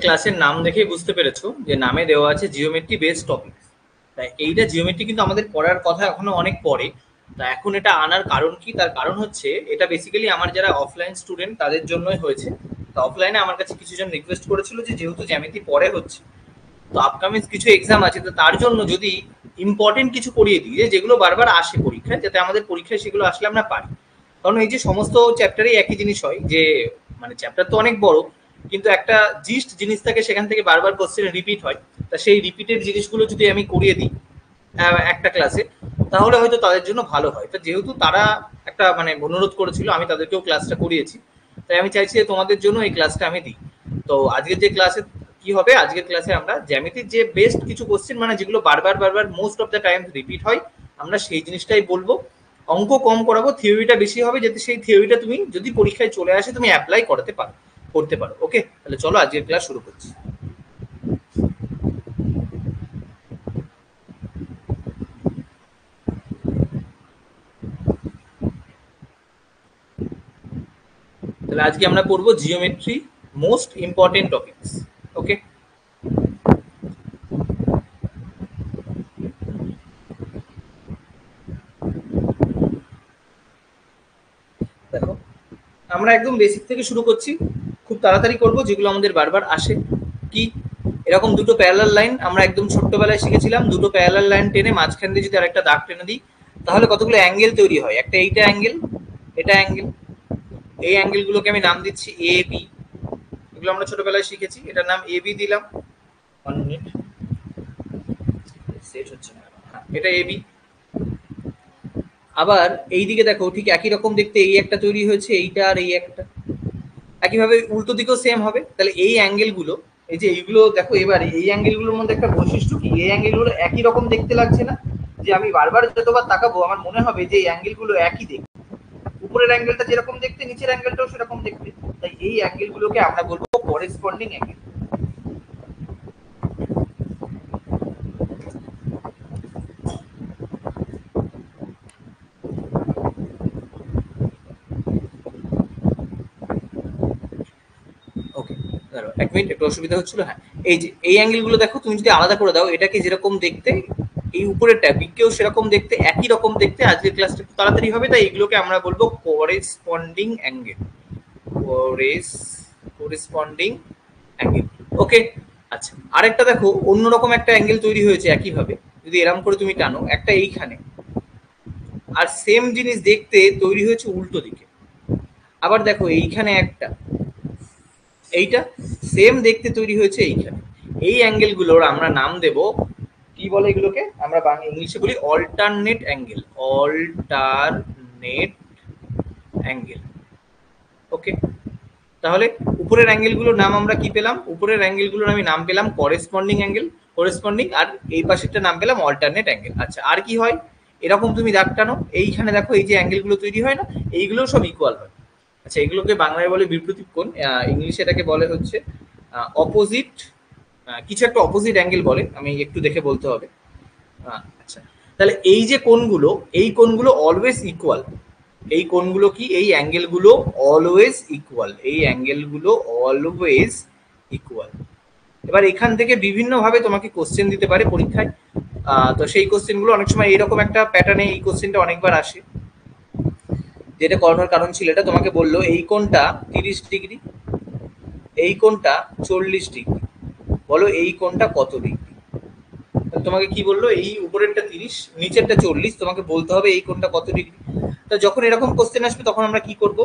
ক্লাসের নাম দেখেই বুঝতে পেরেছো যে নামে দেওয়া আছে জিওমেট্রি বেসড টপিক। তাই এইটা জিওমেট্রি কিন্তু আমাদের পড়ার কথা এখনো অনেক পরে। তা এখন এটা আনার কারণ কি? তার কারণ হচ্ছে এটা বেসিক্যালি আমার যারা অফলাইন স্টুডেন্ট তাদের জন্যই হয়েছে। তো অফলাইনে আমার কাছে কিছু জন রিকোয়েস্ট করেছিল যে যেহেতু জ্যামিতি পরে হচ্ছে, তো আপকামিং কিছু এক্সাম আছে, তো তার জন্য যদি ইম্পর্টেন্ট কিছু করিয়ে দিই যেগুলো বারবার আসে পরীক্ষায়, যাতে আমাদের পরীক্ষায় সেগুলো আসলে আমরা পারি। কারণ এই যে সমস্ত চ্যাপ্টারে একই জিনিস হয় যে মানে চ্যাপ্টার তো অনেক বড়, কিন্তু একটা জিস্ট জিনিস থাকে, সেখান থেকে বারবার কোশ্চেন রিপিট হয়। তা সেই রিপিটেড জিনিসগুলো যদি আমি করিয়ে দিই একটা ক্লাসে, তাহলে হয়তো তাদের জন্য ভালো হয়। তো যেহেতু তারা একটা মানে অনুরোধ করেছিল, আমি তাদেরকেও ক্লাসটা করিয়েছি। তাই আমি চাইছি যে তোমাদের জন্য এই ক্লাসটা আমি দিই। তো আজকের যে ক্লাসে কি হবে, আজকের ক্লাসে আমরা জ্যামিতির যে বেস্ট কিছু কোশ্চেন মানে যেগুলো বারবার বারবার most of the time repeat হয়, আমরা সেই জিনিসটাই বলবো। অঙ্ক কম করাবো, থিওরিটা বেশি হবে, যাতে সেই থিওরিটা তুমি যদি পরীক্ষায় চলে আসে তুমি অ্যাপ্লাই করতে পারো। ওকে, তাহলে চলো আজকের ক্লাস শুরু করছি। তাহলে আজকে আমরা পড়বো জিওমেট্রি মোস্ট ইম্পর্টেন্ট টপিকস। ওকে, দেখো আমরা একদম বেসিক থেকে শুরু করছি, খুব তাড়াতাড়ি করব, যেগুলো আমাদের বারবার আসে। কি, এরকম দুটো প্যারালাল লাইন আমরা একদম ছোট্টবেলায় শিখেছিলাম, দুটো প্যারালাল লাইন টেনে মাঝখান দিয়ে যদি আরেকটা দাগ টেনে দিই, তাহলে কতগুলো অ্যাঙ্গেল তৈরি হয়। একটা এইটা অ্যাঙ্গেল, এটা অ্যাঙ্গেল, এই অ্যাঙ্গেলগুলোকে আমি নাম দিচ্ছি এ বি। এগুলো আমরা ছোটবেলায় শিখেছি, এটার নাম এ বি দিলাম। 1 মিনিট, সেট হচ্ছে না। হ্যাঁ, এটা এ বি। আবার এইদিকে দেখো ঠিক একই রকম দেখতে এই একটা তৈরি হয়েছে, এইটা আর এই একটা। একইভাবে উল্টো দিকেও সেম হবে। তাহলে এই অ্যাঙ্গেলগুলো, এই যে এইগুলো দেখো, এবার এই অ্যাঙ্গেলগুলোর মধ্যে একটা বৈশিষ্ট্য কি, এই অ্যাঙ্গেলগুলো একই রকম দেখতে লাগছে না? যে আমি বারবার যতবার তাকাবো আমার মনে হবে যে এই অ্যাঙ্গেলগুলো একই দেখতে, উপরের অ্যাঙ্গেলটা যেরকম দেখতে নিচের অ্যাঙ্গেলটাও সেরকম দেখতে। তাই এই অ্যাঙ্গেলগুলোকে আমরা বলবো করেসপন্ডিং অ্যাঙ্গেল। ওকে, দাঁড়াও 1 মিনিট, একটু অসুবিধা হচ্ছিল। হ্যাঁ, এই যে এই অ্যাঙ্গেলগুলো দেখো, তুমি যদি আলাদা করে দাও, এটাকে যেরকম দেখতে এই উপরেরটা বিকেও সেরকম দেখতে, একই রকম দেখতে। আজকের ক্লাসটা একটু তাড়াতাড়ি হবে, তাই এগুলোকে আমরা বলবো corresponding angle. Corresponding angle. Okay, আচ্ছা আরেকটা দেখো, অন্যরকম একটা অ্যাঙ্গেল তৈরি হয়েছে একইভাবে, যদি এরকম করে তুমি টানো একটা এইখানে, আর সেম জিনিস দেখতে তৈরি হয়েছে উল্টো দিকে। আবার দেখো এইখানে একটা, এইটা সেম দেখতে তৈরি হয়েছে এইখানে। এই অ্যাঙ্গেলগুলোর আমরা নাম দেব, কি বলে এগুলোকে আমরা বাংলা ইংলিশে বলি alternate angle. Alternate angle. Okay, তাহলে উপরের অ্যাঙ্গেলগুলোর নাম আমরা কি পেলাম? উপরের অ্যাঙ্গেলগুলোর আমি নাম পেলাম করেসপন্ডিং অ্যাঙ্গেল, করেসপন্ডিং, আর এই পাশেরটা নাম পেলাম অল্টারনেট অ্যাঙ্গেল। আচ্ছা, আর কি হয়? এরকম তুমি দাগ টানো, এইখানে দেখো এই যে অ্যাঙ্গেলগুলো তৈরি হয় না, এইগুলো সব ইকুয়াল হয়। আচ্ছা, এগুলোকে বাংলায় বলে বিপরীত কোণ, ইংলিশে এটাকে বলে হচ্ছে অপোজিট, কিছু একটা অপোজিট অ্যাঙ্গেল বলে, আমি একটু দেখে বলতে হবে। আচ্ছা, তাহলে এই যে কোণগুলো, এই কোণগুলো অলওয়েজ ইকুয়াল। এই কোণগুলো কি, এই অ্যাঙ্গেলগুলো অলওয়েজ ইকুয়াল, এই অ্যাঙ্গেলগুলো অলওয়েজ ইকুয়াল। এবার এখান থেকে বিভিন্ন ভাবে তোমাকে কোশ্চেন দিতে পারে পরীক্ষায়। তো সেই কোশ্চেনগুলো অনেক সময় এইরকম একটা প্যাটার্নে, এই কোশ্চেনটা অনেকবার আসে। যেটা করানোর কারণ ছিল, এটা তোমাকে বললো এই কোণটা 30 ডিগ্রি, এই কোণটা 40 ডিগ্রি, বলো এই কোণটা কত ডিগ্রি? তোমাকে কি বললো, এই উপরেরটা 30, নিচেরটা 40, তোমাকে বলতে হবে এই কোণটা কত ডিগ্রি। তো যখন এরকম কোশ্চেন আসবে তখন আমরা কি করব,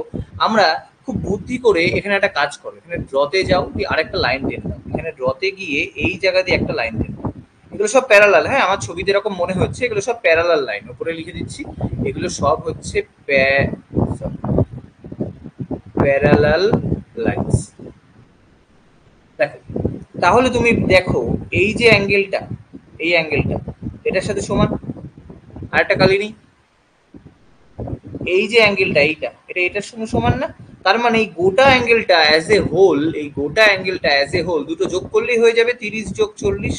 আমরা খুব বুদ্ধি করে এখানে একটা কাজ করো, এখানে ড্রতে যাও, দিয়ে আরেকটা লাইন টেনে দাও, এখানে ড্রতে গিয়ে এই জায়গা দিয়ে একটা লাইন টেনে দাও। এগুলো সব প্যারালাল, হ্যাঁ আমার ছবিতে এরকম মনে হচ্ছে, এগুলো সব প্যারালাল লাইন, উপরে লিখে দিচ্ছি, এগুলো সব হচ্ছে প্যারালাল লাইনস। দেখো, তাহলে তুমি দেখো এই যে অ্যাঙ্গেলটা, এই অ্যাঙ্গেলটা এটার সাথে সমান। আরেকটা কালি নেই, এই যে অ্যাঙ্গেলটা এইটা, এটা এটার সঙ্গে সমান না? তার মানে এই গোটা অ্যাঙ্গেলটা অ্যাজ এ হোল, এই গোটা অ্যাঙ্গেলটা অ্যাজ এ হোল দুটো যোগ করলেই হয়ে যাবে 30 যোগ 40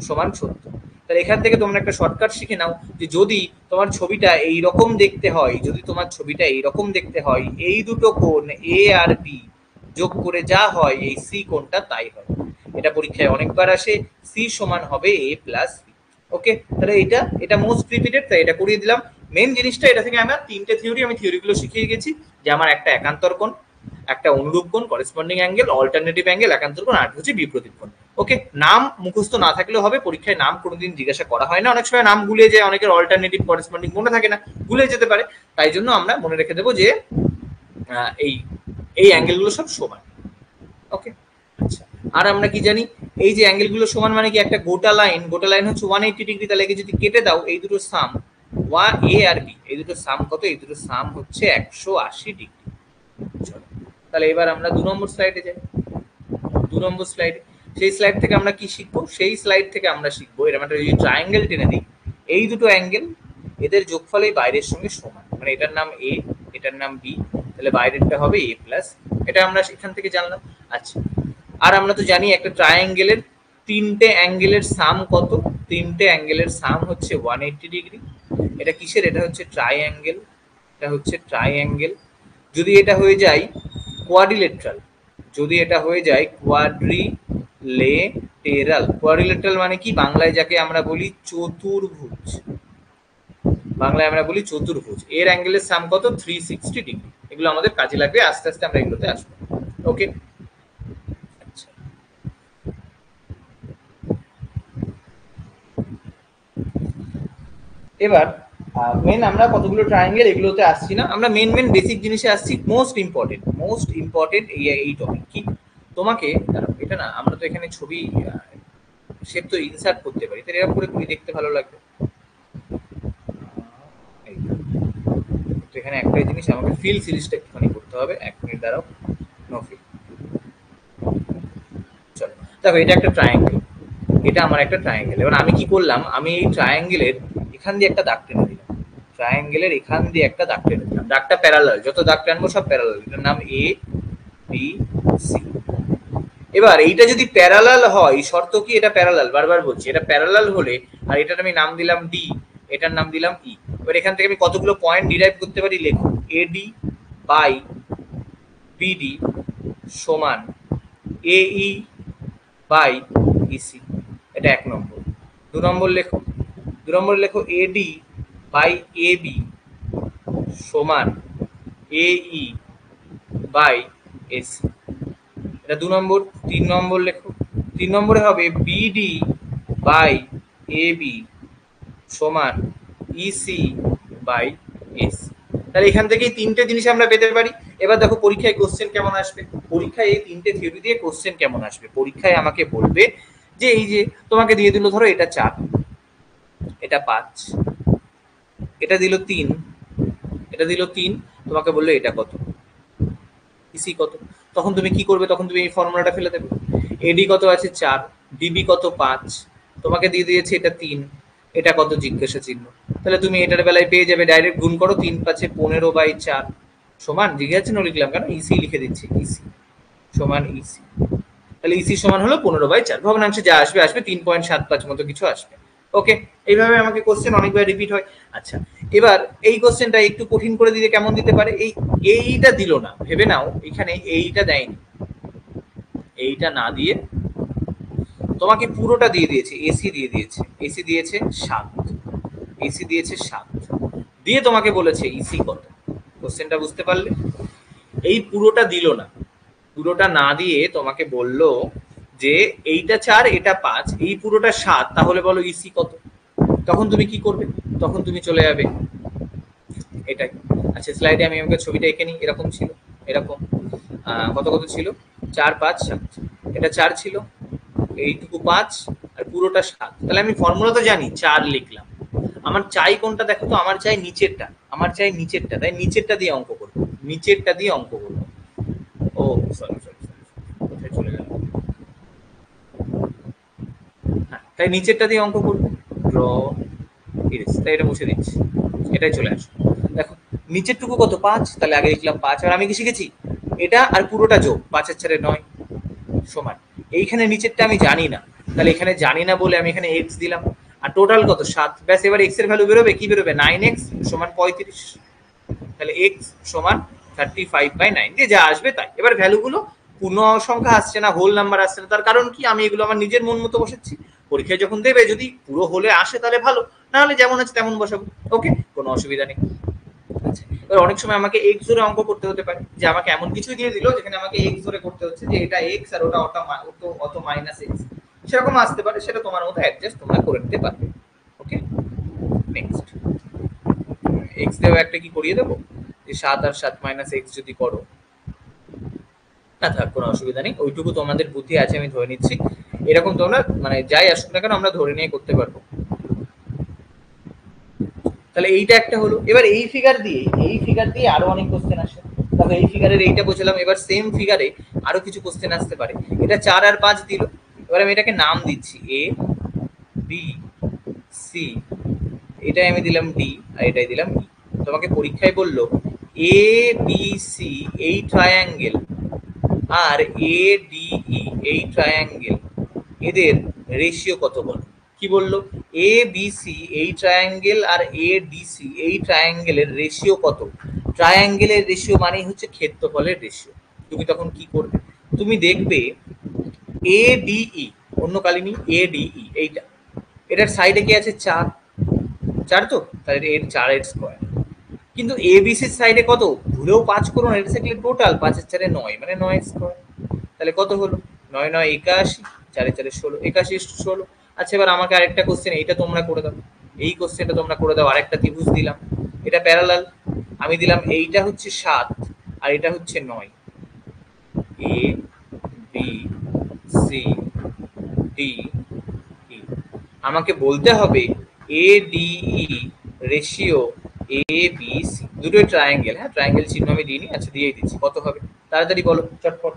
সমান 70। তাহলে এখান থেকে তোমরা একটা শর্টকাট শিখে নাও, যে যদি তোমার ছবিটা এই রকম দেখতে হয়, যদি তোমার ছবিটা এই রকম দেখতে হয়, এই দুটো কোণ এ আর বি যোগ করে যা হয় এই সি কোণটা তাই হয়। এটা পরীক্ষায় অনেকবার আসে, সি সমান হবে এ প্লাস বি। ওকে, তাহলে এটা এটা মোস্ট রিপিটেড, তাই এটা করিয়ে দিলাম। মেন জিনিসটা এটা থেকে আমরা তিনটে থিওরি, আমি থিওরিগুলো শিখিয়ে গেছি, যে আমার একটা একান্তর কোণ, একটা অনুরূপ কোণ করেসপন্ডিং অ্যাঙ্গেল, অল্টারনেটিভ অ্যাঙ্গেল, একান্তর কোণ, আর হচ্ছে বিপরীত কোণ। ওকে, নাম মুখস্থ না থাকলেও হবে, পরীক্ষায় নাম কোনোদিন জিজ্ঞাসা করা হয় না, অনেক সময় নাম ভুলে যায়, অনেকের অল্টারনেটিভ করেসপন্ডিং মনে থাকে না, ভুলে যেতে পারে, তাই জন্য আমরা মনে রেখে দেবো যে এই এই অ্যাঙ্গেলগুলো সব সমান। ওকে, আচ্ছা, আর আমরা কি জানি, এই যে অ্যাঙ্গেলগুলো সমান মানে কি, একটা গোটা লাইন হচ্ছে 180 ডিগ্রি, তাহলে যদি কেটে দাও এই দুটো সাম এ আর বি, এই দুটো সাম কত, এই দুটো সাম হচ্ছে 180 ডিগ্রি। চলো, তাহলে এবার আমরা 2 নম্বর স্লাইডে যাই। 2 নম্বর স্লাইডে, সেই স্লাইড থেকে আমরা কি শিখবো, সেই স্লাইড থেকে আমরা শিখবো এরকম একটা যদি ট্রায়াঙ্গেল টেনে দিই, এই দুটো অ্যাঙ্গেল এদের যোগফল এই বাইরের সঙ্গে সমান, মানে এটার নাম এ, এটার নাম বি, তাহলে বাইরেরটা হবে এ প্লাস, এটা আমরা এখান থেকে জানলাম। আচ্ছা, আর আমরা তো জানি একটা ট্রায়াঙ্গেলের তিনটে অ্যাঙ্গেলের সাম কত, তিনটে অ্যাঙ্গেলের সাম হচ্ছে 180 ডিগ্রি। এটা কিসের, এটা হচ্ছে ট্রাইঅ্যাঙ্গেল, এটা হচ্ছে ট্রাইঅ্যাঙ্গেল। যদি এটা হয়ে যায় কোয়াড্রিলেটারাল, যদি এটা হয়ে যায় কোয়াড্রিলেটেরাল, কোয়াড্রিলেটারাল মানে কি, বাংলায় যাকে আমরা বলি চতুর্ভুজ, বাংলায় আমরা বলি চতুর্ভুজ, এর অ্যাঙ্গেলের সাম কত 360 ডিগ্রি। এগুলো আমাদের কাজে লাগবে, আস্তে আস্তে আমরা এগুলোতে আসবো। ওকে, আচ্ছা, এবার মেন আমরা কতগুলো ট্রায়াঙ্গেল এগুলোতে আসছি না, আমরা মেন বেসিক জিনিসে আসছি। মোস্ট ইম্পর্টেন্ট এই টপিক কি, তোমাকে দাঁড়াও, এটা না আমরা তো এখানে ছবি শেপ তো ইনসার্ট করতে পারি, তাহলে এরকম করে খুবই দেখতে ভালো লাগবে। তো এখানে একটাই জিনিস, আমাকে ফিল সিরিজটা একটুখানি করতে হবে, 1 মিনিট দাঁড়াও, নো ফিল। চলো, দেখো এটা একটা ট্রায়াঙ্গেল, এটা আমার একটা ট্রায়াঙ্গেল। এবার আমি কি করলাম, আমি এই ট্রায়াঙ্গেলের এখান দিয়ে একটা দাগ টেনে দিলাম, ট্রায়াঙ্গেলের এখান দিয়ে একটা দাগ টেনে দিলাম, দাগটা প্যারালাল, যত দাগ টানবো সব প্যারালাল, এটার নাম এ বি সি। এবার এইটা যদি প্যারালাল হয়, শর্ত কি, এটা প্যারালাল, বারবার বলছি, এটা প্যারালাল হলে, আর এটার আমি নাম দিলাম ডি, এটার নাম দিলাম ই। এবার এখান থেকে আমি কতগুলো পয়েন্ট ডিরাইভ করতে পারি, লেখো এডি বাই বিডি সমান এই বাই ইসি, এটা 1 নম্বর। 2 নম্বর লেখো, 2 নম্বর লেখো এডি বাই এবি সমান এই বাই এসি, এটা 2 নম্বর। 3 নম্বর লেখো, 3 নম্বরে হবে বিডি বাই এবি সমান ইসি বাই এসি। তাহলে এখান থেকেই তিনটে জিনিস আমরা পেতে পারি। এবার দেখো পরীক্ষায় কোশ্চেন কেমন আসবে, পরীক্ষায় এই তিনটে থিওরি দিয়ে কোশ্চেন কেমন আসবে, পরীক্ষায় আমাকে বলবে যে এই যে তোমাকে দিয়ে দিল, ধরো এটা 4, এটা 5, এটা দিল 3, এটা দিল 3, তোমাকে বললো এটা কত, ইসি কত, তখন তুমি কি করবে, তখন তুমি এই ফর্মুলাটা ফেলে দেবে। এডি কত আছে 4, ডিবি কত 5, তোমাকে দিয়ে দিয়েছে এটা 3, এটা কত জিজ্ঞাসা চিহ্ন, তাহলে তুমি এটার বেলায় পেয়ে যাবে, ডাইরেক্ট গুণ করো, 3 5 15/4 সমান, জিজ্ঞাসা চিহ্ন লিখলাম কেন, ইসি লিখে দিচ্ছি, ইসি সমান ইসি, তাহলে ইসি সমান হলো 15/4, ভগ্নাংশে যা আসবে আসবে, 3.75 মতো কিছু আসবে। ওকে, এইভাবে আমাকে কোশ্চেন অনেকবার রিপিট হয়। আচ্ছা, এবার এই কোশ্চেনটা একটু কঠিন করে দিলে কেমন দিতে পারে, এইটা দিল না, ভেবে নাও এখানে এইটা দেয়নি, এইটা না দিয়ে তোমাকে পুরোটা দিয়ে দিয়েছে, এসি দিয়ে দিয়েছে, এসি দিয়েছে 7, এসি দিয়েছে 7, দিয়ে তোমাকে বলেছে ইসি কত। কোশ্চেনটা বুঝতে পারলে, এই পুরোটা দিল না, পুরোটা না দিয়ে তোমাকে বললো যে এইটা 4 এটা 5, এই পুরোটা 7, তাহলে বলো ইসি কত, তখন তুমি কি করবে, তখন তুমি চলে যাবে এটাই। আচ্ছা, স্লাইডে আমি আমাকে ছবিটা এঁকে নিই, এরকম ছিল, এরকম কত কত ছিল, 4 5 7, এটা 4 ছিল, এইটুকু 5, আর পুরোটা 7, তাহলে আমি ফর্মুলা তো জানি, 4 লিখলাম। আমার চাই কোনটা দেখো তো, আমার চাই নিচেরটা, আমার চাই নিচেরটা, তাই নিচেরটা দিয়ে অঙ্ক করবো, নিচেরটা দিয়ে অঙ্ক করবো। ও সরি সরি সরি, কোথায় চলে গেল, হ্যাঁ, তাই নিচেরটা দিয়ে অঙ্ক করবো, ড্র ইরেজ, তাই এটা মুছে দিচ্ছি, এটাই চলে আসো। দেখো নিচেরটুকু কত 5, তাহলে আগে লিখলাম 5, আর আমি কি শিখেছি, এটা আর পুরোটা যোগ, 5 আর 4 9 সমান, এইখানে নিচেরটা আমি জানি না, তাহলে এখানে জানি না বলে আমি এখানে এক্স দিলাম, আর টোটাল কত 7, ব্যাস, এবার এক্স এর ভ্যালু বেরোবে, কি বেরোবে, 9x সমান 35, তাহলে এক্স সমান 35/9, দিয়ে যা আসবে তাই। এবার ভ্যালুগুলো পূর্ণ সংখ্যা আসছে না, হোল নাম্বার আসছে না, তার কারণ কি? আমি এগুলো আমার নিজের মন মতো বসাচ্ছি। পরীক্ষায় যখন দেবে যদি পুরো হলে আসে তাহলে ভালো, না হলে যেমন আছে তেমন বসাবো। ওকে, কোনো অসুবিধা নেই। আচ্ছা, এবার অনেক সময় আমাকে এক্স ধরে অঙ্ক করতে হতে পারে, যে আমাকে এমন কিছু দিয়ে দিল যেখানে আমাকে এক্স ধরে করতে হচ্ছে, যে এটা এক্স আর ওটা অত মাইনাস এক্স, সেরকম আসতে পারে, সেটা তোমার মতো অ্যাডজাস্ট তোমরা করে নিতে পারবে। ওকে, নেক্সট এক্স দিয়েও একটা কি করিয়ে দেবো, যে 7 আর 7 মাইনাস এক্স যদি করো, না থাক কোনো অসুবিধা নেই, ওইটুকু তোমাদের বুদ্ধি আছে আমি ধরে নিচ্ছি। এরকম তোমরা মানে যাই আসুক না কেন আমরা ধরে নিয়ে করতে পারবো। তাহলে এইটা একটা হলো। এবার এই ফিগার দিয়ে আরো অনেক কোশ্চেন আসে। তবে এই ফিগারের এইটা বোঝালাম, এবার সেম ফিগারে আরো কিছু কোশ্চেন আসতে পারে। এটা 4 আর 5 দিল, এবার আমি এটাকে নাম দিচ্ছি এ বি সি, এটাই আমি দিলাম ডি, আর এটাই দিলাম ই। তোমাকে পরীক্ষায় বললো এ বি সি এই ট্রায়াঙ্গেল আর এ ডি ই এই ট্রায়াঙ্গেল, এদের রেশিও কত বলো? কি বললো? এ বি সি এই ট্রায়াঙ্গেল আর এ ডি সি এই ট্রায়াঙ্গেলের রেশিও কত? ট্রায়াঙ্গেলের রেশিও মানেই হচ্ছে ক্ষেত্রফলের রেশিও। তুমি তখন কি করবে? তুমি দেখবে এ ডি ই, অন্য কালিনী এ ডি ই এইটা, এটার সাইডে কি আছে? 4, 4 তো, তাহলে এর 4 এর স্কোয়ার। কিন্তু এবিসির সাইডে কত? ভুলেও 5 করো না, এটা থাকলে টোটাল 5 এর 4 9, মানে 9 স্কোয়ার। তাহলে কত হলো? 9 9 81, 4 4 16, 81 16। আচ্ছা, এবার আমাকে আরেকটা কোশ্চেন, এইটা তোমরা করে দাও, এই কোশ্চেনটা তোমরা করে দাও। আরেকটা ত্রিভুজ দিলাম, এটা প্যারালাল, আমি দিলাম এইটা হচ্ছে 7 আর এটা হচ্ছে 9, A B C D E. আমাকে বলতে হবে A D E ratio A B C, দুটোই ট্রায়াঙ্গেল। হ্যাঁ, ট্রায়াঙ্গেল চিহ্ন আমি দিইনি, আচ্ছা দিয়েই দিচ্ছি। কত হবে তাড়াতাড়ি বলো চটপট।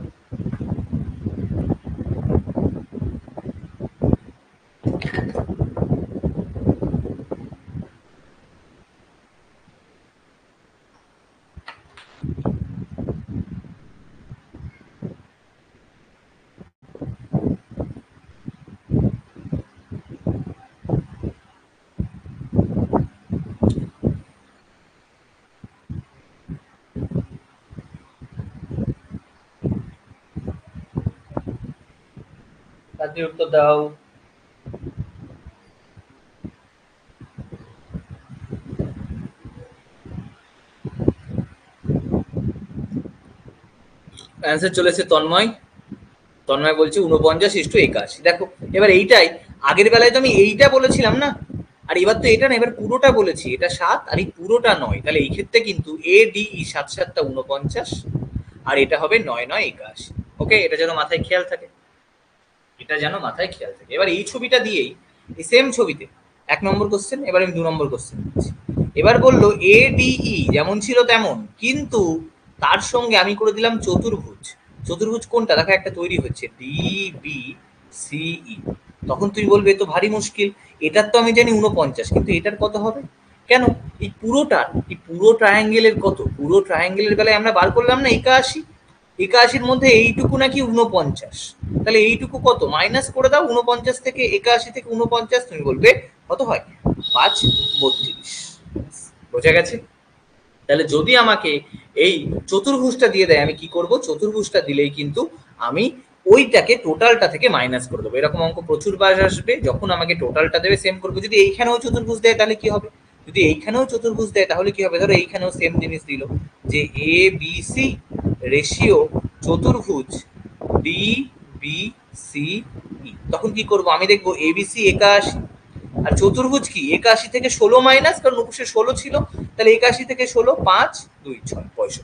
তাড়াতাড়ি উত্তর দাও। অ্যান্সার চলেছে তন্ময়। তন্ময় বলছে 49:81। দেখো, এবার এইটাই আগের বেলায় তো আমি এইটা বলেছিলাম না, আর এবার তো এটা না, এবার পুরোটা বলেছি, এটা 7 আর এই পুরোটা 9। তাহলে এই ক্ষেত্রে কিন্তু এ ডি ই 7 7 49, আর এটা হবে 9 9 81। ওকে, এটা যেন মাথায় খেয়াল থাকে, এটা যেন মাথায় খেয়াল থাকে। এবার এই ছবিটা দিয়েই, এই সেম ছবিতে 1 নম্বর কোশ্চেন, এবার আমি 2 নম্বর কোশ্চেন দিচ্ছি। এবার বললো এ ডি ই যেমন ছিল তেমন, কিন্তু তার সঙ্গে আমি করে দিলাম চতুর্ভুজ। চতুর্ভুজ কোনটা? দেখো একটা তৈরি হচ্ছে, ডি বি সি ই। তখন তুমি বলবে তো ভারী মুশকিল, এটার তো আমি জানি 49, কিন্তু এটার কত হবে? কেন? এই পুরোটার, এই পুরো ট্রায়াঙ্গেলের কত? পুরো ট্রায়াঙ্গেলের বেলায় আমরা বার করলাম না 81, 81-র মধ্যে এইটুকু নাকি 49, তাহলে এইটুকু কত? মাইনাস করে দাও 49 থেকে, 81 থেকে 49, তুমি বলবে কত হয়? 5 32। বোঝা গেছে? তাহলে যদি আমাকে এই চতুর্ভুজটা দিয়ে দেয়, আমি কি করব? চতুর্ভুজটা দিলেই কিন্তু আমি ওইটাকে টোটালটা থেকে মাইনাস করে দেবো। এরকম অঙ্ক প্রচুর বার আসবে, যখন আমাকে টোটালটা দেবে সেম করবো। যদি এইখানেও চতুর্ভুজ দেয় তাহলে কি হবে? যদি এইখানেও চতুর্ভুজ দেয় তাহলে কি হবে? ধরো এইখানেও সেম জিনিস দিল, যে এ বি সি রেশিও চতুর্ভুজ ডি বি সি ই, তখন কি করব? আমি দেখবো এ বি সি 81, আর চতুর্ভুজ কি 81 থেকে 16 মাইনাস, কারণ উপসে 16 ছিল, তাহলে 81 থেকে 16 5 2 6 65।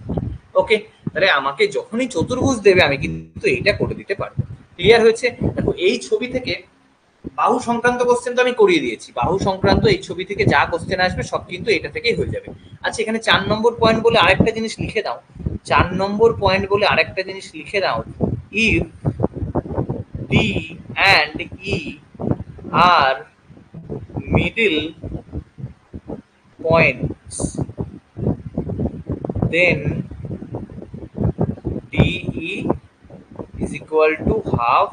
ওকে, তাহলে আমাকে যখনই চতুর্ভুজ দেবে আমি কিন্তু এইটা করে দিতে পারবো। ক্লিয়ার হয়েছে? দেখো, এই ছবি থেকে বাহু সংক্রান্ত কোশ্চেন তো আমি করিয়ে দিয়েছি। বাহু সংক্রান্ত এই ছবি থেকে যা কোশ্চেন আসবে সব কিন্তু এটা থেকেই হয়ে যাবে। আচ্ছা, এখানে 4 নম্বর পয়েন্ট বলে আরেকটা জিনিস লিখে দাও। 4 নম্বর পয়েন্ট বলে আরেকটা জিনিস লিখে দাও, ইফ ডি অ্যান্ড ই আর middle points, then DE is equal to half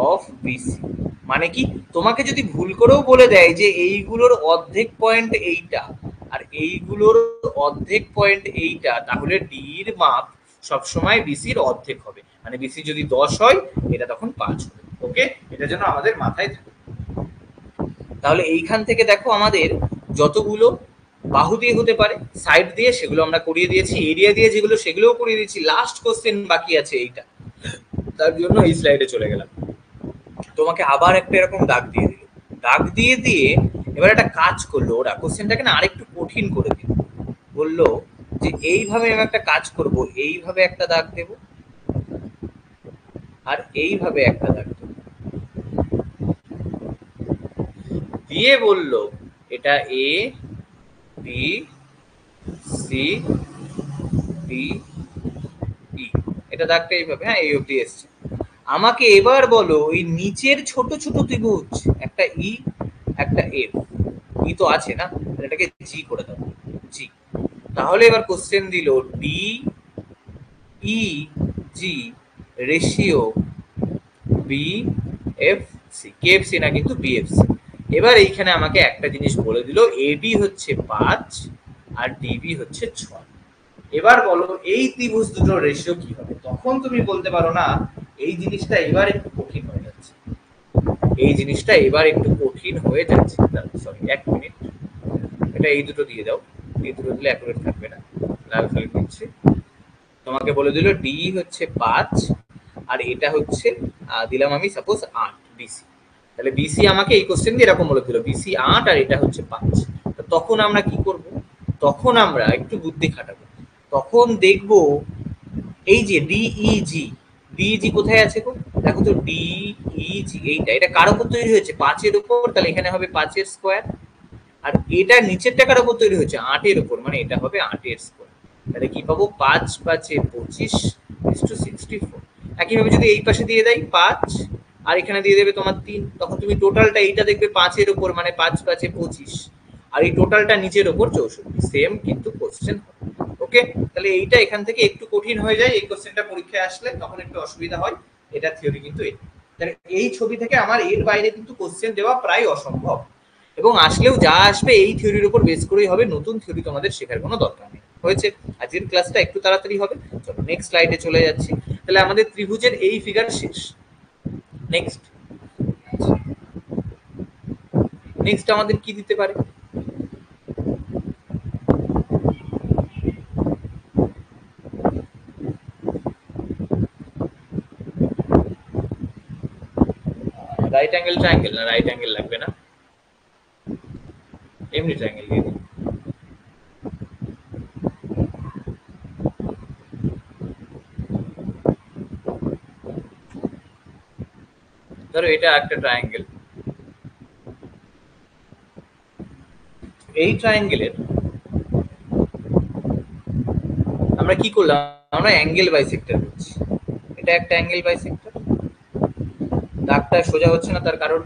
of BC। মানে কি? তোমাকে যদি ভুল করেও বলে দেয় যে এইগুলোর অর্ধেক পয়েন্ট এইটা আর এইগুলোর অর্ধেক পয়েন্ট এইটা, তাহলে ডি এর মাপ সবসময় বিসির অর্ধেক হবে। মানে বিসি যদি 10 হয় এটা তখন 5 হবে। ওকে, এটার জন্য আমাদের মাথায় থাকে। তাহলে এইখান থেকে দেখো আমাদের যতগুলো বাহু দিয়ে হতে পারে, সাইড দিয়ে সেগুলো আমরা করিয়ে দিয়েছি, এরিয়া দিয়ে যেগুলো সেগুলোও করিয়ে দিয়েছি। লাস্ট কোশ্চেন বাকি আছে এইটা, তার জন্য এই স্লাইডে চলে গেলাম। তোমাকে আবার একটা এরকম দাগ দিয়ে দিল, দাগ দিয়ে দিয়ে এবার একটা কাজ করলো ওরা, কোশ্চেনটাকে না আরেকটু কঠিন করে দিল। বললো যে এইভাবে আমি একটা কাজ করব, এইভাবে একটা দাগ দেব আর এইভাবে একটা দাগ দেব, দিয়ে বলল এটা এ বি সি ডি ই, এটা দাগটা এইভাবে, হ্যাঁ এই অবধি এসছে। আমাকে এবার বলো এই নিচের ছোট ছোট ত্রিভুজ, একটা ই একটা এফ, ই তো আছে না, এটাকে জি করে দাও, জি। তাহলে এবার কোশ্চেন দিল D E G ratio B F C, কে এফ সি না কিন্তু বিএফসি। এবার এইখানে আমাকে একটা জিনিস বলে দিল, এবি হচ্ছে 5 আর ডিবি হচ্ছে 6। এবার বলো এই ত্রিভুজ দুটোর রেশিও কি হবে? তখন তুমি বলতে পারো না এই জিনিসটা এবার একটু কঠিন হয়ে যাচ্ছে, এই জিনিসটা এবার একটু কঠিন হয়ে যাচ্ছে। সরি 1 মিনিট, এটা এই দুটো দিয়ে দাও, এই দুটো দিলে অ্যাকুরেট থাকবে না, লাল কালি দিচ্ছি। তোমাকে বলে দিল ডি হচ্ছে 5 আর এটা হচ্ছে দিলাম আমি সাপোজ 8 বিসি। তাহলে বিসি আমাকে এই কোশ্চেন দিয়ে এরকম বলে দিল বিসি 8 আর এটা হচ্ছে 5। তখন আমরা কি করব? তখন আমরা একটু বুদ্ধি খাটাবো, তখন দেখব এই যে ডিইজি, ডিইজি কোথায় আছে গো? দেখো তো ডিইজি এইটা, এটা কার উপর তৈরি হয়েছে? 5 এর উপর, তাহলে এখানে হবে 5 এর স্কয়ার। আর এটা নিচেরটা কার উপর তৈরি হয়েছে? 8 এর উপর, মানে এটা হবে 8 এর স্কয়ার। তাহলে কি পাবো? 5 5 এ 25 64। একইভাবে যদি এই পাশে দিয়ে দেই 5 আর এখানে দিয়ে দেবে তোমার 3, তখন তুমি টোটালটা এইটা দেখবে 5 এর উপর, মানে 5 5 এ 25 আর এই টোটালটা নিচের উপর 64। সেম কিন্তু কোশ্চেন। ওকে, তাহলে এইটা এখান থেকে একটু কঠিন হয়ে যায়, এই কোশ্চেনটা পরীক্ষায় আসলে তখন একটু অসুবিধা হয়। এটা থিওরি কিন্তু এই, তাহলে এই ছবি থেকে আমার এর বাইরে কিন্তু কোশ্চেন দেওয়া প্রায় অসম্ভব, এবং আসলেও যা আসবে এই থিওরির উপর বেস করেই হবে, নতুন থিওরি তোমাদের শেখার কোনো দরকার নেই। হয়েছে, আজকের ক্লাসটা একটু তাড়াতাড়ি হবে। চলো নেক্সট স্লাইডে চলে যাচ্ছি। তাহলে আমাদের ত্রিভুজের এই ফিগার শেষ। নেক্সট নেক্সট আমাদের কি দিতে পারে? রাইট অ্যাঙ্গেল ট্রায়াঙ্গেল, না রাইট অ্যাঙ্গেল লাগবে না, এমনি ট্রায়াঙ্গেল দিয়ে দিই। ধরো এটা একটা ট্রায়াঙ্গেল, এই ট্রায়াঙ্গেলের আমরা কি করলাম? আমরা অ্যাঙ্গেল বাইসেক্টর করছি। এটা একটা অ্যাঙ্গেল বাইসেক্টর। দাগটা সোজা হচ্ছে না, তার কারণ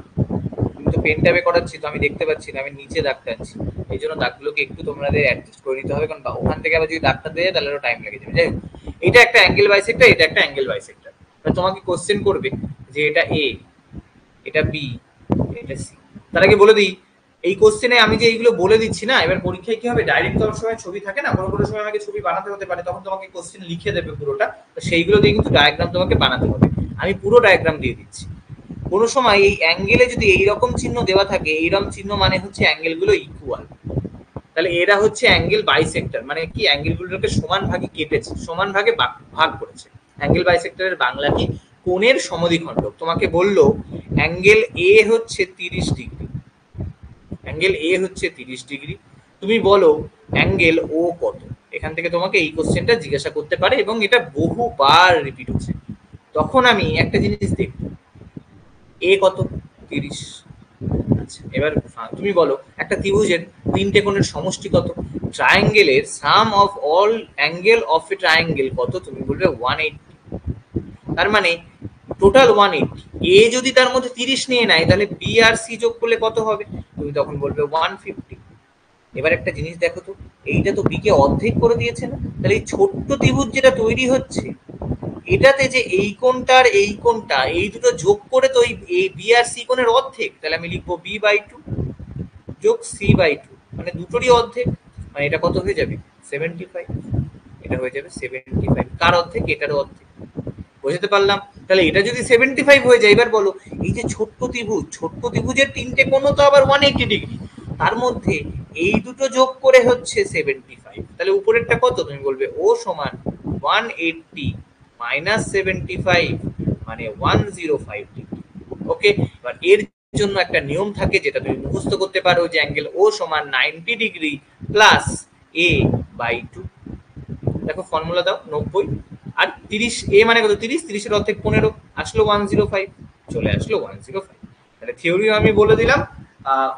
আমি তো পেন ট্যাবে করাচ্ছি, তো আমি দেখতে পাচ্ছি না, আমি নিচে দাগ টানছি, এই জন্য দাগগুলোকে একটু তোমাদের অ্যাডজাস্ট করে নিতে হবে, কারণ ওখান থেকে আবার যদি দাগটা দেয় তাহলে আরো টাইম লেগে যাবে। যাই হোক, এটা একটা অ্যাঙ্গেল বাইসেক্টর, এটা একটা অ্যাঙ্গেল বাইসেক্টর। তোমাকে কোশ্চেন করবে যে এটা এ, এটা বি, এটা সি। তার আগে বলে দিই, এই কোশ্চেনে আমি যে এইগুলো বলে দিচ্ছি না, এবার পরীক্ষায় কি হবে, ডাইরেক্ট তো সময় ছবি থাকে না, কোনো কোনো সময় আমাকে ছবি বানাতে হতে পারে, তখন তোমাকে কোশ্চেন লিখে দেবে পুরোটা, তো সেইগুলো দিয়ে কিন্তু ডায়াগ্রাম তোমাকে বানাতে হবে। আমি পুরো ডায়াগ্রাম দিয়ে দিচ্ছি। কোনো সময় এই অ্যাঙ্গেলে যদি এইরকম চিহ্ন দেওয়া থাকে, এইরকম চিহ্ন মানে হচ্ছে অ্যাঙ্গেলগুলো ইকুয়াল, তাহলে এরা হচ্ছে অ্যাঙ্গেল বাইসেক্টর, মানে কি অ্যাঙ্গেলগুলোকে সমান ভাগে কেটেছে, সমান ভাগে ভাগ করেছে। অ্যাঙ্গেল বাইসেক্টরের বাংলা কি? কোণের সমদ্বিখণ্ডক। তোমাকে বললো অ্যাঙ্গেল এ হচ্ছে 30 ডিগ্রি, অ্যাঙ্গেল এ হচ্ছে 30 ডিগ্রি, তুমি বলো অ্যাঙ্গেল ও কত? এখান থেকে তোমাকে এই কোশ্চেনটা জিজ্ঞাসা করতে পারে, এবং এটা বহুবার রিপিট হচ্ছে। তখন আমি একটা জিনিস দেখব, এ কত? 30। আচ্ছা, এবার তুমি বলো একটা ত্রিভুজের 3টে কোণের সমষ্টি কত? ট্রায়াঙ্গেলের sum of all angle of a triangle কত? তুমি বলবে 180। তার মানে টোটাল 180। এ যদি তার মধ্যে 30 নিয়ে নেয়, তাহলে বি আর সি যোগ করলে কত হবে? তুমি তখন বলবে 150। এবার একটা জিনিস দেখো তো, এইটা তো বি কে অর্ধেক করে দিয়েছে না? তাহলে এই ছোট্ট ত্রিভুজ যেটা তৈরি হচ্ছে, এটাতে যে এই কোণটা আর এই কোণটা, এই দুটো যোগ করে তো এই বি আর সি কোণের অর্ধেক, তাহলে আমি লিখবো b/2 যোগ c/2, মানে দুটোরই অর্ধেক, মানে এটা কত হয়ে যাবে? 75। এটা হয়ে যাবে 75। কার অর্ধেক? এটার অর্ধেক। বোঝাতে পারলাম? তাহলে এটা যদি 75 হয়ে যায়, এবার বলো এই যে ছোট্ট ত্রিভুজের তিনটে কোণ তো আবার 180 ডিগ্রি, তার মধ্যে এই দুটো যোগ করে হচ্ছে 75। তাহলে উপরেরটা কত? তুমি বলবে ও সমান 180 মাইনাস 75 মানে 105 ডিগ্রি। ওকে, এবার এর জন্য একটা নিয়ম থাকে যেটা তুমি মুখস্থ করতে পারো, যে অ্যাঙ্গেল ও সমান 90 ডিগ্রি প্লাস a বাই 2। দেখো ফর্মুলা দাও, 90 আর 30, এ মানে কত? 30, 30 এর অর্ধেক 15, আসলো 105, চলে আসলো 105। তাহলে থিওরিও আমি বলে দিলাম,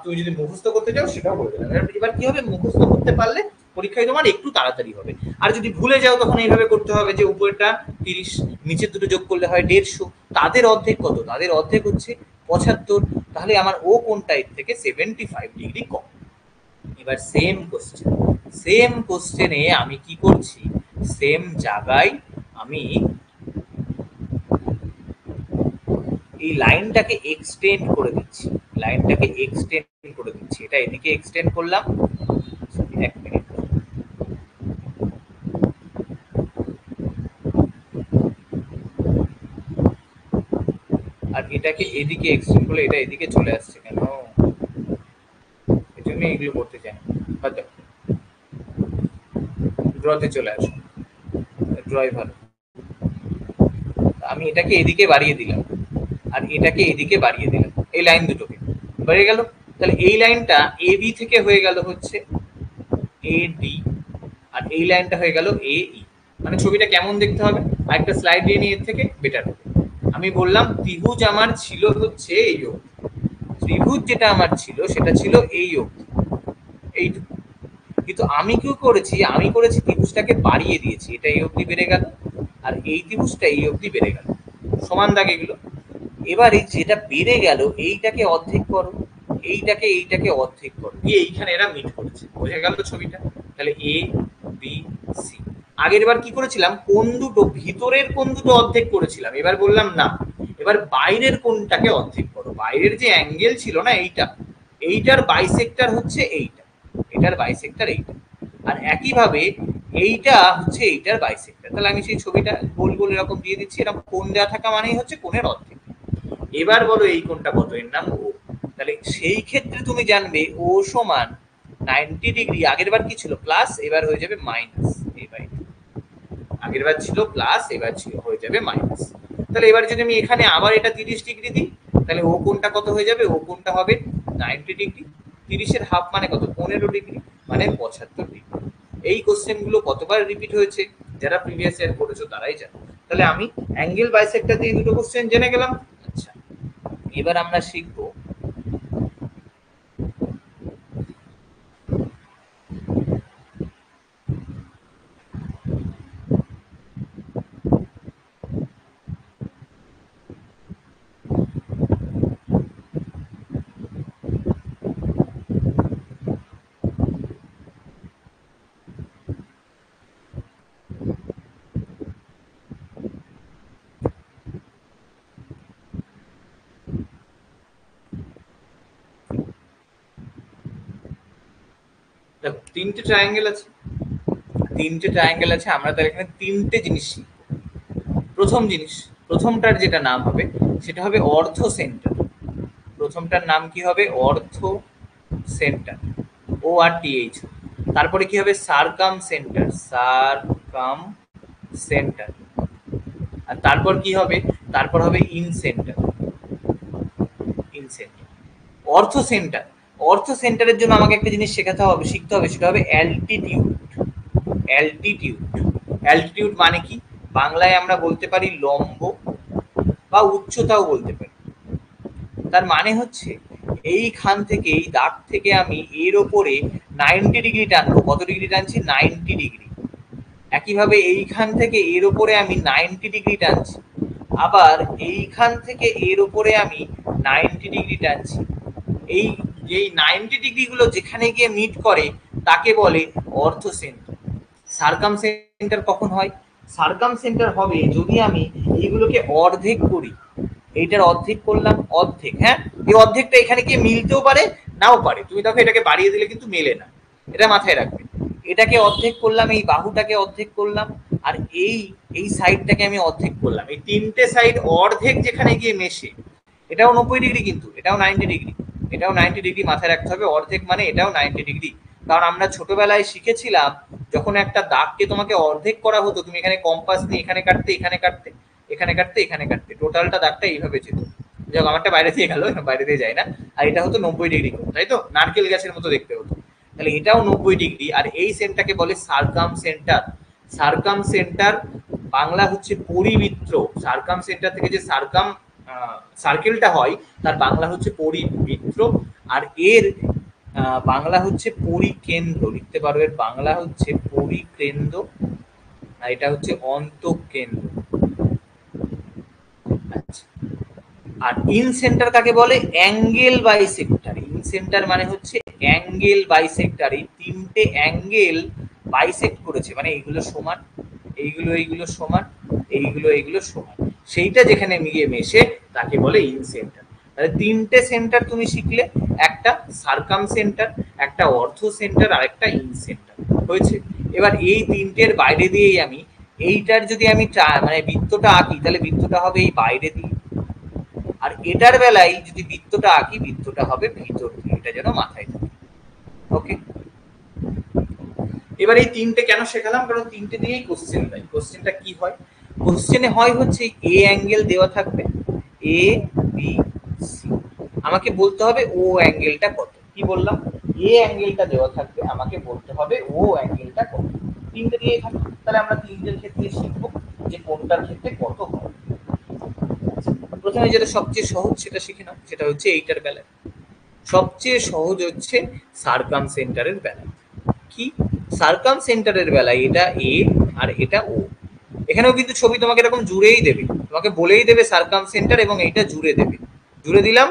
তুমি যদি মুখস্থ করতে চাও সেটাও বলে দিলাম। এবার কি হবে, মুখস্থ করতে পারলে পরীক্ষায় তোমার একটু তাড়াতাড়ি হবে। আর যদি ভুলে যাও তখন এইভাবে করতে হবে যে উপরেরটা 30, নিচের দুটো যোগ করলে হয় 150, তাদের অর্ধেক কত? তাদের অর্ধেক হচ্ছে 75, তাহলে আমার ও কোণটা এর থেকে 75 ডিগ্রি কম। এবার সেম কোশ্চেনে আমি কি করছি, সেম জায়গায় আমি এই লাইনটাকে এক্সটেন্ড করে দিচ্ছি, এটা এদিকে এক্সটেন্ড করলাম। এক মিনিট, আর এটাকে এদিকে এক্সটেন্ড করলে এটা এদিকে চলে আসছে কেন? এই জন্য এগুলো করতে চাই না। হয়তো ড্রতে চলে আসো, ড্রই ভালো। আমি এটাকে এদিকে বাড়িয়ে দিলাম আর এটাকে এদিকে বাড়িয়ে দিলাম, এই লাইন দুটোকে বেড়ে গেল। তাহলে এই লাইনটা এ বি থেকে হয়ে গেল হচ্ছে এ ডি, আর এই লাইনটা হয়ে গেল এ ই। মানে ছবিটা কেমন দেখতে হবে? আর একটা স্লাইড দিয়ে নিয়ে এর থেকে বেটার হবে। আমি বললাম ত্রিভুজ আমার ছিল হচ্ছে এই অবধি, ত্রিভুজ যেটা আমার ছিল সেটা ছিল এই অবধি, এইটুকু। কিন্তু আমি কি করেছি, আমি করেছি ত্রিভুজটাকে বাড়িয়ে দিয়েছি, এটা এই অবধি বেড়ে গেল আর এই ত্রিভুজটা এই অবধি বেড়ে গেল, সমান দাগ এগুলো। এবার এই যেটা বেড়ে গেল এইটাকে অর্ধেক করো, এইটাকে অর্ধেক করো, দিয়ে এইখানে এরা মিট করেছে, বোঝা গেল ছবিটা? তাহলে এ বি সি। আগের বার কি করেছিলাম, কোণ দুটো, ভিতরের কোণ দুটো অর্ধেক করেছিলাম, এবার বললাম না, এবার বাইরের কোণটাকে অর্ধেক করো। বাইরের যে অ্যাঙ্গেল ছিল না এইটা, এইটার বাইসেক্টর হচ্ছে এইটা, এটার বাইসেক্টর এইটা, আর একইভাবে এইটা হচ্ছে এইটার বাইসেক্টর। তাহলে আমি সেই ছবিটা গোল গোল এরকম দিয়ে দিচ্ছি, এরকম কোণ দেওয়া থাকা মানেই হচ্ছে কোণের অর্ধেক। এবার বলো এই কোণটা কত? এর নাম ও। তাহলে সেই ক্ষেত্রে তুমি জানবে ও সমান 90 ডিগ্রি, আগের বার কি ছিল প্লাস, এবার হয়ে যাবে মাইনাস এ বাই 2। আগের বার ছিল প্লাস, এবার ছিল হয়ে যাবে মাইনাস। তাহলে এবার যদি আমি এখানে আবার এটা 30 ডিগ্রি দিই, তাহলে ও কোণটা কত হয়ে যাবে? ও কোণটা হবে 90 ডিগ্রি, 30 এর হাফ মানে কত? 15 ডিগ্রি, মানে 75 ডিগ্রি। এই কোশ্চেন গুলো কতবার রিপিট হয়েছে যারা প্রিভিয়াস ইয়ার করেছো তারাই জানো। তাহলে আমি অ্যাঙ্গেল বাইসেক্টর দিয়ে দুটো কোশ্চেন জেনে গেলাম। আচ্ছা, এবার আমরা শিখবো দেখো তিনটে ট্রায়াঙ্গেল আছে, আমরা তার এখানে তিনটে জিনিস শিখবো। প্রথম জিনিস, প্রথমটার যেটা নাম হবে সেটা হবে অর্থ সেন্টার। প্রথমটার নাম কি হবে? অর্থ সেন্টার, ও আর টি এইচ। তারপরে কি হবে? সারকাম সেন্টার। আর তারপর কি হবে? তারপর হবে ইন সেন্টার। অর্থ সেন্টারের জন্য আমাকে একটা জিনিস শিখতে হবে, সেটা হবে অ্যালটিটিউড মানে কি? বাংলায় আমরা বলতে পারি লম্ব বা উচ্চতাও বলতে পারি। তার মানে হচ্ছে এইখান থেকে, এই দাগ থেকে আমি এর ওপরে 90 ডিগ্রি টানবো। কত ডিগ্রি টানছি? 90 ডিগ্রি। একইভাবে এইখান থেকে এর ওপরে আমি 90 ডিগ্রি টানছি, আবার এইখান থেকে এর ওপরে আমি 90 ডিগ্রি টানছি। এই 90 ডিগ্রি গুলো যেখানে গিয়ে মিট করে তাকে বলে অর্থ সেন্টার। সারকাম সেন্টার কখন হয়? সারকাম সেন্টার হবে যদি আমি এইগুলোকে অর্ধেক করি। এইটার অর্ধেক করলাম, অর্ধেক, হ্যাঁ, এই অর্ধেকটা এখানে গিয়ে মিলতেও পারে, নাও পারে। তুমি দেখো এটাকে বাড়িয়ে দিলে কিন্তু মেলে না, এটা মাথায় রাখবে। এটাকে অর্ধেক করলাম, এই বাহুটাকে অর্ধেক করলাম, আর এই এই সাইডটাকে আমি অর্ধেক করলাম। এই তিনটে সাইড অর্ধেক যেখানে গিয়ে মেশে, এটাও 90 ডিগ্রি, কিন্তু এটাও 90 ডিগ্রি, এটাও 90 ডিগ্রি, মাথায় রাখতে হবে। অর্ধেক মানে এটাও 90 ডিগ্রি। কারণ আমরা ছোটবেলায় শিখেছিলাম, যখন একটা দাগকে তোমাকে অর্ধেক করা হতো, তুমি এখানে কম্পাস নিয়ে এখানে কাটতে, এখানে কাটতে, এখানে কাটতে, এখানে কাটতে, টোটালটা দাগটা এইভাবে যেত। যাক, আমারটা বাইরে দিয়ে গেল, বাইরে দিয়ে যায় না। আর এটা হতো 90 ডিগ্রি, তাই তো, নারকেল গাছের মতো দেখতে হতো। তাহলে এটাও 90 ডিগ্রি। আর এই সেন্টারকে বলে circum centre. Circum centre Bangla হচ্ছে পরিবৃত্ত। সার্কাম সেন্টার থেকে যে সার্কাম সার্কেলটা হয়, তার বাংলা হচ্ছে পরিবৃত্ত। আর এর বাংলা হচ্ছে পরিকেন্দ্র, লিখতে পারো। এর বাংলা হচ্ছে পরিকেন্দ্র, আর এটা হচ্ছে অন্তঃকেন্দ্র। আচ্ছা, আর ইন সেন্টার কাকে বলে? Angle bisector. ইন সেন্টার মানে হচ্ছে অ্যাঙ্গেল বাইসেক্টর। এই তিনটে অ্যাঙ্গেল বাইসেক্ট করেছে, মানে এইগুলো সমান, এইগুলো এইগুলো সমান, এইগুলো এইগুলো সমান, সেইটা যেখানে গিয়ে মেশে তাকে বলে ইন সেন্টার। তাহলে তিনটে সেন্টার তুমি শিখলে, একটা সার্কাম সেন্টার, একটা অর্থ সেন্টার, আর একটা ইন সেন্টার হয়েছে। এবার এই তিনটের বাইরে দিয়েই আমি এইটার যদি আমি মানে বৃত্তটা আঁকি, তাহলে বৃত্তটা হবে এই বাইরে দিয়ে। আর এটার বেলায় যদি বৃত্তটা আঁকি, বৃত্তটা হবে ভিতর দিয়ে। এটা যেন মাথায় থাকে। ওকে, এবার এই তিনটে কেন শেখালাম? কারণ তিনটে দিয়েই কোশ্চেন দেয়। কোশ্চেনটা কি হয়? কোশ্চেনে হয় হচ্ছে এ অ্যাঙ্গেল দেওয়া থাকবে, এ বি সি, আমাকে বলতে হবে ও অ্যাঙ্গেলটা কত। কি বললাম? এ অ্যাঙ্গেলটা দেওয়া থাকবে, আমাকে বলতে হবে ও অ্যাঙ্গেলটা কত। তিনটে দিয়েই থাকবে। তাহলে আমরা তিনটের ক্ষেত্রে শিখবো যে কোনটার ক্ষেত্রে কত হবে। প্রথমে যেটা সবচেয়ে সহজ সেটা শিখে নাও, সেটা হচ্ছে এইটার বেলায় সবচেয়ে সহজ হচ্ছে সার্কাম সেন্টারের বেলায়। কি? সার্কাম সেন্টারের বেলায় এটা এ আর এটা ও। এখানেও কিন্তু ছবি তোমাকে এরকম জুড়েই দেবে, তোমাকে বলেই দেবে সার্কাম সেন্টার, এবং এইটা জুড়ে দেবে। জুড়ে দিলাম,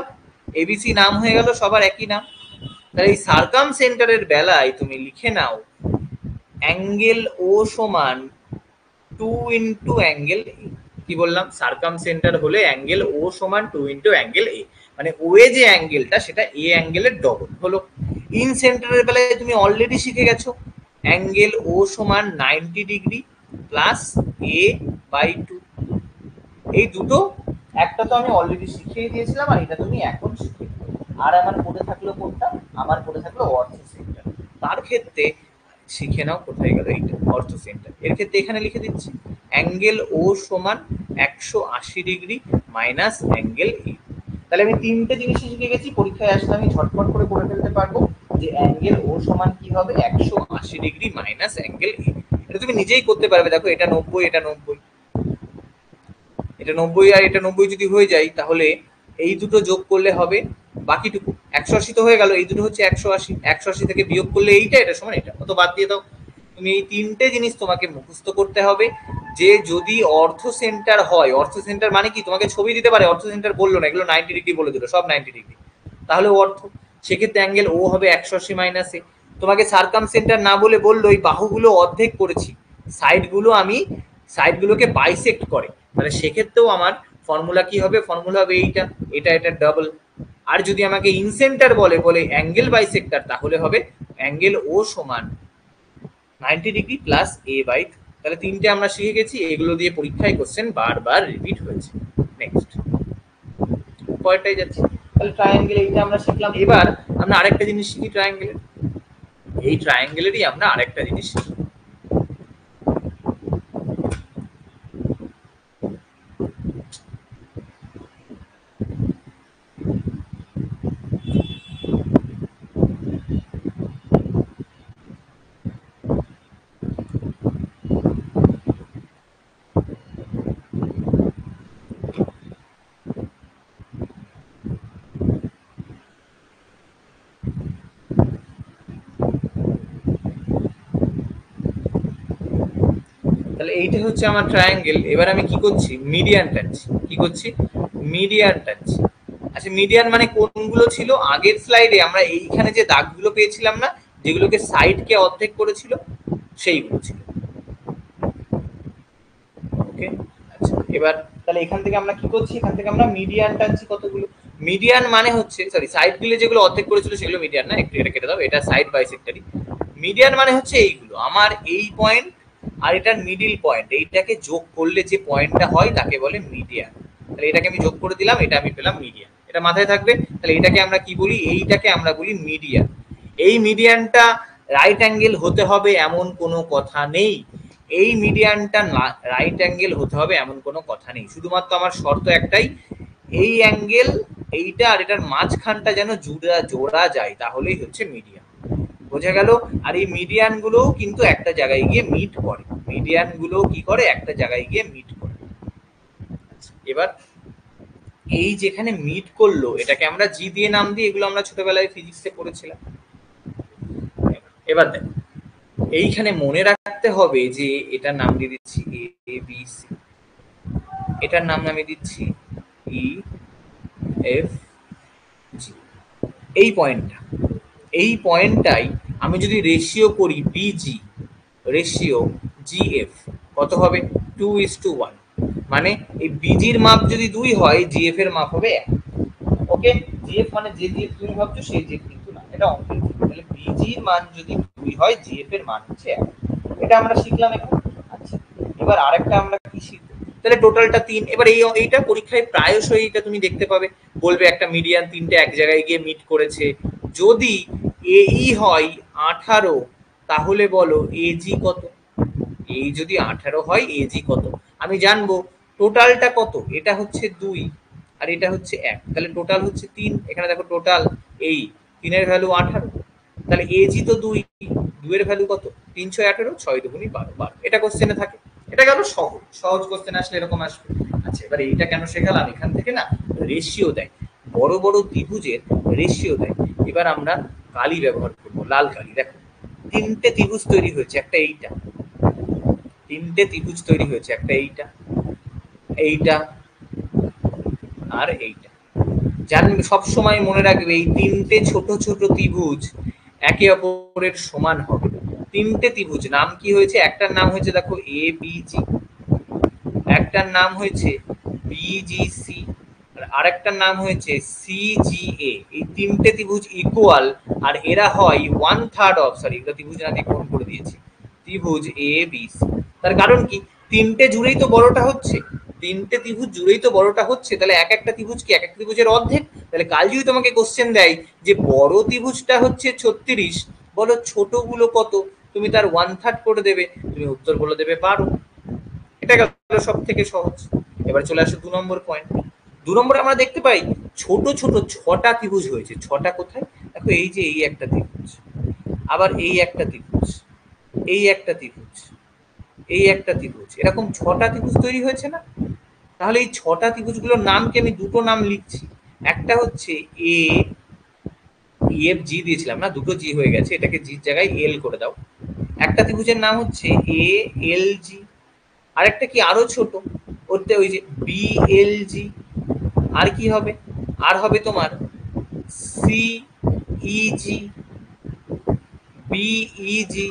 এবিসি নাম হয়ে গেল, সবার একই নাম। তাহলে এই সার্কাম সেন্টারের বেলায় তুমি লিখে নাও অ্যাঙ্গেল ও সমান 2 ইন্টু অ্যাঙ্গেল এ। কি বললাম? সার্কাম সেন্টার হলে অ্যাঙ্গেল ও সমান 2 ইন্টু অ্যাঙ্গেল এ, মানে ও এ যে অ্যাঙ্গেলটা সেটা এ অ্যাঙ্গেলের ডবল হলো। ইন সেন্টারের বেলায় তুমি অলরেডি শিখে গেছো অ্যাঙ্গেল ও সমান 90 ডিগ্রি প্লাস এ বাই 2। এই দুটো, একটা তো আমি অলরেডি শিখিয়ে দিয়েছিলাম, আর এটা তুমি এখন শিখে। আর আমার পড়ে থাকলো কোনটা? আমার পড়ে থাকলো অর্থ সেন্টার। তার ক্ষেত্রে শিখে নাও কোথায় গেল এইটা, অর্থ সেন্টার। এর ক্ষেত্রে এখানে লিখে দিচ্ছি অ্যাঙ্গেল ও সমান 180 ডিগ্রি মাইনাস অ্যাঙ্গেল এ। তাহলে আমি তিনটে জিনিস শিখে গেছি, পরীক্ষায় আসলে আমি ঝটপট করে করে ফেলতে পারবো যে অ্যাঙ্গেল ও সমান কি হবে, 180 ডিগ্রি মাইনাস অ্যাঙ্গেল এ। এটা তুমি নিজেই করতে পারবে। দেখো, এটা 90, এটা 90, এটা 90 আর এটা 90 যদি হয়ে যায়, তাহলে এই দুটো যোগ করলে হবে বাকিটুকু 180 তো হয়ে গেল। এই দুটো হচ্ছে 180, 180 থেকে বিয়োগ করলে এইটা, এটা সমান এটা, অত বাদ দিয়ে দাও। তুমি এই তিনটে জিনিস তোমাকে মুখস্থ করতে হবে, যে যদি অর্থ সেন্টার হয়, অর্থ সেন্টার মানে কি, তোমাকে ছবি দিতে পারে, অর্থ সেন্টার বললো না, এগুলো 90 ডিগ্রি বলে দিল, সব 90 ডিগ্রি, তাহলে অর্থ, সেক্ষেত্রে অ্যাঙ্গেল ও হবে 180 মাইনাস এ। তোমাকে সার্কাম সেন্টার না বলে বললো এই বাহুগুলো অর্ধেক করেছি, সাইডগুলো আমি, সাইডগুলোকে বাইসেক্ট করে, তাহলে সেক্ষেত্রেও আমার ফর্মুলা কি হবে? ফর্মুলা হবে এইটা, এটা এটা ডাবল। আর যদি আমাকে ইনসেন্টার বলে বলে অ্যাঙ্গেল বাইসেক্টর, তাহলে হবে অ্যাঙ্গেল ও সমান 90 ডিগ্রি প্লাস এ বাই 2। তাহলে তিনটে আমরা শিখে গেছি, এগুলো দিয়ে পরীক্ষায় কোশ্চেন বারবার রিপিট হয়েছে। নেক্সট পরেরটাই যাচ্ছি। তাহলে ট্রায়াঙ্গেল এইটা আমরা শিখলাম। এবার আমরা আরেকটা জিনিস শিখি ট্রায়াঙ্গেলের। এই ট্রায়াঙ্গেলেরই আমরা আরেকটা জিনিস শিখি। তাহলে এইটা হচ্ছে আমার ট্রায়াঙ্গেল। এবার আমি কি করছি? মিডিয়ান টানছি। কি করছি? মিডিয়ান টানছি। আচ্ছা, মিডিয়ান মানে কোনগুলো ছিল? আগের স্লাইডে আমরা এইখানে যে দাগগুলো পেয়েছিলাম না, যেগুলোকে সাইডকে অর্ধেক করেছিল, সেইগুলো ছিল। ওকে, আচ্ছা, এবার তাহলে এখান থেকে আমরা কি করছি? এখান থেকে আমরা মিডিয়ান টানছি কতগুলো। মিডিয়ান মানে হচ্ছে, সরি, সাইডগুলো যেগুলো অর্ধেক করেছিল সেগুলো মিডিয়ান না, একটু এটা কেটে দাও, এটা সাইড বাইসেক্টরি। মিডিয়ান মানে হচ্ছে এইগুলো, আমার এই পয়েন্ট আর এটার মিডিল পয়েন্ট, এইটাকে যোগ করলে যে পয়েন্টটা হয় তাকে বলে মিডিয়ান। তাহলে এটাকে আমি যোগ করে দিলাম, এটা আমি পেলাম মিডিয়ান। এটা মাথায় থাকবে। তাহলে এটাকে আমরা কি বলি? এইটাকে আমরা বলি মিডিয়ান। এই মিডিয়ানটা রাইট অ্যাঙ্গেল হতে হবে এমন কোনো কথা নেই। এই মিডিয়ানটা রাইট অ্যাঙ্গেল হতে হবে এমন কোনো কথা নেই। শুধুমাত্র আমার শর্ত একটাই, এই অ্যাঙ্গেল এইটা আর এটার মাঝখানটা যেন জোড়া যায়, তাহলেই হচ্ছে মিডিয়ান। বোঝা গেল? আর এই মিডিয়ান গুলোও কিন্তু একটা জায়গায় গিয়ে মিট করে। মিডিয়ান গুলো কি করে? একটা জায়গায় গিয়ে মিট করে। এবার এই যেখানে মিট করলো এটাকে আমরা জি দিয়ে নাম দিই, এগুলো আমরা ছোটবেলায় ফিজিক্সে পড়েছিলাম। এবার দেখ, এইখানে মনে রাখতে হবে যে এটার নাম দিয়ে দিচ্ছি এ বি সি, এটার নাম আমি দিচ্ছি ই এফ জি। এই পয়েন্টটাই আমি যদি রেশিও করি বিজি রেশিও জিএফ, কত হবে? 2:1। মানে এই বিজির মাপ যদি 2 হয়, জিএফ এর মাপ হবে 1। ওকে, জিএফ মানে যে জিএফ তুমি ভাবছো সেই জিএফ কিন্তু না, এটা অঙ্কের। তাহলে বিজির মান যদি 2 হয়, জিএফ এর মান হচ্ছে 1। এটা আমরা শিখলাম এখন। আচ্ছা, এবার আরেকটা আমরা কি শিখবো? তাহলে টোটালটা 3। এবার এইটা পরীক্ষায় প্রায়শই এটা তুমি দেখতে পাবে, বলবে একটা মিডিয়ান তিনটে এক জায়গায় গিয়ে মিট করেছে। যদি এই হয় 18, তাহলে বলো এজি কত? এই যদি 18 হয়, এজি কত? আমি জানবো টোটালটা কত। এটা হচ্ছে 2 আর এটা হচ্ছে 1, তাহলে টোটাল হচ্ছে 3। এখানে দেখো টোটাল এই 3 এর ভ্যালু 18, তাহলে এজি তো 2, 2 এর ভ্যালু কত? 318, 6 দুগুনি 12। এটা কোশ্চেনে থাকে। এটা গেল সহজ। সহজ কোশ্চেন আসলে এরকম আসবে। আচ্ছা, এবার এইটা কেন শেখালাম? এখান থেকে না রেশিও দেয়, বড় বড় ত্রিভুজের রেশিও দেয়। এবার আমরা কালি ব্যবহার করবো, লাল কালি। দেখো, তিনটে ত্রিভুজ তৈরি হয়েছে, একটা এইটা, তিনটে ত্রিভুজ তৈরি হয়েছে, একটা এইটা, এইটা আর এইটা। জানবে, সবসময় মনে রাখবে, এই তিনটে ছোট ছোট ত্রিভুজ একে অপরের সমান হবে। তিনটে ত্রিভুজ নাম কি হয়েছে? একটার নাম হয়েছে দেখো এ বি জি, একটার নাম হয়েছে বিজিসি, আর আরেকটার নাম হয়েছে সিজিএ। এই তিনটে ত্রিভুজ ইকুয়াল, আর এরা হয় 1/3 অফ, সরি এটা ত্রিভুজ না দিয়ে কোণ করে দিয়েছি, ত্রিভুজ এ বি সি। তার কারণ কি? তিনটে জুড়েই তো বড়টা হচ্ছে, তিনটে ত্রিভুজ জুড়েই তো বড়টা হচ্ছে। তাহলে এক একটা ত্রিভুজ কি? এক এক ত্রিভুজের অর্ধেক। তাহলে কাল যদি তোমাকে কোশ্চেন দেয় যে বড় ত্রিভুজটা হচ্ছে 36, বলো ছোটগুলো কত, তুমি তার 1/3 করে দেবে, তুমি উত্তর বলে দেবে 12। এটা গেল সব থেকে সহজ। এবার চলে আসো 2 নম্বর পয়েন্ট। 2 নম্বরে আমরা দেখতে পাই ছোট ছোট 6টা ত্রিভুজ হয়েছে। 6টা কোথায়? দেখো, এই যে এই একটা ত্রিভুজ, আবার এই একটা ত্রিভুজ, এই একটা ত্রিভুজ, এই একটা ত্রিভুজ, এরকম 6টা ত্রিভুজ তৈরি হয়েছে না? তাহলে এই 6টা ত্রিভুজগুলোর নামকে আমি দুটো নাম লিখছি। একটা হচ্ছে এ এফ জি দিয়েছিলাম না, দুটো জি হয়ে গেছে, এটাকে জির জায়গায় এল করে দাও। একটা ত্রিভুজের নাম হচ্ছে এ এল জি, আরেকটা কি আরো ছোট, ওতে ওই যে বি এল জি। আর কি হবে? আর হবে তোমার সি ই জি, বি ই জি,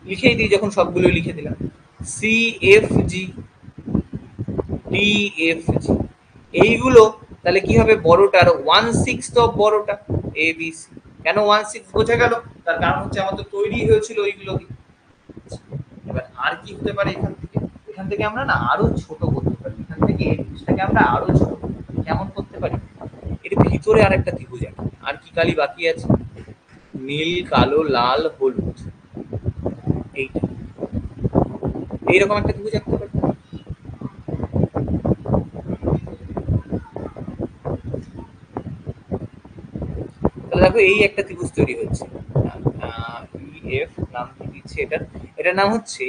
লিখেই দিই যখন, সবগুলো লিখে দিলাম, C F G, D F G. এইগুলো তাহলে কি হবে? বড়টার 1/6 অফ বড়টা এ বি সি। কেন 1/6? বোঝা গেল? তার কারণ হচ্ছে আমাদের তৈরি হয়েছিল ওইগুলো দিয়ে। এবার আর কি হতে পারে এখান থেকে? এখান থেকে আমরা না আরো ছোট করতে পারি। এখান থেকে এই জিনিসটাকে আমরা আরো ছোট কেমন করতে পারি? এর ভিতরে আর একটা ত্রিভুজ আছে। আর কি কালি বাকি আছে? নীল, কালো, লাল, হলুদ, এইটা, এইরকম একটা ত্রিভুজ আঁকতে পারি। তাহলে দেখো, এই একটা ত্রিভুজ তৈরি হচ্ছে, এফ নাম কি দিচ্ছে এটার? এটার নাম হচ্ছে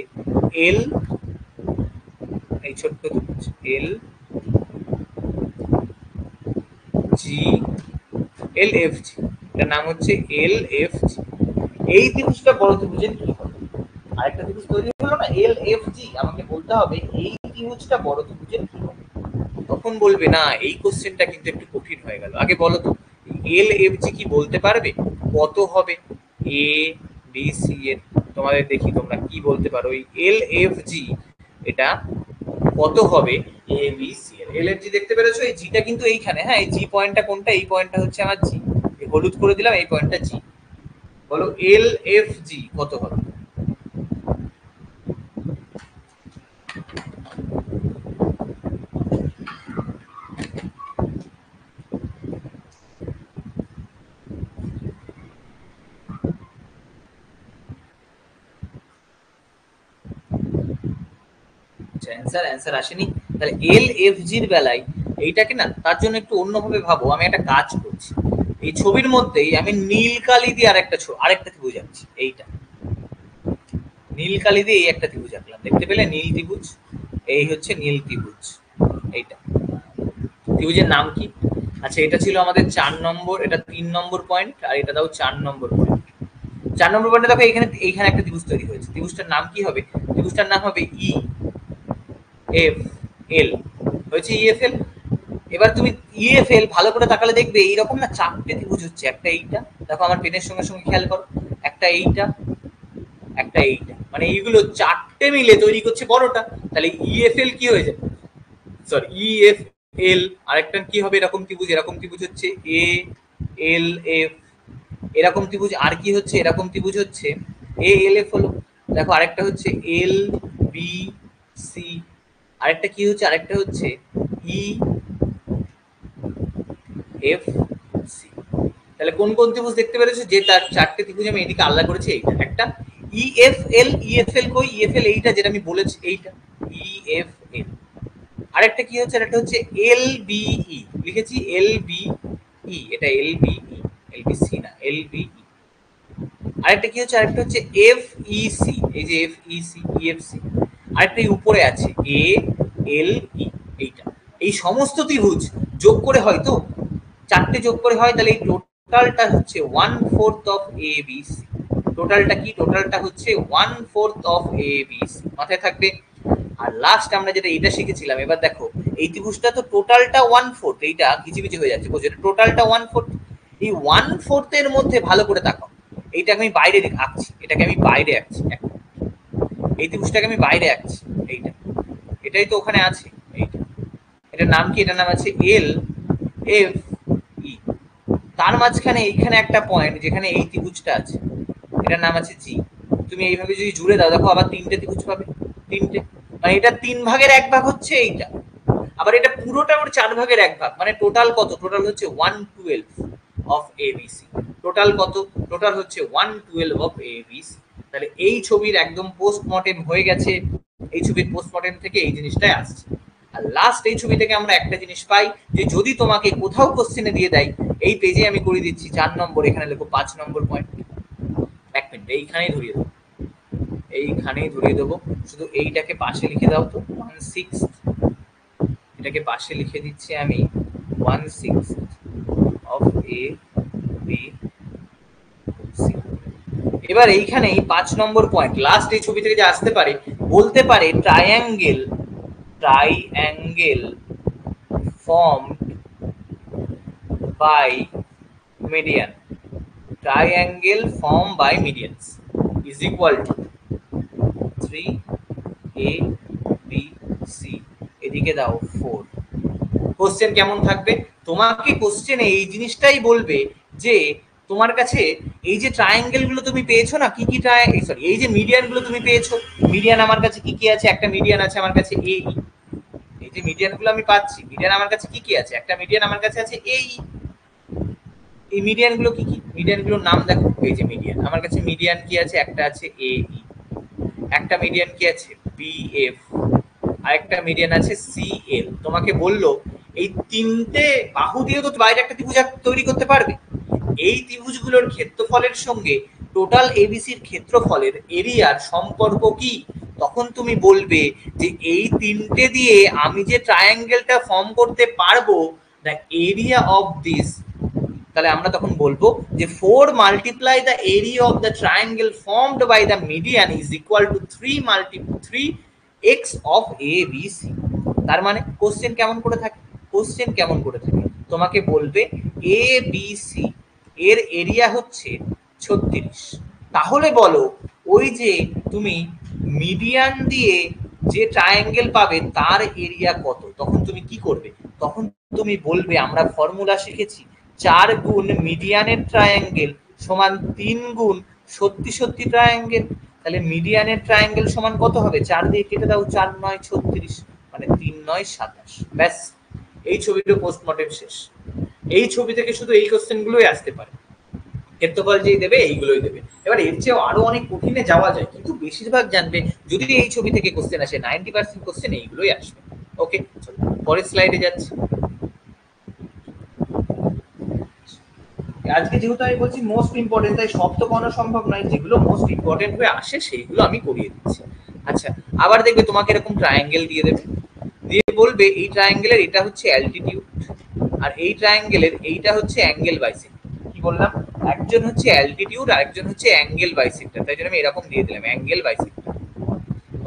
এল, এই ছোট্ট ত্রিভুজ এল জি, এল এফ জি, এটার নাম হচ্ছে এল এফ জি। এই ত্রিভুজটা বড় ত্রিভুজের কি হবে? আরেকটা ত্রিভুজ তৈরি হলো না এল এফ জি, আমাকে বলতে হবে এই ত্রিভুজটা বড় ত্রিভুজের কি হবে। তখন বলবে না, এই কোশ্চেনটা কিন্তু একটু কঠিন হয়ে গেল। আগে বলো তো, এল এফ জি কি বলতে পারবে? কত হবে এ বি সি এর? তোমাদের দেখি তোমরা কি বলতে পারো, এই এল এফ জি এটা কত হবে এ বি সি এর? এল এফ জি দেখতে পেরেছো? এই জিটা কিন্তু এইখানে, হ্যাঁ, এই জি পয়েন্টটা কোনটা? এই পয়েন্টটা হচ্ছে আমার জি, হলুদ করে দিলাম, এই পয়েন্টটা জি। বলো এল এফ জি কত হবে? অ্যান্সার আসেনি। তাহলে এল এফ জির বেলায় এইটাকে না তার জন্য একটু অন্যভাবে ভাবো। আমি একটা কাজ করছি, এই ছবির মধ্যেই আমি নীল কালি দিয়ে আরেকটা ত্রিভুজ আঁকছি। এইটা নীল কালি দিয়ে এই একটা ত্রিভুজ আঁকলাম, দেখতে পেলে নীল ত্রিভুজ, এই হচ্ছে নীল ত্রিভুজ। এইটা ত্রিভুজের নাম কি? আচ্ছা, এটা ছিল আমাদের 4 নম্বর, এটা 3 নম্বর পয়েন্ট, আর এটা দাও 4 নম্বর পয়েন্ট। 4 নম্বর পয়েন্টে দেখো এইখানে একটা ত্রিভুজ তৈরি হয়েছে। ত্রিভুজটার নাম কি হবে? ত্রিভুজটার নাম হবে ই এফ এল। হয়েছে ই এফ এল। এবার তুমি ই এফ এল ভালো করে তাকালে দেখবে এইরকম না 4টে ত্রিভুজ হচ্ছে। একটা এইটা, দেখো আমার পেনের সঙ্গে সঙ্গে খেয়াল করো, একটা এইটা, একটা এইটা, মানে এইগুলো 4টে মিলে তৈরি করছে বড়টা। তাহলে ই এফ এল কি হয়ে যায়? Sorry, E F L. আরেকটা কি হবে? এরকম ত্রিভুজ হচ্ছে এ এল এফ। এরকম ত্রিভুজ আর কি হচ্ছে? এরকম ত্রিভুজ হচ্ছে এ এল এফ হলো। দেখো আরেকটা হচ্ছে এল বি সি। আরেকটা কি হচ্ছে? আরেকটা হচ্ছে ই এফ সি। তাহলে কোন কোন ত্রিভুজ দেখতে পেরেছো? যে তার 4টে ত্রিভুজ আমি এদিকে আলাদা করেছি। এইটা একটা E F L. E F L কই? ই এফ এল এইটা যেটা আমি বলেছি, এইটা ই এফ এল। আরেকটা কি হচ্ছে? আরেকটা হচ্ছে এল বি ই। লিখেছি এল বি ই, এটা L B E, L B C না, এল বি ই। আরেকটা কি হচ্ছে? আরেকটা হচ্ছে এফ ই সি, এই যে F E C, E F C. আরেকটা উপরে আছে এ এল ই। এইটা এই সমস্ত ত্রিভুজ যোগ করে হয় তো 4টে যোগ করে হয়। তাহলে এই টোটালটা হচ্ছে 1/4 অফ এ বি সি। টোটালটা কি? টোটালটা হচ্ছে 1/4 অফ এ বি সি। মাথায় থাকবে। আর লাস্ট আমরা যেটা এটা শিখেছিলাম, এবার দেখো এই ত্রিভুজটা তো টোটালটা 1/4, এইটা ঘিচিমিচি হয়ে যাচ্ছে, বুঝছো? টোটালটা 1/4। এই 1/4 এর মধ্যে ভালো করে তাকাও, এইটাকে আমি বাইরে আঁকছি, এটাকে আমি বাইরে আঁকছি, এই ত্রিভুজটাকে আমি বাইরে আঁকছি। এইটা এটাই তো ওখানে আছে। এইটা এটার নাম কি? এটার নাম আছে এল এফ ই। তার মাঝখানে এইখানে একটা পয়েন্ট যেখানে এই ত্রিভুজটা আছে, এটার নাম আছে জি। তুমি এইভাবে যদি জুড়ে দাও, দেখো আবার 3টে ত্রিভুজ পাবে। 3টে, মানে এটা 3 ভাগের 1 ভাগ হচ্ছে এইটা, আবার এটা পুরোটা ওর 4 ভাগের 1 ভাগ। মানে টোটাল কত? টোটাল হচ্ছে 1/12 অফ এবিসি। টোটাল কত? টোটাল হচ্ছে 1/12 অফ এবিসি। তাহলে এই ছবির একদম পোস্টমর্টেম হয়ে গেছে। এই ছবির পোস্টমর্টেম থেকে এই জিনিসটাই আসছে। আর লাস্ট এই ছবি থেকে আমরা একটা জিনিস পাই, যে যদি তোমাকে কোথাও কোশ্চেনে দিয়ে দেয়, এই পেজে আমি করে দিচ্ছি 4 নম্বর, এখানে লেখো 5 নম্বর পয়েন্ট। 1 মিনিট, এইখানেই ধরিয়ে দেবো, এইখানেই ধরিয়ে দেবো। শুধু এইটাকে পাশে লিখে দাও তো, 1/6। এটাকে পাশে লিখে দিচ্ছি আমি 1/6 অফ এ বি সি। এবার এইখানেই 5 নম্বর পয়েন্ট, লাস্ট এই ছবি থেকে যে আসতে পারে, বলতে পারে triangle formed by median, triangle formed by medians is equal to 3 a b c, এদিকে দাও 4। কোশ্চেন কেমন থাকবে? তোমাকে কোশ্চেনে এই জিনিসটাই বলবে যে তোমার কাছে এই যে ট্রায়াঙ্গেল গুলো তুমি পেয়েছো না, কি কি সরি, এই যে মিডিয়ান গুলো তুমি পেয়েছো, মিডিয়ান আমার কাছে কি কি আছে? একটা মিডিয়ান আছে আমার কাছে এ ই। এই যে মিডিয়ান গুলো আমি পাচ্ছি, মিডিয়ান আমার কাছে কি কি আছে? একটা মিডিয়ান আমার কাছে আছে এ ই। এই মিডিয়ান গুলো কি কি? মিডিয়ান গুলোর নাম দেখো। এই যে মিডিয়ান আমার কাছে মিডিয়ান কি আছে? একটা আছে এ ই, একটা মিডিয়ান কি আছে? বি এফ, আর একটা মিডিয়ান আছে সি এল। তোমাকে বললো এই 3টে বাহু দিয়ে তো বাইরে একটা ত্রিভুজ তৈরি করতে পারবে। এই ত্রিভুজগুলোর ক্ষেত্রফলের সঙ্গে টোটাল এবিসির ক্ষেত্রফলের এরিয়ার সম্পর্ক কি? তখন তুমি বলবে যে এই 3টে দিয়ে আমি যে ট্রায়াঙ্গেলটা ফর্ম করতে পারবো, দ্য এরিয়া অফ দিস। তাহলে আমরা তখন বলবো যে 4 multiply the area of the triangle formed by the median is equal to 3 x of A B C. তার মানে কোশ্চেন কেমন করে থাকে? কোশ্চেন কেমন করে থাকে? তোমাকে বলবে এ বি সি এর এরিয়া হচ্ছে 36। তাহলে বলো ওই যে তুমি মিডিয়ান দিয়ে যে ট্রায়াঙ্গেল পাবে তার এরিয়া কত? তখন তুমি কি করবে? তখন তুমি বলবে আমরা ফর্মুলা শিখেছি 4 গুণ মিডিয়ানের ট্রায়াঙ্গেল সমান 3 গুণ সত্যি ট্রায়াঙ্গেল। তাহলে মিডিয়ানের ট্রায়াঙ্গেল সমান কত হবে? 4 দিয়ে কেটে দাও, 4 9 36, মানে 3 9 27। ব্যাস, এই ছবিটা পোস্টমর্টেম শেষ। এই ছবি থেকে শুধু এই কোশ্চেন গুলোই আসতে পারে। ক্ষেত্রফল যেই দেবে এইগুলোই দেবে। এবার এর চেয়েও আরো অনেক কঠিনে যাওয়া যায়, কিন্তু বেশিরভাগ জানবে যদি এই ছবি থেকে কোশ্চেন আসে 90% কোশ্চেন এইগুলোই আসবে। ওকে, চলো পরের স্লাইডে যাচ্ছি। আজকে যেহেতু আমি বলছি মোস্ট ইম্পর্টেন্ট, তাই সব তো করানো সম্ভব নয়, যেগুলো মোস্ট ইম্পর্টেন্ট হয়ে আসে সেইগুলো আমি করিয়ে দিচ্ছি। আচ্ছা, আবার দেখবে তোমাকে এরকম ট্রায়াঙ্গেল দিয়ে দেবে, দিয়ে বলবে এই ট্রায়াঙ্গেলের এটা হচ্ছে অ্যালটিটিউড, আর এই ট্রায়াঙ্গেলের এইটা হচ্ছে অ্যাঙ্গেল বাইসেক্টর। কি বললাম, একজন হচ্ছে অ্যালটিটিউড আর একজন হচ্ছে অ্যাঙ্গেল বাইসেক্টর, তাই জন্য আমি এরকম দিয়ে দিলাম অ্যাঙ্গেল বাইসেক্টর।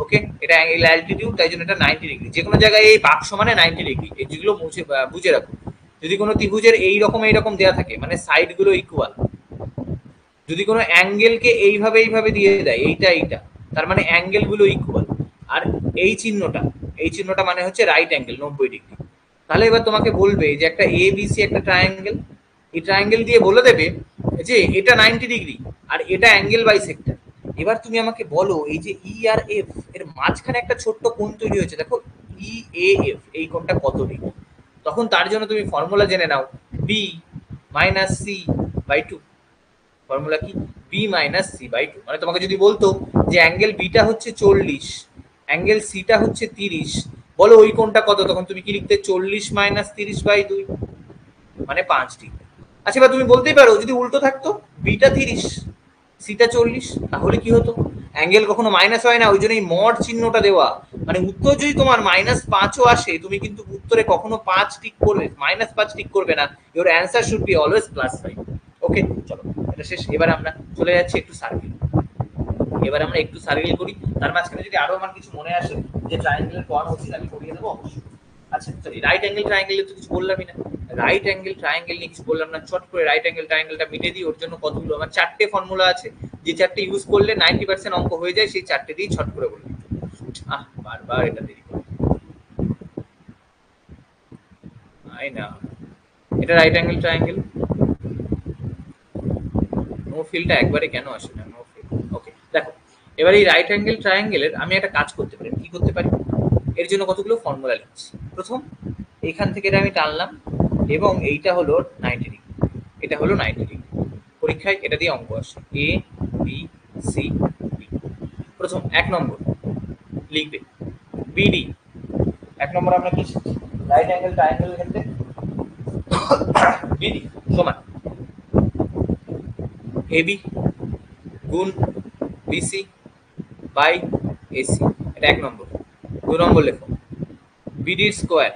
ওকে, এটা অ্যাঙ্গেল অ্যালটিটিউড, তাই জন্য এটা 90 ডিগ্রি। যে কোনো জায়গায় এই বাক্স মানে 90 ডিগ্রি, এই যেগুলো বুঝে রাখো। যদি কোনো ত্রিভুজের এইরকম দেওয়া থাকে মানে সাইড গুলো ইকুয়াল, যদি কোনো অ্যাঙ্গেলকে এইভাবে দিয়ে দেয় এইটা, তার মানে অ্যাঙ্গেল গুলো ইকুয়াল। আর এই চিহ্নটা মানে হচ্ছে রাইট অ্যাঙ্গেল 90 ডিগ্রি। তাহলে এবার তোমাকে বলবে যে একটা এ বি সি একটা ট্রায়াঙ্গেল, এই ট্রায়াঙ্গেল দিয়ে বলে দেবে যে এটা 90 ডিগ্রি আর এটা অ্যাঙ্গেল বাইসেক্টর। এবার তুমি আমাকে বলো এই যে ই আর এফ এর মাঝখানে একটা ছোট্ট কোণ তৈরি হয়েছে, দেখো ই এ এফ, এই কোণটা কত ডিগ্রি। তখন তার জন্য তুমি ফর্মুলা জেনে নাও, B minus C by two. Formula কি, B minus C by two. মানে তোমাকে যদি বলতো যে অ্যাঙ্গেল বিটা হচ্ছে 40, অ্যাঙ্গেল সিটা হচ্ছে 30, বলো ওই কোণটা কত, তখন তুমি কি লিখতে, 40 মাইনাস 30 বাই 2, মানে 5 ডিগ্রি। আচ্ছা, এবার তুমি বলতেই পারো যদি উল্টো থাকতো, বিটা 30 সিটা 40, তাহলে কি হতো, অ্যাঙ্গেল কখনো মাইনাস হয় না, ওই জন্য এই মড চিহ্নটা দেওয়া। মানে উত্তর যদি তোমার -5ও আসে, তুমি কিন্তু উত্তরে কখনো 5 টিক করবে, -5 টিক করবে না, your answer should be always +5। ওকে, চলো এটা শেষ। এবার আমরা চলে যাচ্ছি একটু সার্কেল। এবার আমরা একটু সার্কেল করি, তার মাঝখানে যদি আরো আমার কিছু মনে আসে যে ট্রায়াঙ্গেলের কোণ হচ্ছে, আমি করিয়ে দেবো অবশ্যই। আচ্ছা, সরি, রাইট অ্যাঙ্গেল ট্রায়াঙ্গেল তো কিছু বললামই না, রাইট অ্যাঙ্গেল ট্রায়াঙ্গেল নিয়ে কিছু বললাম না। চট করে রাইট অ্যাঙ্গেল ট্রায়াঙ্গেলটা মিটে দিই। ওর জন্য কতগুলো আমার 4টে ফর্মুলা আছে, যে 4টে ইউজ করলে 90% অঙ্ক হয়ে যায়, সেই 4টে দিয়ে ছট করে বলে দিই। বারবার এটা দেরি করে আই না। এটা রাইট অ্যাঙ্গেল ট্রায়াঙ্গেল, নো ফিলটা একবারে কেন আসে না, নো ফিল। ওকে, দেখো এবার এই রাইট অ্যাঙ্গেল ট্রায়াঙ্গেলের আমি একটা কাজ করতে পারি। কি করতে পারি, এর জন্য কতগুলো ফর্মুলা লিখছি। প্রথম, এইখান থেকে এটা আমি টানলাম এবং এইটা হলো 90 ডিগ্রি, এটা হলো 90 ডিগ্রি। পরীক্ষায় এটা দিয়ে অঙ্ক আসে, এ বি সি ডি। প্রথম 1 নম্বর লিখবে বিডি। 1 নম্বর আমরা কি শিখছি, রাইট অ্যাঙ্গেল ট্রায়াঙ্গেলের ক্ষেত্রে বিডি সমান এবি গুণ বিসি বাই এসি, এটা 1 নম্বর। 2 নম্বর লেখো বিডি স্কোয়ার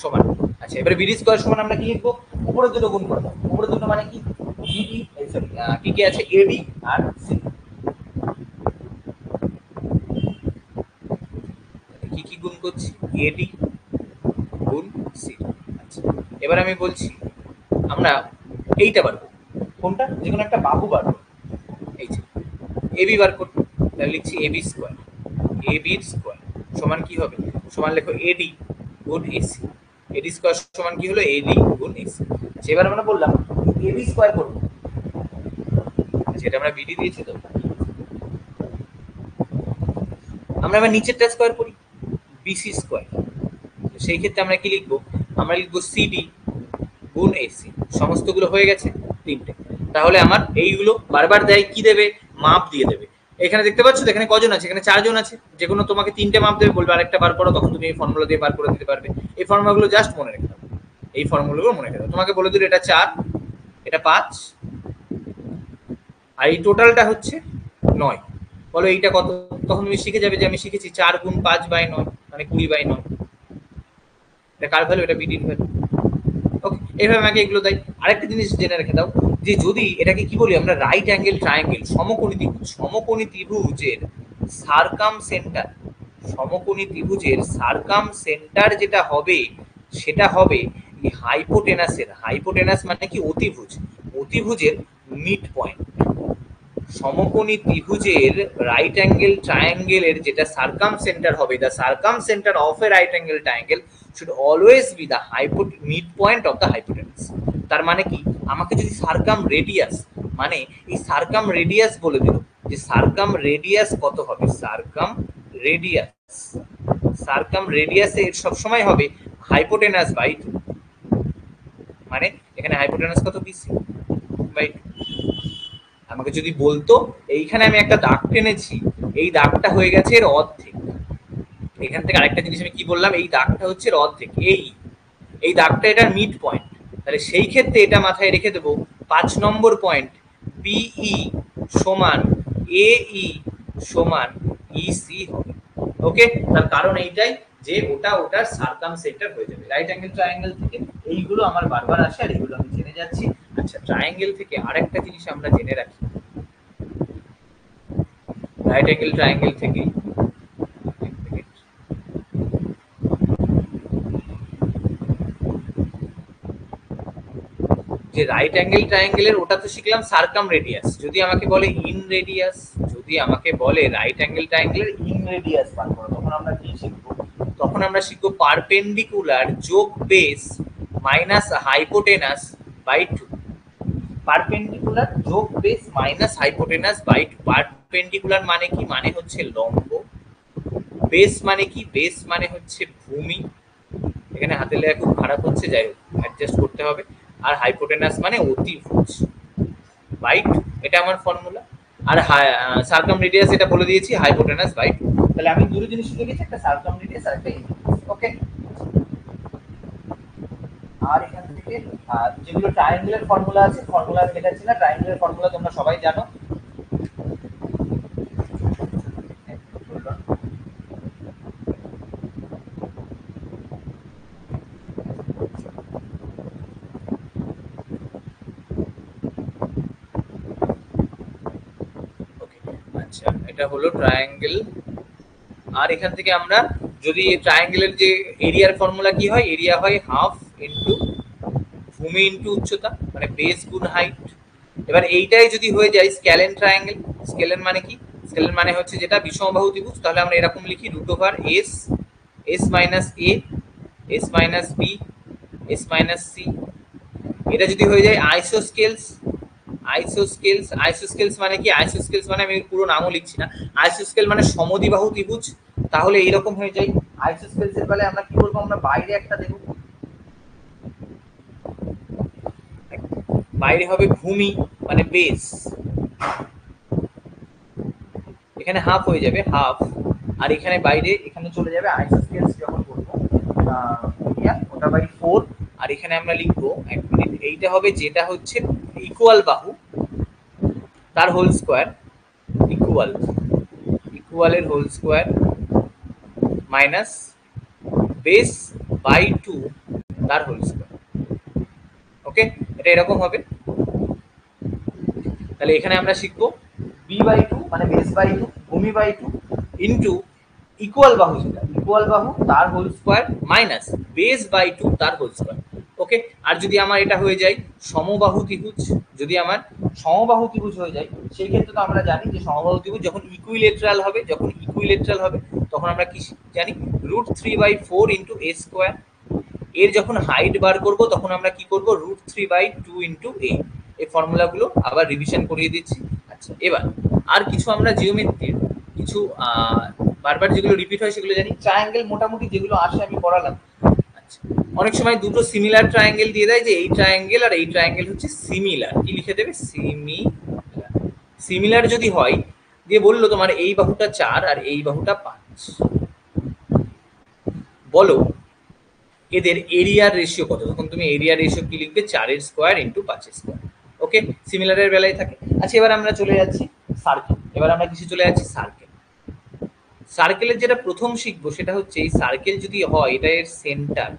সমান, আচ্ছা এবারে বিডি স্কোয়ার সমান আমরা কি লিখবো, উপরের দুটো গুণ করে দাও। উপরের দুটো মানে কি, বিডি, সরি কি কি আছে, এবি আর সি। কি কি গুণ করছি, এডি গুণ সি। আচ্ছা, এবার আমি বলছি আমরা এইটা বার করব, কোনটা, যে কোনো একটা বাহু বার করব, এই যে এবি বার করব। তাহলে লিখছি এবি স্কোয়ার, এবি স্কোয়ার সমান কি হবে, সমান লেখো এডি গুণ এসি। এডি স্কোয়ার সমান কি হলো, এডি গুণ এসি। আচ্ছা, এবার আমরা বললাম এবি স্কোয়ার করব, যেটা আমরা বিডি দিয়েছি, তো আমরা এবার নিচেরটা স্কোয়ার করি, বিসি স্কোয়ার। সেই ক্ষেত্রে আমরা কি লিখবো, আমরা লিখবো সিডি গুণ এসি। সমস্তগুলো হয়ে গেছে 3টে। তাহলে আমার এইগুলো বারবার দেয়, কি দেবে, মাপ দিয়ে দেবে। এখানে দেখতে পাচ্ছ তো, এখানে কজন আছে, এখানে 4 জন আছে। যে কোনো তোমাকে 3টে মাপ দেবে, বলবে আরেকটা বার করো, তখন তুমি এই ফর্মুলা দিয়ে বার করে দিতে পারবে। এই ফর্মুলাগুলো জাস্ট মনে রেখে দাও, এই ফর্মুলাগুলো মনে রেখে দাও। তোমাকে বলে দিল এটা 4, এটা 5, আর এই টোটালটা হচ্ছে 9। বলো এইটা কত, তখন তুমি শিখে যাবে যে আমি শিখেছি 4 গুণ 5 বাই 9 মানে 20 বাই 9। এটা কার ভ্যালু, এটা বিডির ভ্যালু। ওকে, এইভাবে আমাকে এগুলো দেয়। আরেকটা জিনিস জেনে রেখে দাও, যে যদি এটাকে কি বলি আমরা, রাইট অ্যাঙ্গেল ট্রায়াঙ্গেল, সমকোণী ত্রিভুজ, সমকোণী ত্রিভুজের সারকাম সেন্টার, সমকোণী ত্রিভুজের সারকাম সেন্টার যেটা হবে, সেটা হবে এই হাইপোটেনাসের, হাইপোটেনাস মানে কি, অতিভুজ, অতিভুজের মিড পয়েন্ট। সমকোণী ত্রিভুজের রাইট অ্যাঙ্গেল ট্রায়াঙ্গেলের যেটা সারকাম সেন্টার হবে, the circumcentre of a right angle triangle should always be the mid point of the hypotenuse। তার মানে কি, আমাকে যদি সারকাম রেডিয়াস, মানে এই সারকাম রেডিয়াস বলে দিল, যে সারকাম রেডিয়াস কত হবে, সারকাম রেডিয়াস, সারকাম রেডিয়াসে সব সময় হবে হাইপোটেনাস বাই 2। মানে এখানে হাইপোটেনাস কত, বিসি, বাই টু। আমাকে যদি বলতো এইখানে আমি একটা দাগ টেনেছি, এই দাগটা হয়ে গেছে এর অর্ধেক, এখান থেকে আরেকটা জিনিস আমি কি বললাম, এই দাগটা হচ্ছে এর অর্ধেক, এই দাগটা এটার মিড পয়েন্ট, তাহলে সেই ক্ষেত্রে এটা মাথায় রেখে দেবো 5 নম্বর পয়েন্ট পিই সমান এই সমান ইসি হবে। ওকে, তার কারণ এইটাই যে ওটার সার্কামসেন্টার হয়ে যাবে। রাইট অ্যাঙ্গেল ট্রায়াঙ্গেল থেকে এইগুলো আমার বারবার আসে আর এগুলো আমি জেনে যাচ্ছি। আচ্ছা, ট্রায়াঙ্গেল থেকে আরেকটা জিনিস আমরা জেনে রাখি, রাইট অ্যাঙ্গেল ট্রায়াঙ্গেল থেকে যে রাইট অ্যাঙ্গেল ট্রায়াঙ্গেলের ওটা তো শিখলাম সার্কাম রেডিয়াস, যদি আমাকে বলে ইন রেডিয়াস, যদি আমাকে বলে রাইট অ্যাঙ্গেল ট্রায়াঙ্গেলের ইন রেডিয়াস বার করো, তখন আমরা কি শিখবো? তখন আমরা শিখবো পারপেন্ডিকুলার যোগ base minus hypotenuse by two. Perpendicular যোগ base minus hypotenuse by two. Perpendicular মানে কি? মানে হচ্ছে লম্ব। বেস মানে কি? বেস মানে হচ্ছে ভূমি। এখানে হাতের লেখা খুব খারাপ হচ্ছে, যাই হোক অ্যাডজাস্ট করতে হবে। আর হাইপোটেনাস মানে অতিভুজ বাই টু, এটা আমার ফর্মুলা। আর সার্কাম রেডিয়াস এটা বলে দিয়েছি, হাইপোটেনাস বাই টু। তাহলে আমি দুটো জিনিস শিখে গেছি, একটা সার্কাম রেডিয়াস আর একটা ইনভেরিয়াস। ওকে, আর এখান থেকে যেগুলো ট্রায়াঙ্গেলের ফর্মুলা আছে, ফর্মুলা আমি লেখাচ্ছি না, ট্রায়াঙ্গেলের ফর্মুলা তোমরা সবাই জানো। আচ্ছা, এটা হলো ট্রায়াঙ্গেল। আর এখান থেকে আমরা যদি ট্রায়াঙ্গেলের যে এরিয়ার ফর্মুলা কি হয়, এরিয়া হয় হাফ ইন্টু ভূমি ইন্টু উচ্চতা, মানে বেস গুণ হাইট। এবার এইটাই যদি হয়ে যায় স্ক্যালেন ট্রায়াঙ্গেল। স্ক্যালেন মানে কি? স্ক্যালেন মানে হচ্ছে যেটা বিষমবাহু ত্রিভুজ, তাহলে আমরা এরকম লিখি root over S, S minus A, S minus B, S minus C. এটা যদি হয়ে যায় আইসোস্কেলস, আইসোস্কেলস, আইসোস্কেলস মানে কি? আইসোস্কেলস মানে আমি পুরো নামও লিখছি না, আইসোস্কেল মানে সমদ্বিবাহু ত্রিভুজ। তাহলে এইরকম হয়ে যায় আইসোস্কেলস এর বেলায় আমরা কি করবো, আমরা বাইরে একটা দেবো, বাইরে হবে ভূমি মানে বেস, এখানে হাফ হয়ে যাবে হাফ, আর এখানে বাইরে এখানে চলে যাবে আইসোস্কেলস যখন করবো ওটা বাই 4। আর এখানে আমরা লিখবো, এক মিনিট, এইটা হবে যেটা হচ্ছে ইকুয়াল বাহু তার হোল স্কোয়ার, ইকুয়াল, ইকুয়ালের whole square minus base by 2 তার হোল স্কোয়ার। ওকে, এটা এরকম হবে। তাহলে এখানে আমরা শিখবো বি বাই 2 মানে বেস বাই 2, ভূমি বাই 2 ইন্টু ইকুয়াল বাহু, যেটা ইকুয়াল বাহু তার whole square minus base by 2 তার হোল স্কোয়ার। ওকে, আর যদি আমার এটা হয়ে যায় সমবাহু ত্রিভুজ, যদি আমার সমবাহু ত্রিভুজ হয়ে যায়, সেই ক্ষেত্রে তো আমরা জানি যে সমবাহু ত্রিভুজ যখন ইকুইলেটারাল হবে, যখন ইকুইলেটারাল হবে তখন আমরা কি জানি, রুট 3/4 ইন্টু এ স্কোয়ার। এর যখন হাইট বার করব তখন আমরা কি করব, রুট 3/2 ইন্টু এ। এই ফর্মুলাগুলো আবার রিভিশন করিয়ে দিচ্ছি। আচ্ছা, এবার আর কিছু আমরা জিওমেট্রির কিছু বারবার যেগুলো রিপিট হয় সেগুলো জানি। ট্রায়াঙ্গেল মোটামুটি যেগুলো আসে আমি পড়ালাম। আচ্ছা, অনেক সময় দুটো সিমিলার ট্রায়াঙ্গেল দিয়ে দেয়, যে এই ট্রায়াঙ্গেল আর এই ট্রায়াঙ্গেল হচ্ছে সিমিলার, কি লিখে দেবে, সিমিলার। সিমিলার যদি হয়, দিয়ে বললো তোমার এই বাহুটা 4 আর এই বাহুটা 5, বলো এদের এরিয়ার রেশিও কত, তখন তুমি এরিয়া রেশিও কি লিখবে, 4 স্কোয়ার ইন্টু 5 স্কোয়ার। ওকে, সিমিলারের বেলায় থাকে। আচ্ছা, এবার আমরা চলে যাচ্ছি সার্কেল, এবার আমরা কিছু চলে যাচ্ছি সার্কেল। সার্কেলের যেটা প্রথম শিখবো সেটা হচ্ছে এই সার্কেল যদি হয়, এটা এর সেন্টার,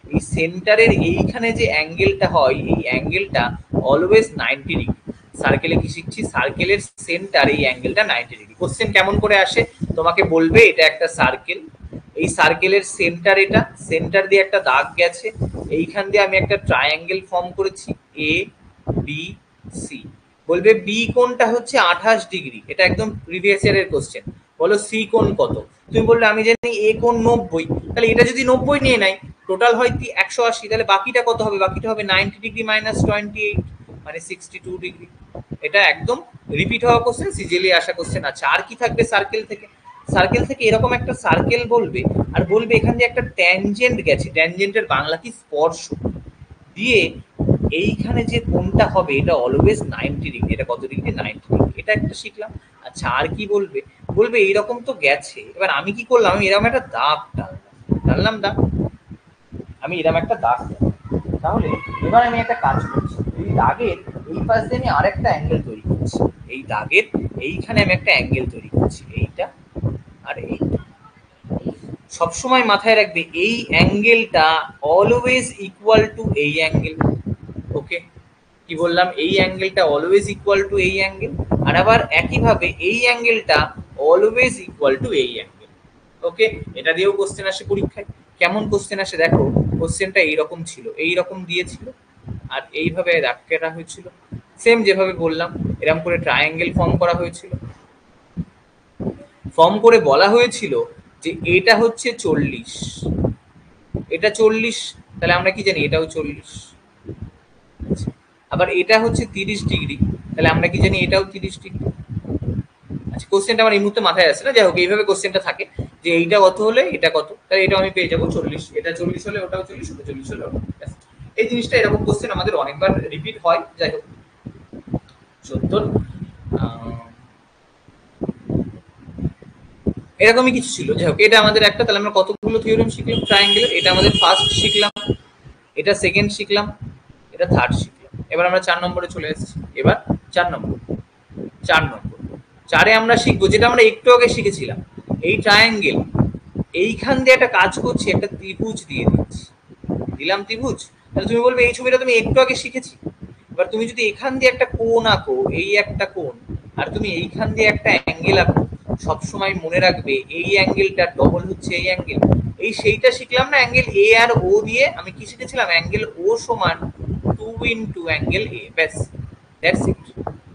এই সেন্টারের এইখানে যে অ্যাঙ্গেলটা হয়, এই অ্যাঙ্গেলটা অলওয়েজ 90 ডিগ্রি। সার্কেলে কি শিখছি, সার্কেলের সেন্টার এই অ্যাঙ্গেলটা 90 ডিগ্রি। কোশ্চেন কেমন করে আসে, তোমাকে বলবে এটা একটা সার্কেল, এই সার্কেলের সেন্টার, এটা সেন্টার দিয়ে একটা দাগ গেছে, এইখান দিয়ে আমি একটা ট্রায়াঙ্গেল ফর্ম করেছি এ বি সি। বলবে বি কোণটা হচ্ছে 28 ডিগ্রি, এটা একদম প্রিভিয়াস ইয়ারের কোশ্চেন। বলো সি কোণ কত, তুমি বললে আমি জানি এ কোণ 90, তাহলে এটা যদি 90 নিয়ে নেয়, টোটাল হয় 180, তাহলে বাকিটা কত হবে, বাকিটা হবে 90 ডিগ্রি মাইনাস 28 মানে 62 ডিগ্রি। এটা একদম রিপিট হওয়া কোশ্চেন, সিজিএলি আসা কোশ্চেন। আচ্ছা, আর কি থাকবে সার্কেল থেকে, সার্কেল থেকে এরকম একটা সার্কেল বলবে, আর বলবে এখান দিয়ে একটা ট্যানজেন্ট গেছে, ট্যানজেন্টের বাংলা কি, স্পর্শ দিয়ে এইখানে যে কোণটা হবে এটা অলওয়েজ 90 ডিগ্রি। এটা কত ডিগ্রি? 90 ডিগ্রি। এটা একটা শিখলাম। আচ্ছা আর কি বলবে? বলবে এইরকম তো গেছে, এবার আমি কি করলাম, আমি এরকম একটা দাগ টানলাম দাগ, আমি এরকম একটা দাগ টানলাম। তাহলে এবার আমি একটা কাজ করছি, এই দাগের এই পাশ দিয়ে আমি আরেকটা অ্যাঙ্গেল তৈরি করছি। এই দাগের এইখানে আমি একটা অ্যাঙ্গেল তৈরি করছি, এইটা আর এইটা। সবসময় মাথায় রাখবে এই অ্যাঙ্গেলটা অলওয়েজ ইকুয়াল টু এই অ্যাঙ্গেল। ওকে, কি বললাম? এই অ্যাঙ্গেলটা অলওয়েজ ইকুয়াল টু এই অ্যাঙ্গেল, আর আবার একইভাবে এই অ্যাঙ্গেলটা অলওয়েজ ইকুয়াল টু এই অ্যাঙ্গেল। ওকে, এটা দিয়েও কোশ্চেন আসে পরীক্ষায়। কেমন কোশ্চেন আসে দেখো, কোশ্চেনটা এইরকম ছিল, এইরকম দিয়েছিল আর এইভাবে দাগ কাটা হয়েছিল, সেম যেভাবে বললাম এরকম করে ট্রায়াঙ্গেল ফর্ম করা হয়েছিল। ফর্ম করে বলা হয়েছিল যে এটা হচ্ছে 40, এটা 40, তাহলে আমরা কি জানি এটাও 40। আবার এটা হচ্ছে 30 ডিগ্রি, তাহলে আমরা কি জানি এটাও 30 ডিগ্রি। আচ্ছা কোশ্চেনটা আমার এই মুহূর্তে মাথায় আসছে না, যাই হোক এইভাবে কোশ্চেনটা থাকে যে এইটা কত হলে এটা কত, তাহলে এটাও আমি পেয়ে যাবো 40, এটা 40 হলে ওটাও 40, ওটা 40 হলে ওটা। এই জিনিসটা এরকম কোশ্চেন আমাদের অনেকবার রিপিট হয়। যাই হোক 70 এরকমই কিছু ছিল। যাই হোক এটা আমাদের একটা, তাহলে আমরা কতগুলো থিওরেম শিখলাম ট্রায়াঙ্গেলের? এটা আমাদের ফার্স্ট শিখলাম, এটা সেকেন্ড শিখলাম, এটা থার্ড শিখলাম। এবার আমরা 4 নম্বরে চলে এসেছি। এবার 4 নম্বর, 4 আমরা শিখবো যেটা আমরা একটু আগে শিখেছিলাম, এই ট্রায়াঙ্গেল এইখান দিয়ে একটা কাজ করছি, একটা ত্রিভুজ দিয়ে দিচ্ছি, দিলাম ত্রিভুজ। তাহলে তুমি বলবে এই ছবিটা তুমি একটু আগে শিখেছি। এবার তুমি যদি এখান দিয়ে একটা কোণ আঁকো, এই একটা কোণ, আর তুমি এইখান দিয়ে একটা অ্যাঙ্গেল আঁকো, সবসময় মনে রাখবে এই অ্যাঙ্গেলটা ডবল হচ্ছে এই অ্যাঙ্গেল। এই সেইটা শিখলাম না, অ্যাঙ্গেল এ আর ও দিয়ে আমি কি শিখেছিলাম? অ্যাঙ্গেল ও সমান 2 ইন্টু অ্যাঙ্গেল এ, ব্যাস, দ্যাটস ইট।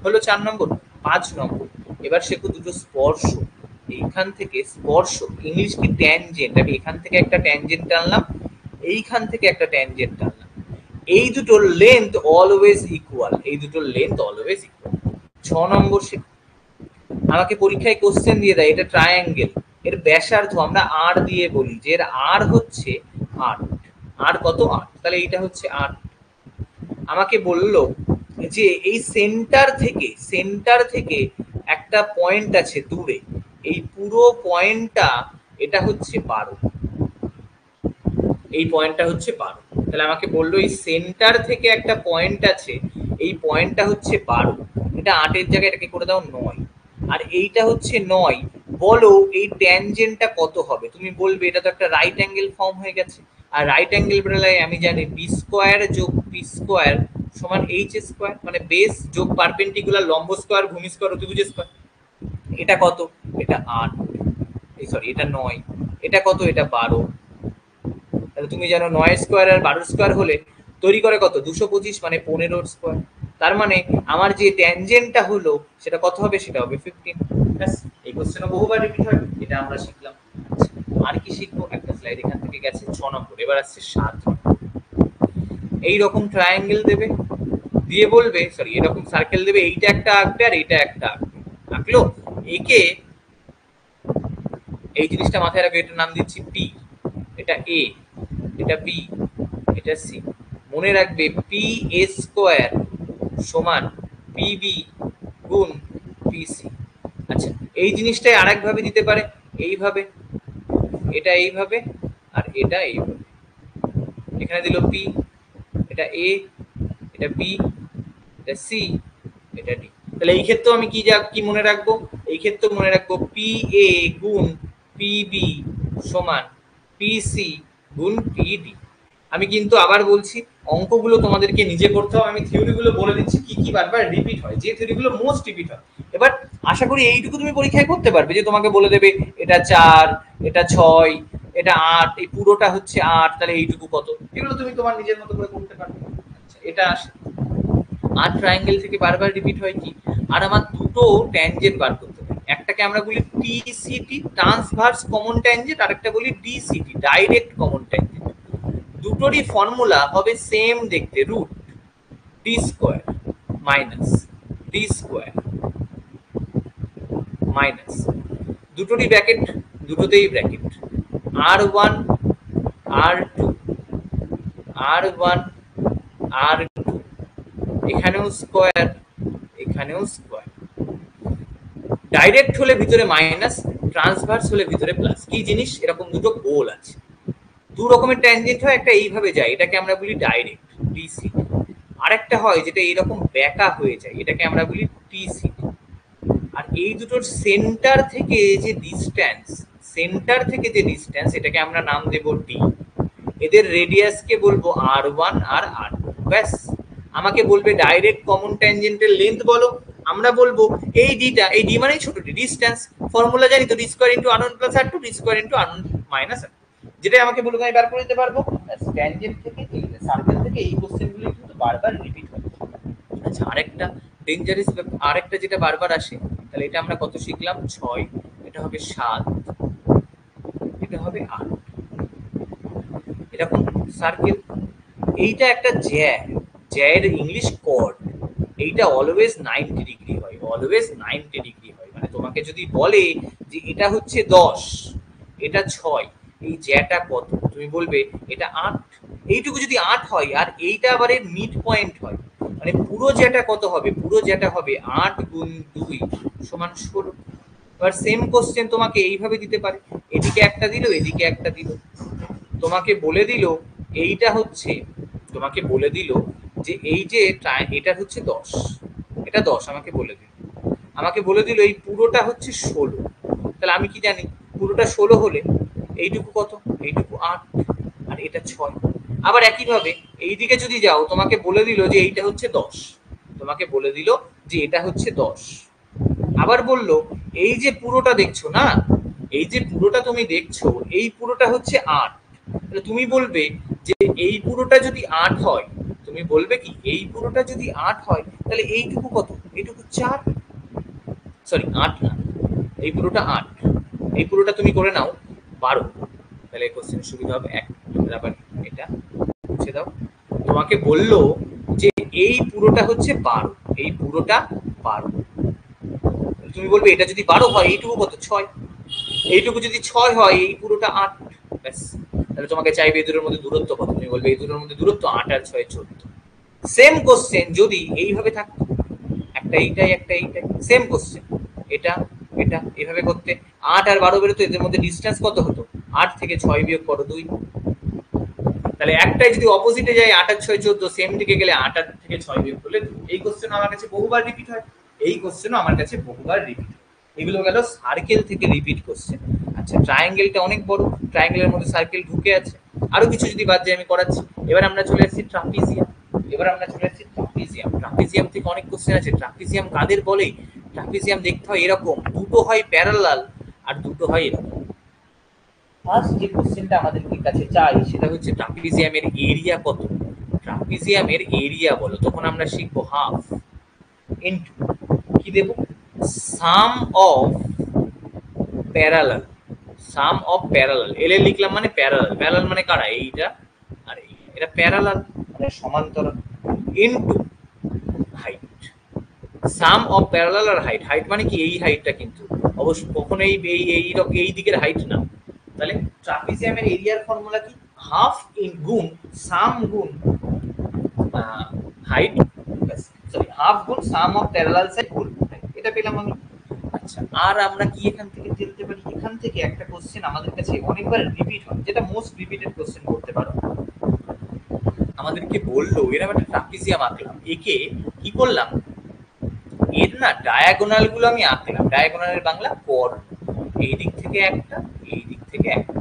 হলো 4 নম্বর। 5 নম্বর, এবার শেখো দুটো স্পর্শ। এইখান থেকে স্পর্শ, ইংলিশ কি ট্যানজেন্ট, আমি এখান থেকে একটা ট্যানজেন্ট টানলাম, এইখান থেকে একটা ট্যানজেন্ট টানলাম, এই দুটোর লেন্থ অলওয়েজ ইকুয়াল, এই দুটোর লেন্থ অলওয়েজ ইকুয়াল। 6 নম্বর শেখো, আমাকে পরীক্ষায় কোশ্চেন দিয়ে দেয় এটা ট্রায়াঙ্গেল, এর ব্যাসার্ধ আমরা আর দিয়ে বলি, যে এর আর হচ্ছে 8, আর কত? 8, তাহলে এইটা হচ্ছে 8। আমাকে বললো যে এই সেন্টার থেকে একটা পয়েন্ট আছে দূরে, এই পুরো পয়েন্টটা এটা হচ্ছে 12, এই পয়েন্টটা হচ্ছে 12। তাহলে আমাকে বললো এই সেন্টার থেকে একটা পয়েন্ট আছে, এই পয়েন্টটা হচ্ছে 12, এটা 8-এর জায়গায় এটাকে করে দাও 9, আর এইটা হচ্ছে 9। বলো এই ট্যানজেন্টটা কত হবে? তুমি বলবে এটা তো একটা রাইট অ্যাঙ্গেল ফর্ম হয়ে গেছে, আর রাইট অ্যাঙ্গেল বেরোলে আমি জানি বি স্কোয়ার যোগ পি স্কোয়ার সমান এইচ স্কোয়ার, মানে বেস যোগ পারপেন্ডিকুলার, লম্ব স্কোয়ার, ভূমি স্কোয়ার, অতিভুজ স্কোয়ার। এটা কত? এটা 8, এই সরি এটা 9, এটা কত? এটা 12। তাহলে তুমি জানো 9 স্কোয়ার আর 12 স্কোয়ার হলে তৈরি করে কত? 225, মানে 15 স্কোয়ার। তার মানে আমার যে ট্যানজেন্টটা হলো সেটা কত হবে? সেটা হবে 15। ব্যাস, এই কোশ্চেনও বহুবার রিপিট হবে, এটা আমরা শিখলাম। আর কি শিখবো? একটা স্লাইড এখান থেকে গেছে 6 নম্বর, এবার আসছে 7 নম্বর। এইরকম ট্রায়াঙ্গেল দেবে, দিয়ে বলবে সরি এরকম সার্কেল দেবে, এইটা একটা আঁকবে আর এইটা একটা আঁকবে, আঁকলো, একে এই জিনিসটা মাথায় রাখবে, এটার নাম দিচ্ছি পি, এটা এ, এটা বি, এটা সি। মনে রাখবে পি এ স্কোয়ার সমান পিবি গুণ পিসি। আচ্ছা এই জিনিসটাই আরেকভাবে দিতে পারে, এইভাবে, এটা এইভাবে আর এটা এইভাবে। এখানে দিল পি, এটা এ, এটা বি, এটা সি, এটা ডি। তাহলে এই ক্ষেত্রে আমি কি মনে রাখবো? এই ক্ষেত্রে মনে রাখবো পি এ গুণ পিবি সমান পিসি গুণ পিডি। আমি কিন্তু আবার বলছি অঙ্কগুলো তোমাদেরকে নিজে করতে হবে, আমি থিওরিগুলো বলে দিচ্ছি কি কি বারবার রিপিট হয়, যে থিওরিগুলো মোস্ট রিপিট হয়। এবার আশা করি এইটুকু তুমি পরীক্ষায় করতে পারবে, যে তোমাকে বলে দেবে এটা 4, এটা 6, এটা 8, এই পুরোটা হচ্ছে 8, তাহলে এইটুকু কত, এগুলো তুমি তোমার নিজের মতো করে করতে পারবে। আচ্ছা এটা আসে। আর ট্রায়াঙ্গেল থেকে বারবার রিপিট হয় কি? আর আমার দুটো ট্যানজেন্ট বার করতে হবে, একটাকে আমরা বলি টিসিটি ট্রান্সভার্স কমন ট্যানজেন্ট, আরেকটা বলি ডিসিটি ডাইরেক্ট কমন ট্যানজেন্ট। দুটোরই ফর্মুলা হবে সেম দেখতে, root D square minus D square minus, দুটোরই ব্র্যাকেট, দুটোতেই bracket, R1 R2 R1 R2 এখানেও স্কোয়ার, এখানেও স্কোয়ার। ডাইরেক্ট হলে ভিতরে মাইনাস, ট্রান্সভার্স হলে ভিতরে প্লাস। কি জিনিস? এরকম দুটো গোল আছে, দু রকমের ট্যানজেন্ট হয়, একটা এইভাবে যায়, এটাকে আমরা বলি ডাইরেক্ট ডিসি। আরেকটা হয় যেটা এইরকম ব্যাকা হয়ে যায়, এটাকে আমরা বলি টিসি। আর এই দুটোর সেন্টার থেকে যে ডিসট্যান্স, সেন্টার থেকে যে ডিসট্যান্স, এটাকে আমরা নাম দেব ডি। এদের রেডিয়াসকে বলবো আর1 আর আর2। ব্যাস, আমাকে বলবে ডাইরেক্ট কমন ট্যানজেন্টের লেন্থ বলো, আমরা বলবো এই ডিটা, এই ডি মানে ছোট ডি, ডিসট্যান্স। ফর্মুলা জানি তো, D square into r1 plus r2, D square into r1 minus r2। যেটা আমাকে বলবে আমি বার করে দিতে পারবো। ট্যানজেন্ট থেকে এই সার্কেল থেকে এই কোশ্চেনগুলো কিন্তু বারবার রিপিট হয়। আচ্ছা, আরেকটা ডেঞ্জারাস, আরেকটা যেটা বারবার আসে, তাহলে এটা আমরা কত শিখলাম? 6, এটা হবে 7, এটা হবে 8। এরকম সার্কেল। এইটা একটা জ্যা, জ্যায়ের ইংলিশ কর্ড। এইটা অলওয়েজ 90 ডিগ্রি হয়, অলওয়েজ 90 ডিগ্রি হয়। মানে তোমাকে যদি বলে যে এটা হচ্ছে 10, এটা 6, এই জ্যাটা কত? তুমি বলবে এটা 8। এইটুকু যদি 8 হয় আর এইটা আবার মিড পয়েন্ট হয়, মানে পুরো জ্যাটা কত হবে? পুরো জ্যাটা হবে 8 গুণ 2 সমান 16। এবার সেম কোশ্চেন তোমাকে এইভাবে দিতে পারে, এদিকে একটা দিল, এদিকে একটা দিল, তোমাকে বলে দিল এইটা হচ্ছে, তোমাকে বলে দিল যে এই যে এটা হচ্ছে 10, এটা 10 আমাকে বলে দিল, আমাকে বলে দিল এই পুরোটা হচ্ছে 16। তাহলে আমি কি জানি? পুরোটা 16 হলে এইটুকু কত? এইটুকু 8, আর এটা 6। আবার একইভাবে এইদিকে যদি যাও, তোমাকে বলে দিল যে এইটা হচ্ছে 10, তোমাকে বলে দিল যে এটা হচ্ছে 10। আবার বলল এই যে পুরোটা দেখছো না, এই যে পুরোটা তুমি দেখছো, এই পুরোটা হচ্ছে 8। তাহলে তুমি বলবে যে এই পুরোটা যদি 8 হয়, তুমি বলবে কি এই পুরোটা যদি 8 হয় তাহলে এইটুকু কত? এইটুকু 4, সরি 8 না, এই পুরোটা 8, এই পুরোটা তুমি করে নাও 12। তাহলে এই কোশ্চেনের সুবিধা হবে। এক আবার এটা মুছে দাও। তোমাকে বললো যে এই পুরোটা হচ্ছে 12, এই পুরোটা 12। তুমি বলবে এটা যদি 12 হয় এইটুকু কত? 6, এইটুকু যদি 6 হয় এই পুরোটা 8। ব্যাস, তাহলে তোমাকে চাইবে এই দুটোর মধ্যে দূরত্ব কত? তুমি বলবে এই দুটোর মধ্যে দূরত্ব 8 আর 6 14। সেম কোশ্চেন যদি এইভাবে থাকতো, একটা এইটাই একটা এইটাই, সেম কোশ্চেন, এটা এটা এইভাবে করতে 8 আর 12 বেরোতো, এদের মধ্যে ডিস্টেন্স কত হতো? 8 থেকে 6 বিয়োগ করো 2। তাহলে একটাই যদি অপোজিটে যায় 8 আর 6 14, সেম দিকে গেলে 8 আর থেকে 6 বিয়োগ করলে 2। এই কোশ্চেন আমার কাছে বহুবার রিপিট হয়, এই কোশ্চেনও আমার কাছে বহুবার রিপিট হয়। এগুলো গেল সার্কেল থেকে রিপিট কোশ্চেন। আচ্ছা, ট্রায়াঙ্গেলটা অনেক বড়, ট্রায়াঙ্গেলের মধ্যে সার্কেল ঢুকে আছে, আরো কিছু যদি বাদ যায় আমি করাচ্ছি। এবার আমরা চলে আসছি ট্রাপিজিয়াম। এবার আমরা চলে আসছি ট্রাপিজিয়াম। ট্রাপিজিয়াম থেকে অনেক কোশ্চেন আছে। ট্রাপিজিয়াম কাদের বলে? ট্রাপিজিয়াম দেখতে হয় এরকম, দুটো হয় প্যারালাল আর দুটো হয় এরকম। ফার্স্ট যে কোশ্চেনটা আমাদের কাছে চাই সেটা হচ্ছে ট্রাপিজিয়ামের এরিয়া কত? ট্রাপিজিয়ামের এরিয়া বলো, তখন আমরা শিখবো হাফ ইনটু কি দেব? Sum of parallel. Sum of parallel, L A লিখলাম মানে প্যারালাল, প্যারালাল মানে কারা? এইটা আর এই, এটা প্যারালাল মানে সমান্তরাল, into height. Sum of parallel আর হাইট, হাইট মানে কি? এই হাইটটা কিন্তু অবশ্য কখনো এই দিকের হাইট না। তাহলে ট্রাপিজিয়ামের এরিয়ার ফর্মুলা কি? হাফ ইন গুণ সাম গুণ হাইট, সরি হাফ গুণ সাম অফ প্যারালাল সাইড গুণ height। এটা পেলাম আমি। আচ্ছা, আর আমরা কি এখান থেকে দিতে পারি? এখান থেকে একটা কোশ্চেন আমাদের কাছে অনেকবার রিপিট হয়, যেটা মোস্ট রিপিটেড কোশ্চেন বলতে পারো। আমাদেরকে বললো এরকম একটা ট্রাপিজিয়াম আঁকলাম, একে কি করলাম? এর না ডায়াগোনাল গুলো আমি আঁকলাম, ডায়াগোনালের বাংলা কর্ণ। এই দিক থেকে একটা, এই দিক থেকে একটা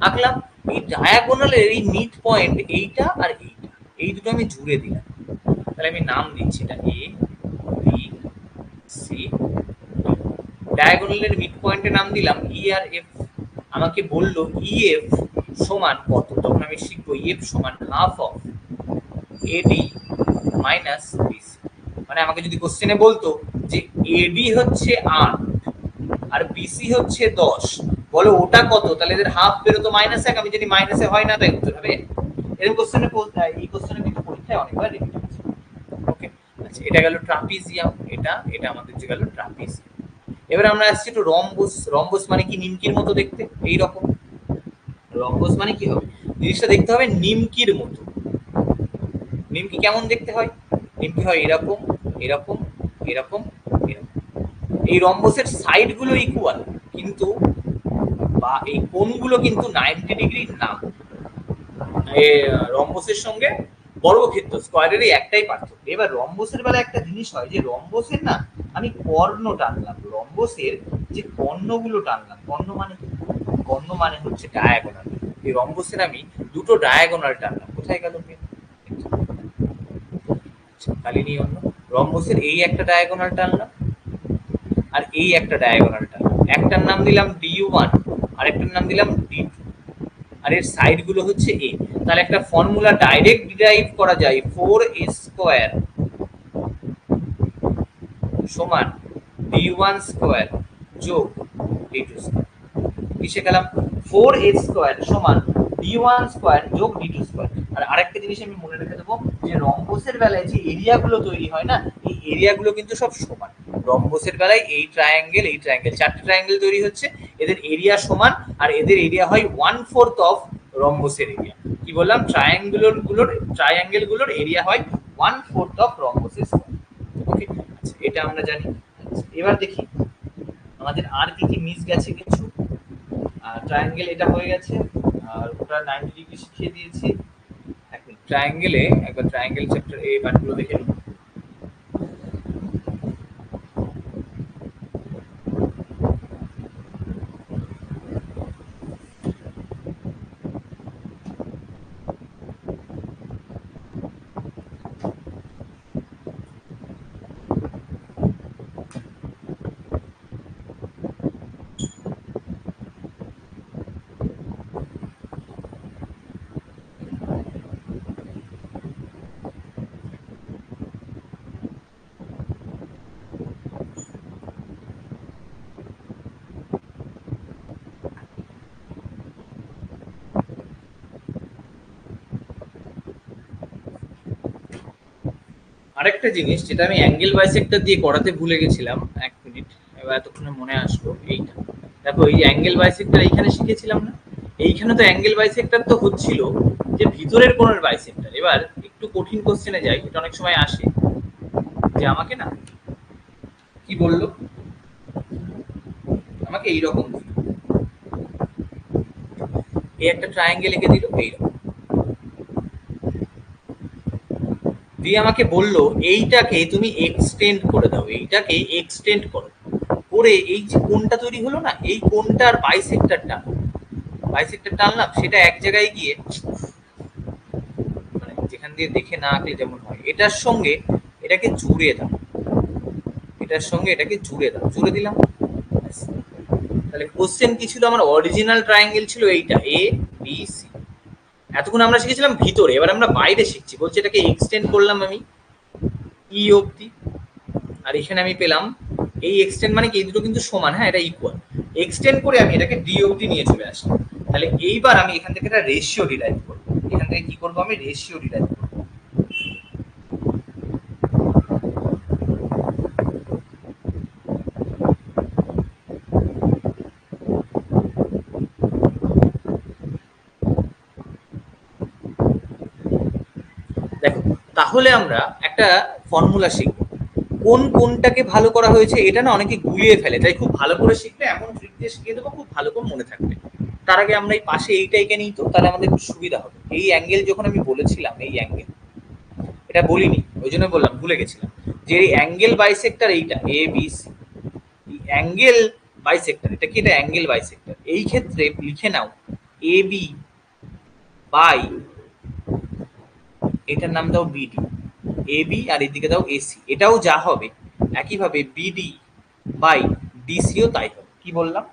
আঁকলাম। এই ডায়াগোনালের এই মিড পয়েন্ট এইটা আর এইটা, এই দুটো আমি জুড়ে দিলাম। তাহলে আমি নাম দিচ্ছি এটা এ বি সি। ডায়াগোনালের মিড পয়েন্টের নাম দিলাম ই আর এফ। আমাকে বললো ই এফ সমান কত? তখন আমি শিখবো ই এফ সমান half of AD minus BC. মানে আমাকে যদি কোশ্চেনে বলতো যে এডি হচ্ছে 8 আর বিসি হচ্ছে 10, বলো ওটা কত? তাহলে এদের হাফ বেরোতো -1। আমি জানি মাইনাসে হয় না, তাই উত্তর হবে। এরকম কোশ্চেনে বলতে হয়, এই কোশ্চেনে কিন্তু পরীক্ষায় অনেকবার রিপিট হচ্ছে। ওকে, আচ্ছা, এটা গেল ট্রাপিজিয়াম, এটা এটা আমাদের যে গেল ট্রাপিজিয়াম। এবার আমরা আসছি একটু রম্বস। রম্বস মানে কি? নিমকির মতো দেখতে, এই রকম। রম্বস মানে কি হবে? জিনিসটা দেখতে হবে নিমকির মতো। নিমকি কেমন দেখতে হয়? নিমকি হয় এরকম এরকম এরকম এরকম। এই রম্বসের সাইড গুলো ইকুয়াল, কিন্তু বা এই কোণগুলো কিন্তু 90 ডিগ্রি না। রম্বসের সঙ্গে বর্গক্ষেত্র স্কোয়ারেরই একটাই পার্থক্য। এবার রম্বসের বেলা একটা জিনিস হয় যে রম্বসের না আমি কর্ণ টানলাম, রম্বসের যে কর্ণগুলো টানলাম, কর্ণ মানে হচ্ছে ডায়াগোনাল। এই রম্বসের আমি দুটো ডায়াগোনাল টানলাম, কোথায় গেল খালি নিয়ে অন্য রম্বসের এই একটা ডায়াগোনাল টানলাম আর এই একটা ডায়াগোনাল টানলাম, একটার নাম দিলাম D1 আর একটার নাম দিলাম D2 আর এর সাইড গুলো হচ্ছে এ। তাহলে একটা ফর্মুলা ডাইরেক্ট ডিরাইভ করা যায়, 4a² সমান D1² যোগ D2²। কিসে গেলাম? 4a² সমান D1² যোগ D2²। আর আরেকটা জিনিস আমি মনে রেখে দেবো যে রম্বসের বেলায় যে এরিয়া গুলো তৈরি হয় না, এই এরিয়া গুলো কিন্তু সব সমান। রম্বসের বেলায় এই ট্রায়াঙ্গেল চারটে ট্রায়াঙ্গেল তৈরি হচ্ছে, এদের এরিয়া সমান আর এদের এরিয়া হয় 1/4 অফ রম্বসের এরিয়া। কি বললাম? ট্রায়াঙ্গেল গুলোর এরিয়া হয় 1/4 অফ রম্বসের স্কয়ার। ওকে, আচ্ছা এটা আমরা জানি। এবার দেখি আমাদের আর কি কি মিস গেছে কিছু। ট্রায়াঙ্গেল এটা হয়ে গেছে, আর ওটা 90 ডিগ্রি শিখিয়ে দিয়েছি। এখন ট্রায়াঙ্গেলে একবার ট্রায়াঙ্গেল চ্যাপ্টার এই পার্টগুলো দেখে নিই। আরেকটা জিনিস যেটা আমি অ্যাঙ্গেল বাইসেক্টর দিয়ে করাতে ভুলে গেছিলাম, 1 মিনিট, এবার এতক্ষণে মনে আসলো। এইটা দেখো, এই অ্যাঙ্গেল বাইসেক্টর এইখানে শিখেছিলাম না, এইখানে তো অ্যাঙ্গেল বাইসেক্টর তো হচ্ছিল যে ভিতরের কোণের বাইসেক্টর। এবার একটু কঠিন কোশ্চেনে যাই, এটা অনেক সময় আসে যে আমাকে না কি বললো, আমাকে এইরকম এই একটা ট্রায়াঙ্গেল এঁকে দিল এইরকম, দিয়ে আমাকে বললো এইটাকে তুমি এক্সটেন্ড করে দাও, এইটাকে এক্সটেন্ড করো, করে এই যে কোণটা তৈরি হলো না, এই কোণটার বাইসেক্টর টানলাম, সেটা এক জায়গায় গিয়ে মানে যেখান দিয়ে দেখে না আঁকলে যেমন হয়, এটার সঙ্গে এটাকে জুড়ে দাও, এটার সঙ্গে এটাকে জুড়ে দিলাম। তাহলে কোশ্চেন কি ছিল? আমার অরিজিনাল ট্রায়াঙ্গেল ছিল এইটা ABC। এতক্ষণ আমরা শিখেছিলাম ভিতরে, এবার আমরা বাইরে শিখছি। বলছি এটাকে এক্সটেন্ড করলাম আমি ই অবধি, আর এখানে আমি পেলাম এই এক্সটেন্ড মানে কি এই দুটো কিন্তু সমান, হ্যাঁ এটা ইকুয়াল। এক্সটেন্ড করে আমি এটাকে ডি অবধি নিয়ে চলে আসলাম। তাহলে এইবার আমি এখান থেকে একটা রেশিও ডিরাইভ করবো। এখান থেকে কি করবো? আমি রেশিও ডিরাইভ করবো। দেখো, তাহলে আমরা একটা ফর্মুলা শিখবো, কোনটাকে ভালো করা হয়েছে এটা না অনেকে গুলিয়ে ফেলে, তাই খুব ভালো করে শিখলে এমন ট্রিক দিয়ে শিখিয়ে দেবো, খুব ভালো করে মনে থাকবে। তার আগে আমরা এই পাশে এইটা এঁকে নিই, তো তাহলে আমাদের একটু সুবিধা হবে। এই অ্যাঙ্গেল যখন আমি বলেছিলাম, এই অ্যাঙ্গেল এটা বলিনি, ওই জন্য বললাম, ভুলে গেছিলাম যে এই অ্যাঙ্গেল বাইসেক্টর এইটা ABC, এই অ্যাঙ্গেল বাইসেক্টর এটা কি? এটা অ্যাঙ্গেল বাইসেক্টর। এই ক্ষেত্রে লিখে নাও AB বাই এটার নাম দাও BD, AB আর এদিকে দাও AC, এটাও যা হবে একইভাবে BD বাই DCও তাই হবে। কি বললাম?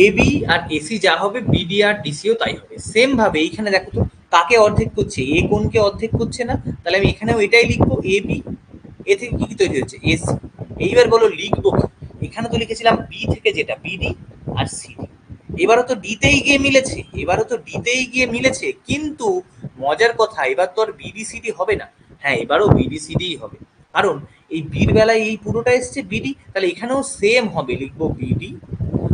AB আর AC যা হবে BD আর DCও তাই হবে। সেম ভাবে এইখানে দেখো তো কাকে অর্ধেক করছে? এ কোণকে অর্ধেক করছে না? তাহলে আমি এখানেও এটাই লিখবো AB, এ থেকে কি তৈরি হচ্ছে? AC। এইবার বলো লিখবো কি? এখানে তো লিখেছিলাম B থেকে যেটা BD আর CD, এবারও তো ডিতেই গিয়ে মিলেছে, কিন্তু মজার কথা এবার তো আর BDCD হবে না। হ্যাঁ, এবারও BDCD হবে, কারণ এই বির বেলায় এই পুরোটা এসছে BD, তাহলে এখানেও সেম হবে, লিখবো BD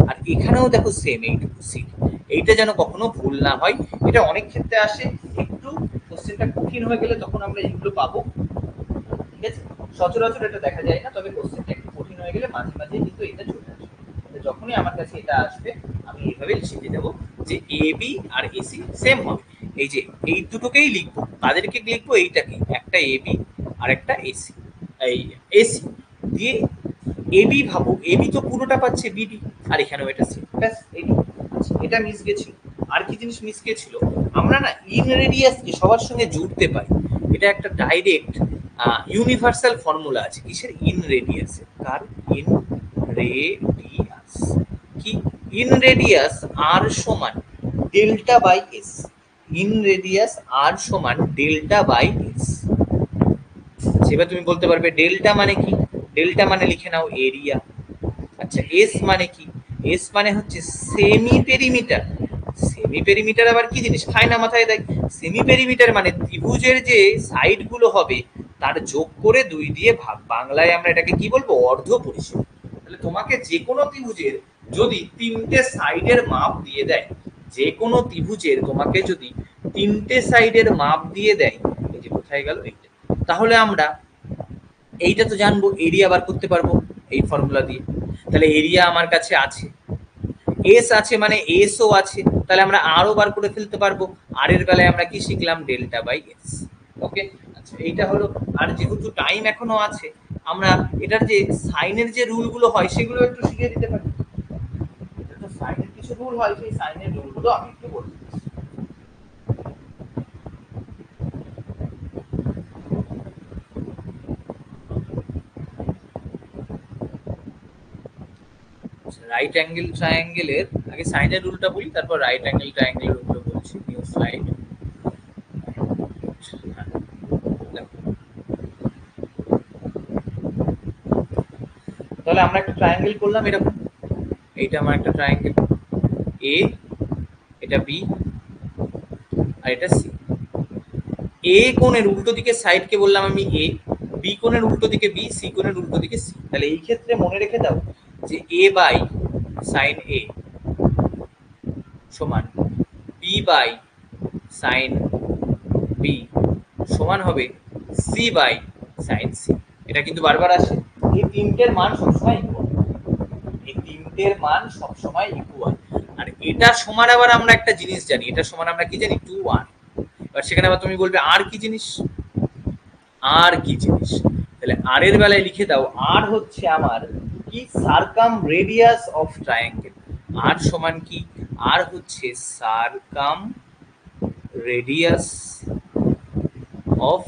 আর এখানেও দেখো সেম এইটুকু CD। এইটা যেন কখনো ভুল না হয়, এটা অনেক ক্ষেত্রে আসে, একটু কোশ্চেনটা কঠিন হয়ে গেলে তখন আমরা এইগুলো পাবো, ঠিক আছে? সচরাচর এটা দেখা যায় না, তবে কোশ্চেনটা একটু কঠিন হয়ে গেলে মাঝে মাঝে কিন্তু এটা চলে আসবে। যখনই আমার কাছে এটা আসবে আমি এইভাবে লিখে দেবো যে A B R AC same হবে। এই যে এই দুটোকেই লিখবো, তাদেরকে লিখবো এইটাকে, একটা এ বি আর একটা এসি, এই এসি দিয়ে এবি ভাবো, এবি তো পুরোটা পাচ্ছে বিডি, আর এখানেও এটা সেম, ব্যাস এইটুকু। এটা মিস গেছিল। আর কি জিনিস মিস গেছিল, আমরা না ইন রেডিয়াসকে সবার সঙ্গে জুড়তে পারি। এটা একটা ডাইরেক্ট ইউনিভার্সাল ফর্মুলা আছে কিসের, ইন রেডিয়াসের। কার, ইন রেডিয়াস। কি, ইন রেডিয়াস আর সমান delta by S. Inradius R সমান ডেল্টা বাই এস। এবার তুমি বলতে পারবে ডেল্টা মানে কি, ডেল্টা মানে লিখে নাও এরিয়া। আচ্ছা এস মানে কি, এস মানে হচ্ছে সেমি পেরিমিটার। সেমি পেরিমিটার আবার কি জিনিস, খায় না মাথায় দেয়। সেমি পেরিমিটার মানে ত্রিভুজের যে সাইড গুলো হবে তার যোগ করে 2 দিয়ে ভাগ, বাংলায় আমরা এটাকে কি বলবো, অর্ধ পরিসীম। তাহলে তোমাকে যে কোনো ত্রিভুজের যদি 3টে সাইডের মাপ দিয়ে দেয়, যে কোনো ত্রিভুজের তোমাকে যদি 3টে সাইডের মাপ দিয়ে দেয়, এই যে কোথায় গেল এইটা, তাহলে আমরা এইটা তো জানবো, এরিয়া বার করতে পারবো এই ফর্মুলা দিয়ে। তাহলে এরিয়া আমার কাছে আছে, এস আছে মানে এসও আছে, তাহলে আমরা আরও বার করে ফেলতে পারবো। আর এর বেলায় আমরা কি শিখলাম, ডেল্টা বাই এস। ওকে, আচ্ছা এইটা হলো। আর যেহেতু টাইম এখনো আছে, আমরা এটার যে সাইনের যে রুলগুলো হয় সেগুলো একটু শিখে দিতে পারি। সাইনের কিছু রুল হয়, সেই সাইনের রুলগুলো আমি একটু বলতে রাইট অ্যাঙ্গেল ট্রায়াঙ্গেলের আগে সাইনের রুলটা বলি, তারপর রাইট অ্যাঙ্গেল ট্রায়াঙ্গেলের উপরে বলছি। New slide. তাহলে আমরা একটা ট্রায়াঙ্গেল করলাম এরকম, এইটা আমার একটা ট্রায়াঙ্গেল এ, এটা বি আর এটা সি। এ কোণের উল্টো দিকে সাইডকে বললাম আমি এ, বি কোণের উল্টো দিকে বি, সি কোণের উল্টো দিকে সি। তাহলে এই ক্ষেত্রে মনে রেখে দাও যে এ বাই সাইন এ সমান বি বাই সাইন বি সমান হবে সি বাই সাইন সি। এটা কিন্তু বারবার আসে। এই তিনটের মান সবসময় ইকুয়াল, এই তিনটের মান সবসময় ইকুয়াল। আর এটা সমান আবার আমরা একটা জিনিস জানি, এটা সমান আমরা কি জানি, 2r। এবার সেখানে আবার তুমি বলবে আর কি জিনিস, আর কি জিনিস, তাহলে আর এর বেলায় লিখে দাও, আর হচ্ছে আমার কি, সারকাম রেডিয়াস অফ ট্রায়াঙ্গেল। আর সমান কি, আর হচ্ছে সারকাম রেডিয়াস অফ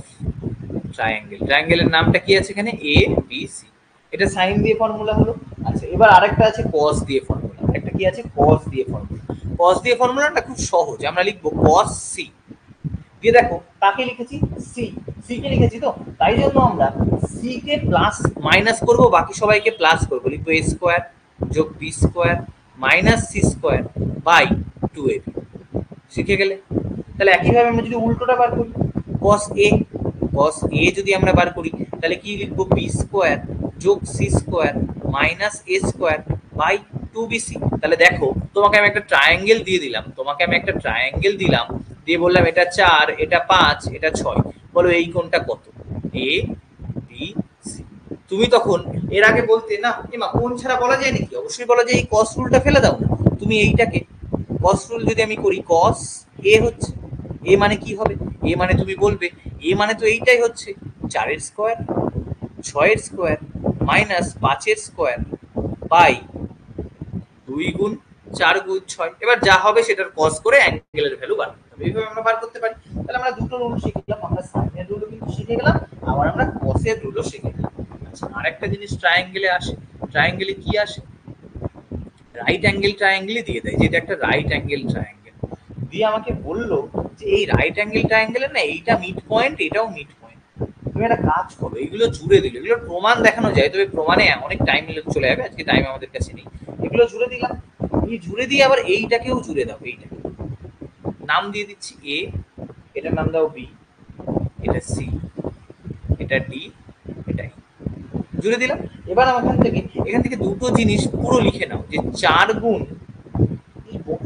ট্রায়াঙ্গেল। ট্রায়াঙ্গেলের নামটা কি আছে এখানে, এ বি সি। এটা সাইন দিয়ে ফর্মুলা হলো। আচ্ছা এবার আরেকটা আছে কস দিয়ে ফর্মুলা, একটা কি আছে, কস দিয়ে ফর্মুলা। কস দিয়ে ফর্মুলাটা খুব সহজ, আমরা লিখবো কস সি দিয়ে, দেখো কাকে লিখেছি, সি, সি কে লিখেছি তো, তাই জন্য আমরা সি কে প্লাস মাইনাস করব, বাকি সবাইকে প্লাস করবো, লিখবো এ স্কোয়ার যোগ B square minus C square by 2ab। শিখে গেলে। তাহলে একইভাবে আমরা যদি উল্টোটা বার করি, কস এ, কস এ যদি আমরা বার করি তাহলে কি লিখবো, বি স্কোয়ার যোগ C square minus A square by 2bc। তাহলে দেখো তোমাকে আমি একটা ট্রায়াঙ্গেল দিয়ে দিলাম, তোমাকে আমি একটা ট্রায়াঙ্গেল দিলাম, দিয়ে বললাম এটা 4, এটা 5, এটা 6, বলো এই কোণটা কত, এ বি সি। তুমি তখন এর আগে বলতে না এমা কোণ ছাড়া বলা যায় নাকি, অবশ্যই বলা যায় এই কস রুলটা ফেলে দাও না। তুমি এইটাকে কস রুল যদি আমি করি, কস এ হচ্ছে, এ মানে কি হবে, এ মানে তুমি বলবে এ মানে তো এইটাই হচ্ছে 4 square 6 square minus 5 square by 2 গুণ 4 গুণ 6। এবার যা হবে সেটার কস করে অ্যাঙ্গেলের ভ্যালু বার করতে হবে, এইভাবে আমরা বার করতে পারি। তাহলে আমরা দুটো রুল শিখলাম, আমরা সাইনের রুলও কিন্তু শিখে গেলাম, আবার আমরা কসের রুলও শিখে গেলাম। আচ্ছা আরেকটা জিনিস ট্রায়াঙ্গেলে আসে, ট্রায়াঙ্গেলে কি আসে, রাইট অ্যাঙ্গেল ট্রায়াঙ্গেলই দিয়ে দেয়, যেটা একটা রাইট অ্যাঙ্গেল ট্রায়াঙ্গেল দিয়ে আমাকে বললো যে এই রাইট অ্যাঙ্গেল ট্রায়াঙ্গেলের না এইটা মিড পয়েন্ট, এটাও মিড পয়েন্ট। তুমি একটা কাজ করো, এইগুলো জুড়ে দিলে, এগুলো প্রমাণ দেখানো যায়, তবে প্রমাণে অনেক টাইম চলে যাবে, আজকে টাইম আমাদের কাছে নেই। এগুলো জুড়ে দিলাম, এই জুড়ে দিয়ে আবার এইটাকেও জুড়ে দাও, এইটাকে নাম দিয়ে দিচ্ছি এ, এটার নাম দাও বি, এটা সি, এটা ডি, এটা ই, জুড়ে দিলাম। এবার আমার এখান থেকে দুটো জিনিস পুরো লিখে নাও, যে 4 গুণ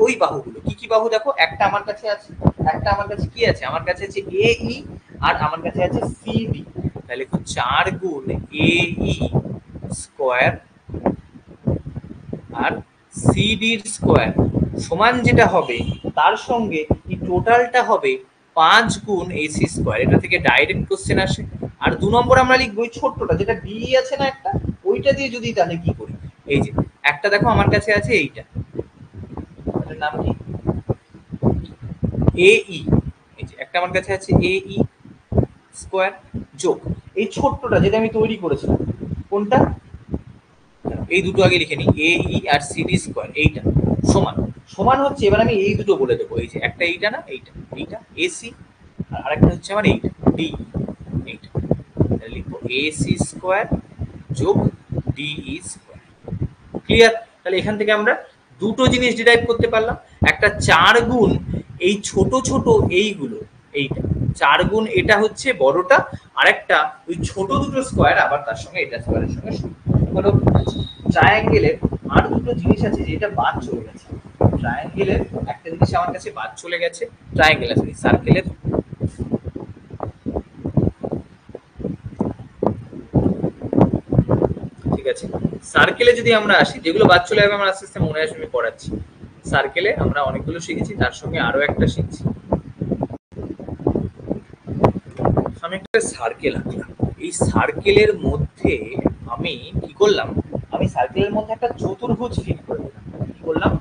ওই বাহুগুলো, কি কি বাহু দেখো, একটা আমার কাছে আছে, একটা আমার কাছে কি আছে, আমার কাছে আছে এই আর আমার কাছে আছে সিডি, তাহলে 4 গুণ এই স্কোয়ার আর সিডির স্কোয়ার সমান যেটা হবে তার সঙ্গে এই টোটালটা হবে 5 গুণ এসি স্কোয়ার। এটা থেকে ডাইরেক্ট কোশ্চেন আসে। আর 2 নম্বর আমরা লিখবো ওই ছোট্টটা যেটা ডি আছে না একটা, ওইটা দিয়ে যদি তাহলে কি করি, এই যে একটা দেখো আমার কাছে আছে এইটা, এটার নাম কি এই, এই যে একটা আমার কাছে আছে এই স্কোয়ার যোগ এই ছোট্টটা যেটা আমি তৈরি করেছিলাম, কোনটা, এই দুটো আগে লিখে নিই, এ ই আর সিডি স্কোয়ার, এইটা সমান সমান হচ্ছে, এবার আমি এই দুটো বলে দেবো, এই যে একটা এইটা না, এইটা এইটা এসি আর আরেকটা হচ্ছে আমার এইটা ডি, এইটা লিখবো এসি স্কোয়ার যোগ ডিই স্কোয়ার। ক্লিয়ার? তাহলে এখান থেকে আমরা দুটো জিনিস ডিরাইভ করতে পারলাম, একটা 4 গুণ এই ছোট ছোট এইগুলো, এইটা 4 গুণ এটা হচ্ছে বড়টা, আর একটা ওই ছোট দুটো স্কোয়ার আবার তার সঙ্গে এটা স্কোয়ারের সঙ্গে হলো। ট্রায়াঙ্গেলের আর দুটো জিনিস আছে যেটা বাদ চলে গেছে, ট্রায়াঙ্গেলের একটা জিনিস আমার কাছে বাদ চলে গেছে, ট্রায়াঙ্গেল আছে সার্কেলের, ঠিক আছে। সার্কেলে যদি আমরা আসি, যেগুলো বাদ চলে যাবে আমার আস্তে আস্তে মনে আসবে, আমি পড়াচ্ছি। সার্কেলে আমরা অনেকগুলো শিখেছি, তার সঙ্গে আরো একটা শিখছি। আমি একটা সার্কেল আঁকলাম, এই সার্কেলের মধ্যে আমি কি করলাম, আমি সার্কেলের মধ্যে একটা চতুর্ভুজ ফিট করে দিলাম। কি করলাম,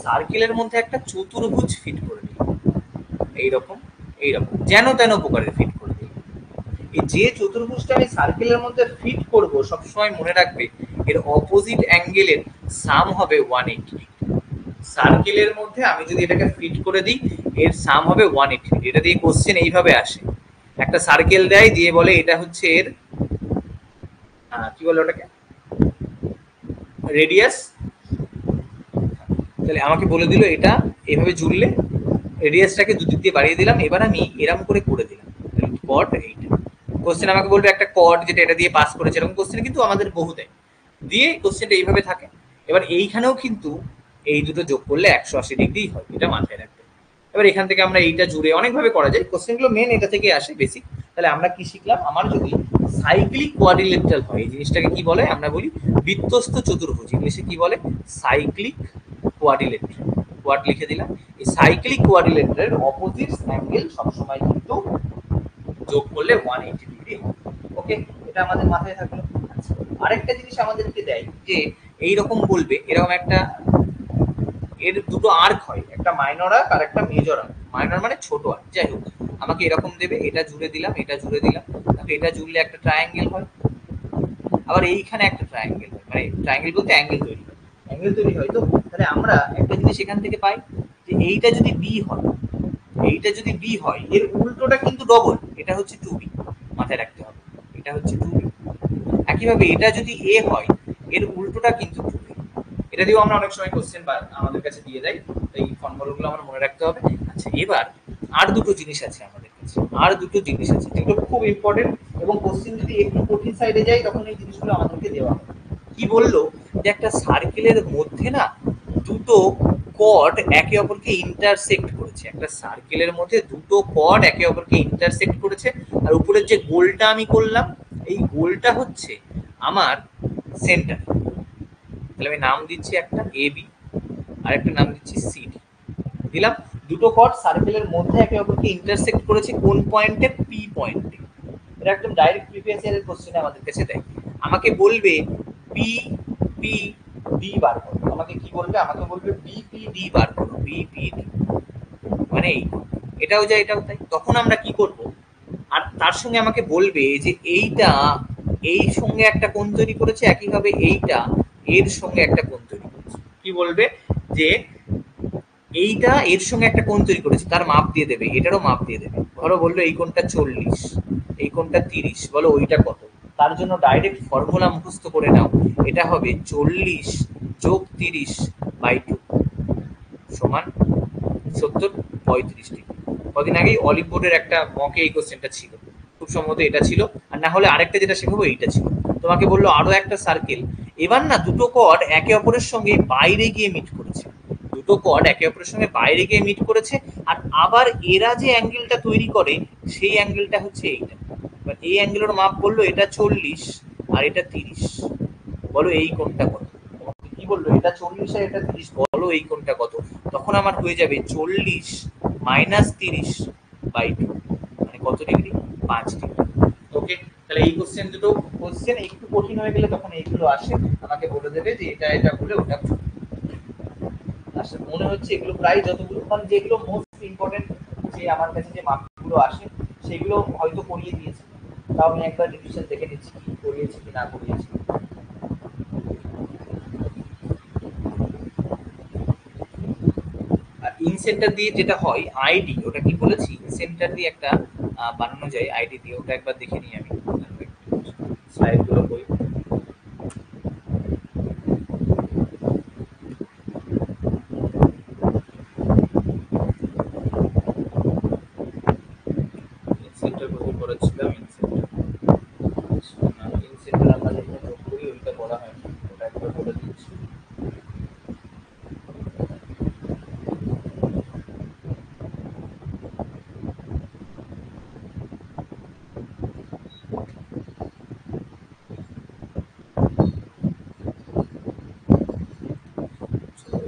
সার্কেলের মধ্যে একটা চতুর্ভুজ ফিট করে দিলাম, এইরকম এইরকম যেন তেন প্রকারের ফিট করে দিলাম। এই যে চতুর্ভুজটা আমি সার্কেলের মধ্যে ফিট করব, সবসময় মনে রাখবে এর অপোজিট অ্যাঙ্গেলের সাম হবে 180 ডিগ্রি। সার্কেলের মধ্যে আমি যদি এটাকে ফিট করে দিই, এর সাম হবে 180 ডিগ্রি। এটা দিয়ে কোশ্চেন এইভাবে আসে, একটা সার্কেল দেয়, দিয়ে বলে এটা হচ্ছে এর কি বলে ওটাকে, রেডিয়াস। তাহলে আমাকে বলে দিল এটা এইভাবে জুড়লে রেডিয়াসটাকে দুদিক দিয়ে বাড়িয়ে দিলাম, এবার আমি এরকম করে দিলাম কট। এইটা কোশ্চেন আমাকে বলবে একটা কট যেটা এটা দিয়ে পাস করেছে, এরকম কোশ্চেন কিন্তু আমাদের বহু দেয়, দিয়ে কোশ্চেনটা এইভাবে থাকে। এবার এইখানেও কিন্তু এই দুটো যোগ করলে 180 ডিগ্রি হয়, এটা মাথায় রাখবে। এবার এখান থেকে আমরা এইটা জুড়ে অনেকভাবে করা যায়, কোশ্চেনগুলো মেন এটা থেকে আসে বেসিক। তাহলে আমরা কি শিখলাম, আমার যদি সাইক্লিক কোয়াড্রিলেটারাল হয়, এই জিনিসটাকে কি বলে, আমরা বলি বৃত্তস্থ চতুর্ভুজ, ইংলিশে কি বলে, সাইক্লিক কোয়াড্রিলেটারাল। কোয়াড লিখে দিলাম। এই সাইক্লিক কোয়াড্রিলেটারের অপোজিট অ্যাঙ্গেল সবসময় কিন্তু যোগ করলে 180 ডিগ্রি হয়। ওকে, এটা আমাদের মাথায় থাকলো। আরেকটা জিনিস আমাদেরকে দেয় যে এইরকম বলবে, এরকম একটা এর দুটো আর্ক হয়, একটা মাইনর আর্ক আর একটা মেজর আর্ক। মাইনর মানে ছোট আর্ক, যাই হোক আমাকে এরকম দেবে, এটা জুড়ে দিলাম, এটা জুড়ে দিলাম, তাহলে এটা জুড়লে একটা ট্রায়াঙ্গেল হয়, আবার এইখানে একটা ট্রায়াঙ্গেল হয়, মানে ট্রায়াঙ্গেল বলতে অ্যাঙ্গেল তৈরি হয়, অ্যাঙ্গেল তৈরি হয়। তো তাহলে আমরা একটা জিনিস এখান থেকে পাই যে এইটা যদি বি হয়, এইটা যদি বি হয়, এর উল্টোটা কিন্তু ডবল, এটা হচ্ছে 2b, মাথায় রাখতে হবে, এটা হচ্ছে 2b। একইভাবে এটা যদি এ হয়, এর উল্টোটা কিন্তু 2b। এটা দিয়েও আমরা অনেক সময় কোশ্চেন আমাদের কাছে দিয়ে দেয়, এই ফর্মুলাগুলো আমার মনে রাখতে হবে। আচ্ছা, এবার আর দুটো জিনিস আছে আমাদের কাছে, আর দুটো জিনিস আছে যেগুলো খুব ইম্পর্টেন্ট, এবং কোশ্চেন যদি একটু কঠিন সাইডে যায় তখন এই জিনিসগুলো আমাদেরকে দেওয়া হবে। কি বললো, যে একটা সার্কেলের মধ্যে না দুটো কর্ড একে অপরকে ইন্টারসেক্ট করেছে, একটা সার্কেলের মধ্যে দুটো কর্ড একে অপরকে ইন্টারসেক্ট করেছে, আর উপরের যে গোলটা আমি করলাম, এই গোলটা হচ্ছে আমার সেন্টার। তাহলে আমি নাম দিচ্ছি একটা এ বি, আর একটা নাম দিচ্ছি সি ডি। দিলাম, দুটো কর্ড সার্কেলের মধ্যে একে অপরকে ইন্টারসেক্ট করেছে কোন পয়েন্টে, পি পয়েন্টে। এটা একদম ডাইরেক্ট প্রিভিয়াস ইয়ারের কোশ্চেনে আমাদের কাছে দেয়। আমাকে বলবে পি পি ডি বার করো, আমাকে কি বলবে, আমাকে বলবে বি পি ডি বার করো, বি পি ডি, মানে এই এটাও যায় এটাও তাই। তখন আমরা কি করব, আর তার সঙ্গে আমাকে বলবে যে এইটা এই সঙ্গে একটা কোণ তৈরি করেছে, একইভাবে এইটা এর সঙ্গে একটা কোণ তৈরি করেছে। কি বলবে, যে এইটা এর সঙ্গে একটা কোণ তৈরি করেছে, তার মাপ দিয়ে দেবে, এটারও মাপ দিয়ে দেবে। ধরো বললো এই কোণটা 40, এই কোণটা 30, বলো ওইটা কত। তার জন্য ডাইরেক্ট ফর্মুলা মুখস্থ করে নাও, এটা হবে 40 যোগ 30 বাই 2 সমান 70, 35 ডিগ্রি। কদিন আগেই অলিভ বোর্ডের একটা মকে এই কোশ্চেনটা ছিল, খুব সম্ভবত এটা ছিল, আর না হলে আরেকটা যেটা শেখাবো এইটা ছিল। তোমাকে বললো আরো একটা সার্কেল, এবার না দুটো কর্ড একে অপরের সঙ্গে বাইরে গিয়ে মিট করেছে, দুটো দুটো কর্ড একে অপরের সঙ্গে বাইরে গিয়ে মিট করেছে, আর আবার এরা যে অ্যাঙ্গেলটা তৈরি করে সেই অ্যাঙ্গেলটা হচ্ছে এইটা। এবার এই অ্যাঙ্গেলের মাপ বললো এটা 40 আর এটা 30, বলো এই কোণটা কত? কি বললো এটা 40 আর এটা 30, বলো এই কোণটা কত? তখন আমার হয়ে যাবে 40 মাইনাস 30 বাই 2, মানে কত ডিগ্রি? 5 ডিগ্রি। ওকে, তাহলে এই কোশ্চেন একটু কঠিন হয়ে গেলে তখন এইগুলো আসে, আমাকে বলে দেবে যে এটা এটা বলে ওটা আসলে মনে হচ্ছে এগুলো প্রায় যতগুলো, মানে যেগুলো মোস্ট ইম্পর্টেন্ট যে আমার কাছে যে মার্কগুলো আসে সেগুলো হয়তো করিয়ে দিয়েছে, তাও আমি একবার রিভিশন দেখে নিচ্ছি কি করিয়েছি কি না করিয়েছি। আর ইনসেন্টার দিয়ে যেটা হয় আইডি, ওটা কি বলেছি, ইনসেন্টার দিয়ে একটা বানানো যায় আইডি দিয়ে, ওটা একবার দেখে নিই আমি স্লাইডগুলো বই। ইনসেন্টার কোথায় করেছিলাম? ইনসেন্টার আমরা যেটা করি ওইটা করা হয়, ওটা একবার বলে দিচ্ছি।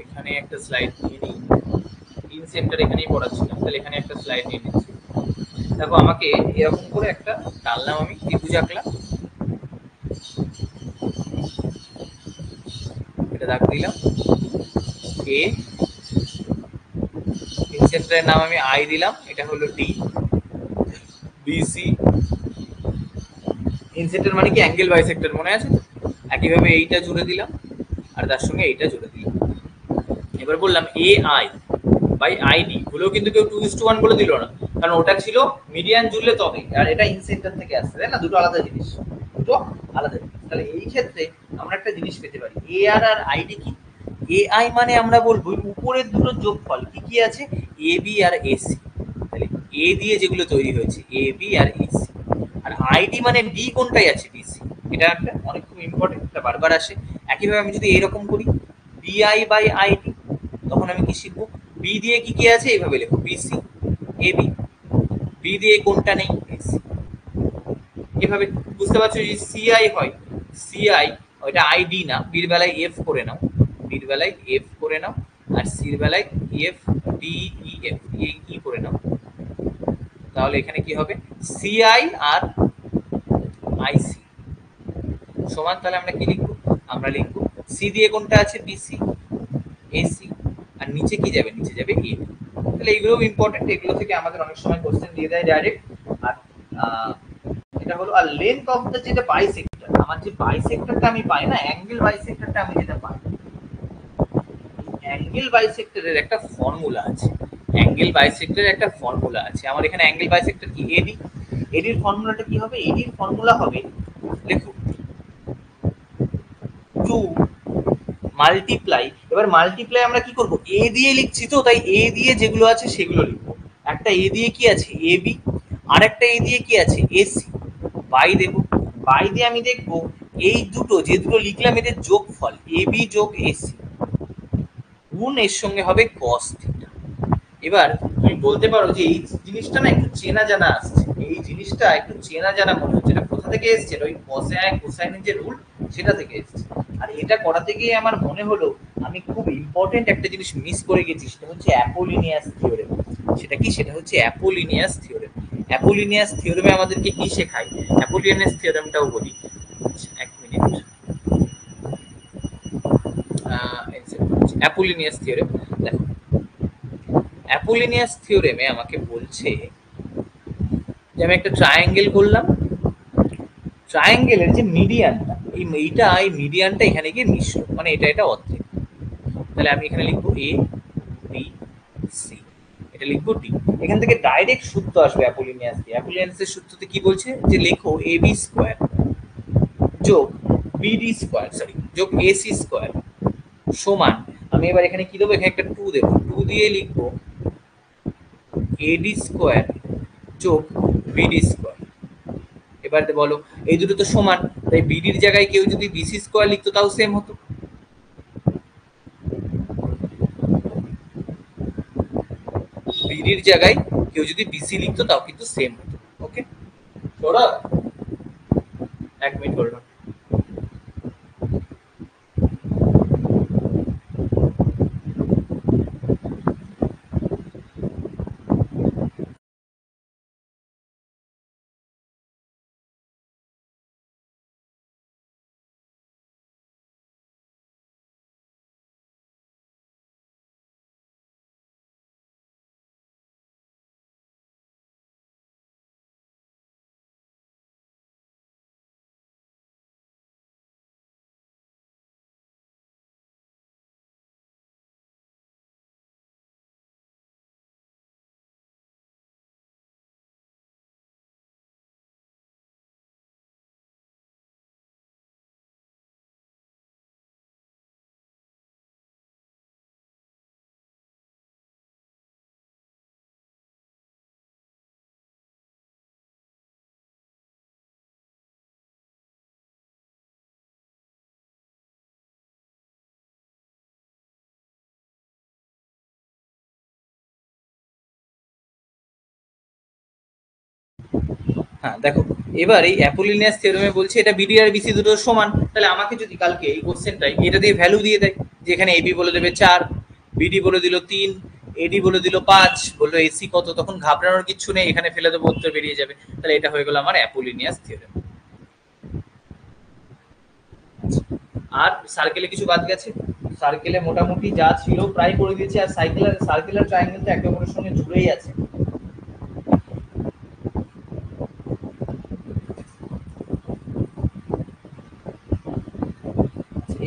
এখানে একটা স্লাইড নিয়ে নিই, ইনসেন্টার এখানেই পড়াচ্ছিলাম, তাহলে এখানে একটা স্লাইড নিয়ে নিচ্ছি। দেখো আমাকে এরকম করে একটা টানলাম, আমি ত্রিভুজ আঁকলাম, এটা দাগ দিলাম এ, ইনসেন্টারের নাম আমি আই দিলাম, এটা হলো ডি, বিসি। ইনসেন্টার মানে কি অ্যাঙ্গেল বাইসেক্টর, মনে আছে? একইভাবে এইটা জুড়ে দিলাম আর তার সঙ্গে এইটা জুড়ে দিলাম। এবার বললাম এ আই বাই আইডি, হলেও কিন্তু কেউ 2:1 বলে দিল না, কারণ ওটা ছিল মিডিয়ান জুড়লে তবে, আর এটা ইনসেন্টার থেকে আসছে, তাই না? দুটো আলাদা জিনিস, দুটো আলাদা জিনিস। তাহলে এই ক্ষেত্রে আমরা একটা জিনিস পেতে পারি, এ আর আর আইডি কি? এ আই মানে আমরা বলবো উপরের দুটো যোগফল কি কি আছে, এ বি আর এসি। তাহলে এ দিয়ে যেগুলো তৈরি হয়েছে A B R AC, R ID মানে বি কোনটাই আছে, বিসি। এটা একটা অনেক খুব ইম্পর্টেন্ট, এটা বারবার আসে। একইভাবে আমি যদি এরকম করি বিআই বাই আইডি, তখন আমি কি শিখবো, বি দিয়ে কি কি আছে এইভাবে লেখো, বিসি এ বি, বি দিয়ে কোনটা নেই, এসি। এভাবে বুঝতে পারছো যে সিআই হয়, সিআই ওইটা আইডি না, বির বেলায় এফ করে নাও, বির বেলায় এফ করে নাও, আর সির বেলায় F D E F E করে নাও, তাহলে এখানে কি হবে, সিআই আর আইসি সমান, তাহলে আমরা কি লিখবো, আমরা লিখবো সি দিয়ে কোনটা আছে, বিসি এসি, আর নিচে কি যাবে, নিচে যাবে এ। তাহলে এইগুলো ইম্পর্টেন্ট, এগুলো থেকে আমাদের অনেক সময় কোশ্চেন দিয়ে দেয় ডাইরেক্ট। আর এটা হলো, আর লেন্থ অফ দ্য যেটা বাইসেক্টর, আমার যে বাইসেক্টরটা আমি পাই না, অ্যাঙ্গেল বাইসেক্টরটা আমি যেটা পাই, অ্যাঙ্গেল বাইসেক্টরের একটা ফর্মুলা আছে, অ্যাঙ্গেল বাইসেক্টরের একটা ফর্মুলা আছে। আমার এখানে অ্যাঙ্গেল বাইসেক্টর কি, এডি, এডির ফর্মুলাটা কি হবে, এডির ফর্মুলা হবে, দেখো 2 মাল্টিপ্লাই, এবার মাল্টিপ্লাই আমরা কি করব, এ দিয়ে লিখছি তো, তাই এ দিয়ে যেগুলো আছে সেগুলো লিখবো। একটা এ দিয়ে কি আছে, এ বি, আর একটা এ দিয়ে কি আছে, এসি, বাই দেব, বাই দিয়ে আমি দেখবো এই দুটো যে দুটো লিখলাম এদের যোগফল এ বি যোগ এসি গুণ এর সঙ্গে হবে cos থিটা। এবার তুমি বলতে পারো যে এই জিনিসটা না একটু চেনা জানা আসছে, এই জিনিসটা একটু চেনা জানা মনে হচ্ছে, এটা কোথা থেকে এসছে, ওই কোসাইনের যে রুল সেটা থেকে এসছে। আর এটা করাতে গিয়ে আমার মনে হলো আমি খুব ইম্পর্টেন্ট একটা জিনিস মিস করে গেছি, সেটা হচ্ছে অ্যাপোলিনিয়াস থিওরেম। সেটা কি, সেটা হচ্ছে অ্যাপোলিনিয়াস থিওরেম। অ্যাপোলিনিয়াস থিওরেমে আমাদেরকে কি শেখায়, অ্যাপোলিনিয়াস থিওরেমটাও বলি, এক মিনিট। অ্যাপোলিনিয়াস থিওরেম, দেখো অ্যাপোলিনিয়াস থিওরেমে আমাকে বলছে যে আমি একটা ট্রায়াঙ্গেল করলাম, ট্রায়াঙ্গেলের যে মিডিয়ানটা, এই মিডিয়ানটা এখানে গিয়ে মিশলো, মানে এটা অর্ধেক। তাহলে আমি এখানে লিখবো এ বি সি, এটা লিখবো ডি। এখান থেকে ডাইরেক্ট সূত্র আসবে অ্যাপোলিনিয়াস দিয়ে। অ্যাপোলিনিয়াসের সূত্রতে কি বলছে, যে লেখো এ বি স্কোয়ার যোগ বিডি স্কোয়ার, সরি যোগ এসি স্কোয়ার সমান, আমি এবার এখানে কি দেবো, এখানে একটা 2 দেবো, 2 দিয়ে লিখবো এডি স্কোয়ার যোগ বিডি স্কোয়ার। এবার বলো এই দুটো তো সমান, তাই বিডির জায়গায় কেউ যদি বিসি স্কোয়ার লিখতো তাও সেম হতো। বিডির জায়গায় কেউ যদি বিসি লিখতো তাও কিন্তু সেম হতো। ওকে, সৌরভ 1 মিনিট হলো। হ্যাঁ দেখো, এবার এই অ্যাপোলিনিয়াস থিওরেমে বলছে এটা বিডি আর বিসি দুটো সমান। তাহলে আমাকে যদি কালকে এই কোশ্চেনটাই এটা দিয়ে ভ্যালু দিয়ে দেয়, যেখানে এবি বলে দেবে 4, বিডি বলে দিল 3, এডি বলে দিল 5, বললো এসি কত, তখন ঘাবড়ানোর কিচ্ছু নেই, এখানে ফেলে দেবো, উত্তর বেরিয়ে যাবে। তাহলে এটা হয়ে গেল আমার অ্যাপোলিনিয়াস থিওরেম। আর সার্কেলে কিছু বাদ গেছে? সার্কেলে মোটামুটি যা ছিল প্রায় করে দিয়েছি। আর সার্কেলার ট্রায়াঙ্গেল তো একে অপরের সঙ্গে জুড়েই আছে।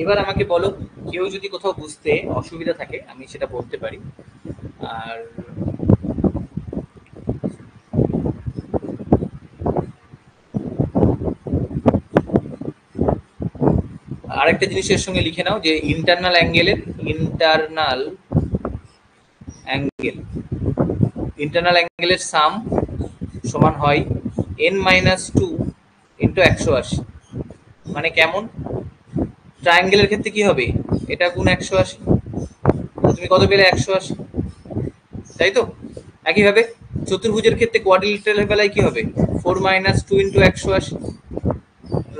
এবার আমাকে বলো, কেউ যদি কোথাও বুঝতে অসুবিধা থাকে আমি সেটা বলতে পারি। আর আরেকটা জিনিসের সঙ্গে লিখে নাও যে ইন্টারনাল অ্যাঙ্গেলের সাম সমান হয় n-2 ইন্টু 180। মানে কেমন? ট্রায়াঙ্গেলের ক্ষেত্রে কি হবে, এটা গুণ 180, তুমি কত পেলে 180, তাই তো? একইভাবে চতুর্ভুজের ক্ষেত্রে কোয়াড্রিল্যাটারালের বেলায় কি হবে, 4-2 ইন্টু 180,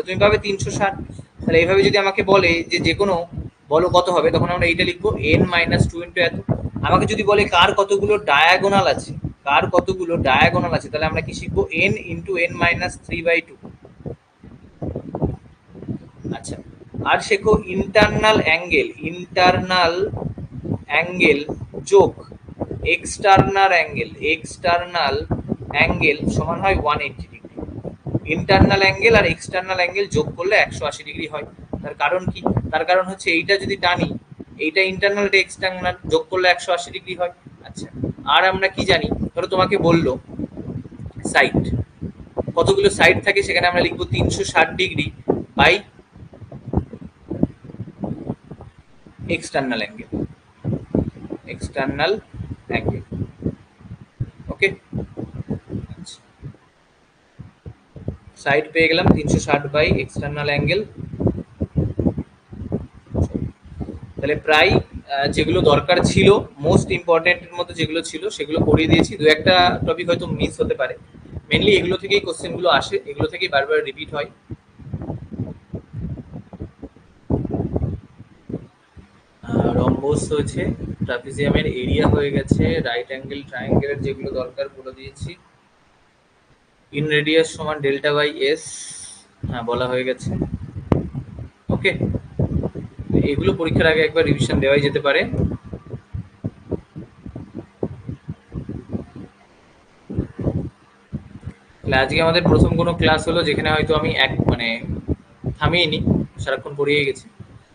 তুমি পাবে 360। তাহলে এইভাবে যদি আমাকে বলে যে কোনো বলো কত হবে, তখন আমরা এইটা লিখবো n-2 ইন্টু এত। আমাকে যদি বলে কার কতগুলো ডায়াগোনাল আছে, তাহলে আমরা কি শিখবো, n ইন্টু n-3/2। আচ্ছা, আর শেখো ইন্টারনাল অ্যাঙ্গেল যোগ এক্সটার্নাল অ্যাঙ্গেল সমান হয় 180 ডিগ্রি। ইন্টারনাল অ্যাঙ্গেল আর এক্সটার্নাল অ্যাঙ্গেল যোগ করলে 180 ডিগ্রি হয়। তার কারণ কি? তার কারণ হচ্ছে এইটা যদি টানি, এইটা ইন্টারনাল, এটা এক্সটার্নাল, যোগ করলে 180 ডিগ্রি হয়। আচ্ছা, আর আমরা কি জানি, ধরো তোমাকে বললো সাইড, কতগুলো সাইড থাকে, সেখানে আমরা লিখবো 360 degree by external angle. Okay, side পেয়ে গেলাম 360 বাই এক্সটার্নাল অ্যাঙ্গেল। তাহলে প্রায় যেগুলো দরকার ছিল, মোস্ট ইম্পর্টেন্টের মধ্যে যেগুলো ছিল সেগুলো করিয়ে দিয়েছি। দু একটা টপিক হয়তো মিস হতে পারে, মেনলি এগুলো থেকেই কোশ্চেনগুলো আসে, এগুলো থেকেই বারবার রিপিট হয়। রম্বস হয়েছে, ট্রাপিজিয়ামের এরিয়া হয়ে গেছে, রাইট অ্যাঙ্গেল ট্রায়াঙ্গেলের যেগুলো দরকার বলে দিয়েছি, ইন রেডিয়াস সমান ডেল্টা বাই এস, হ্যাঁ বলা হয়ে গেছে। ওকে, এগুলো পরীক্ষার আগে একবার রিভিশন দেওয়াই যেতে পারে। আজকে আমাদের প্রথম কোনো ক্লাস হলো যেখানে হয়তো আমি থামিয়ে নি, সারাক্ষণ পড়িয়ে গেছি।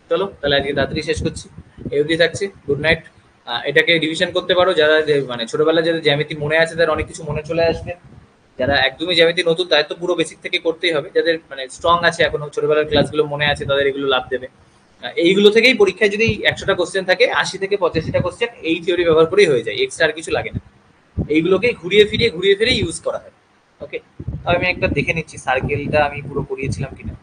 চলো তাহলে আজকে তাড়াতাড়ি শেষ করছি, এই অবধি থাকছে, গুড নাইট। এটাকে রিভিশন করতে পারো, যারা ছোটবেলায় যাদের জ্যামিতি মনে আছে তাদের অনেক কিছু মনে চলে আসবে। যারা একদমই জ্যামিতি নতুন তাদের তো পুরো বেসিক থেকে করতেই হবে। যাদের স্ট্রং আছে, এখনো ছোটবেলার ক্লাসগুলো মনে আছে, তাদের এগুলো লাভ দেবে। এইগুলো থেকেই পরীক্ষায় যদি 100টা কোশ্চেন থাকে, 80 থেকে 85টা কোশ্চেন এই থিওরি ব্যবহার করেই হয়ে যায়, এক্সট্রা আর কিছু লাগে না। এইগুলোকে ঘুরিয়ে ফিরিয়ে ইউজ করা হয়। ওকে, আমি একবার দেখে নিচ্ছি সার্কেলটা আমি পুরো করিয়েছিলাম কিনা।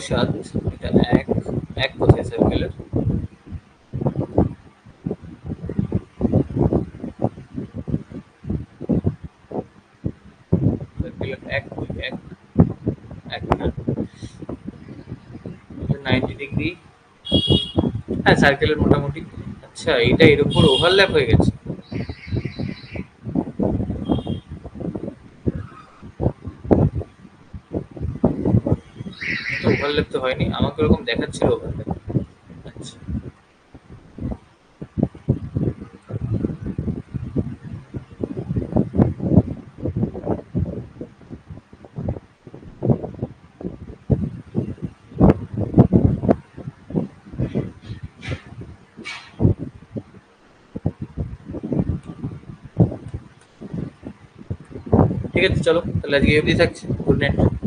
সাত, এটা এক, এক কোথায় সার্কেলের? সার্কেলের এক কই? এক, এক না, 90 ডিগ্রি। হ্যাঁ, সার্কেলের মোটামুটি। আচ্ছা, এটা এর উপর ওভারল্যাপ হয়ে গেছে। কিন্তু ওভারল্যাপ তো হয়নি, আমাকে ওরকম দেখাচ্ছিল ওভারল্যাপ। আচ্ছা, ঠিক আছে, চলো তাহলে আজকে এই অবধি থাকছে। Good night.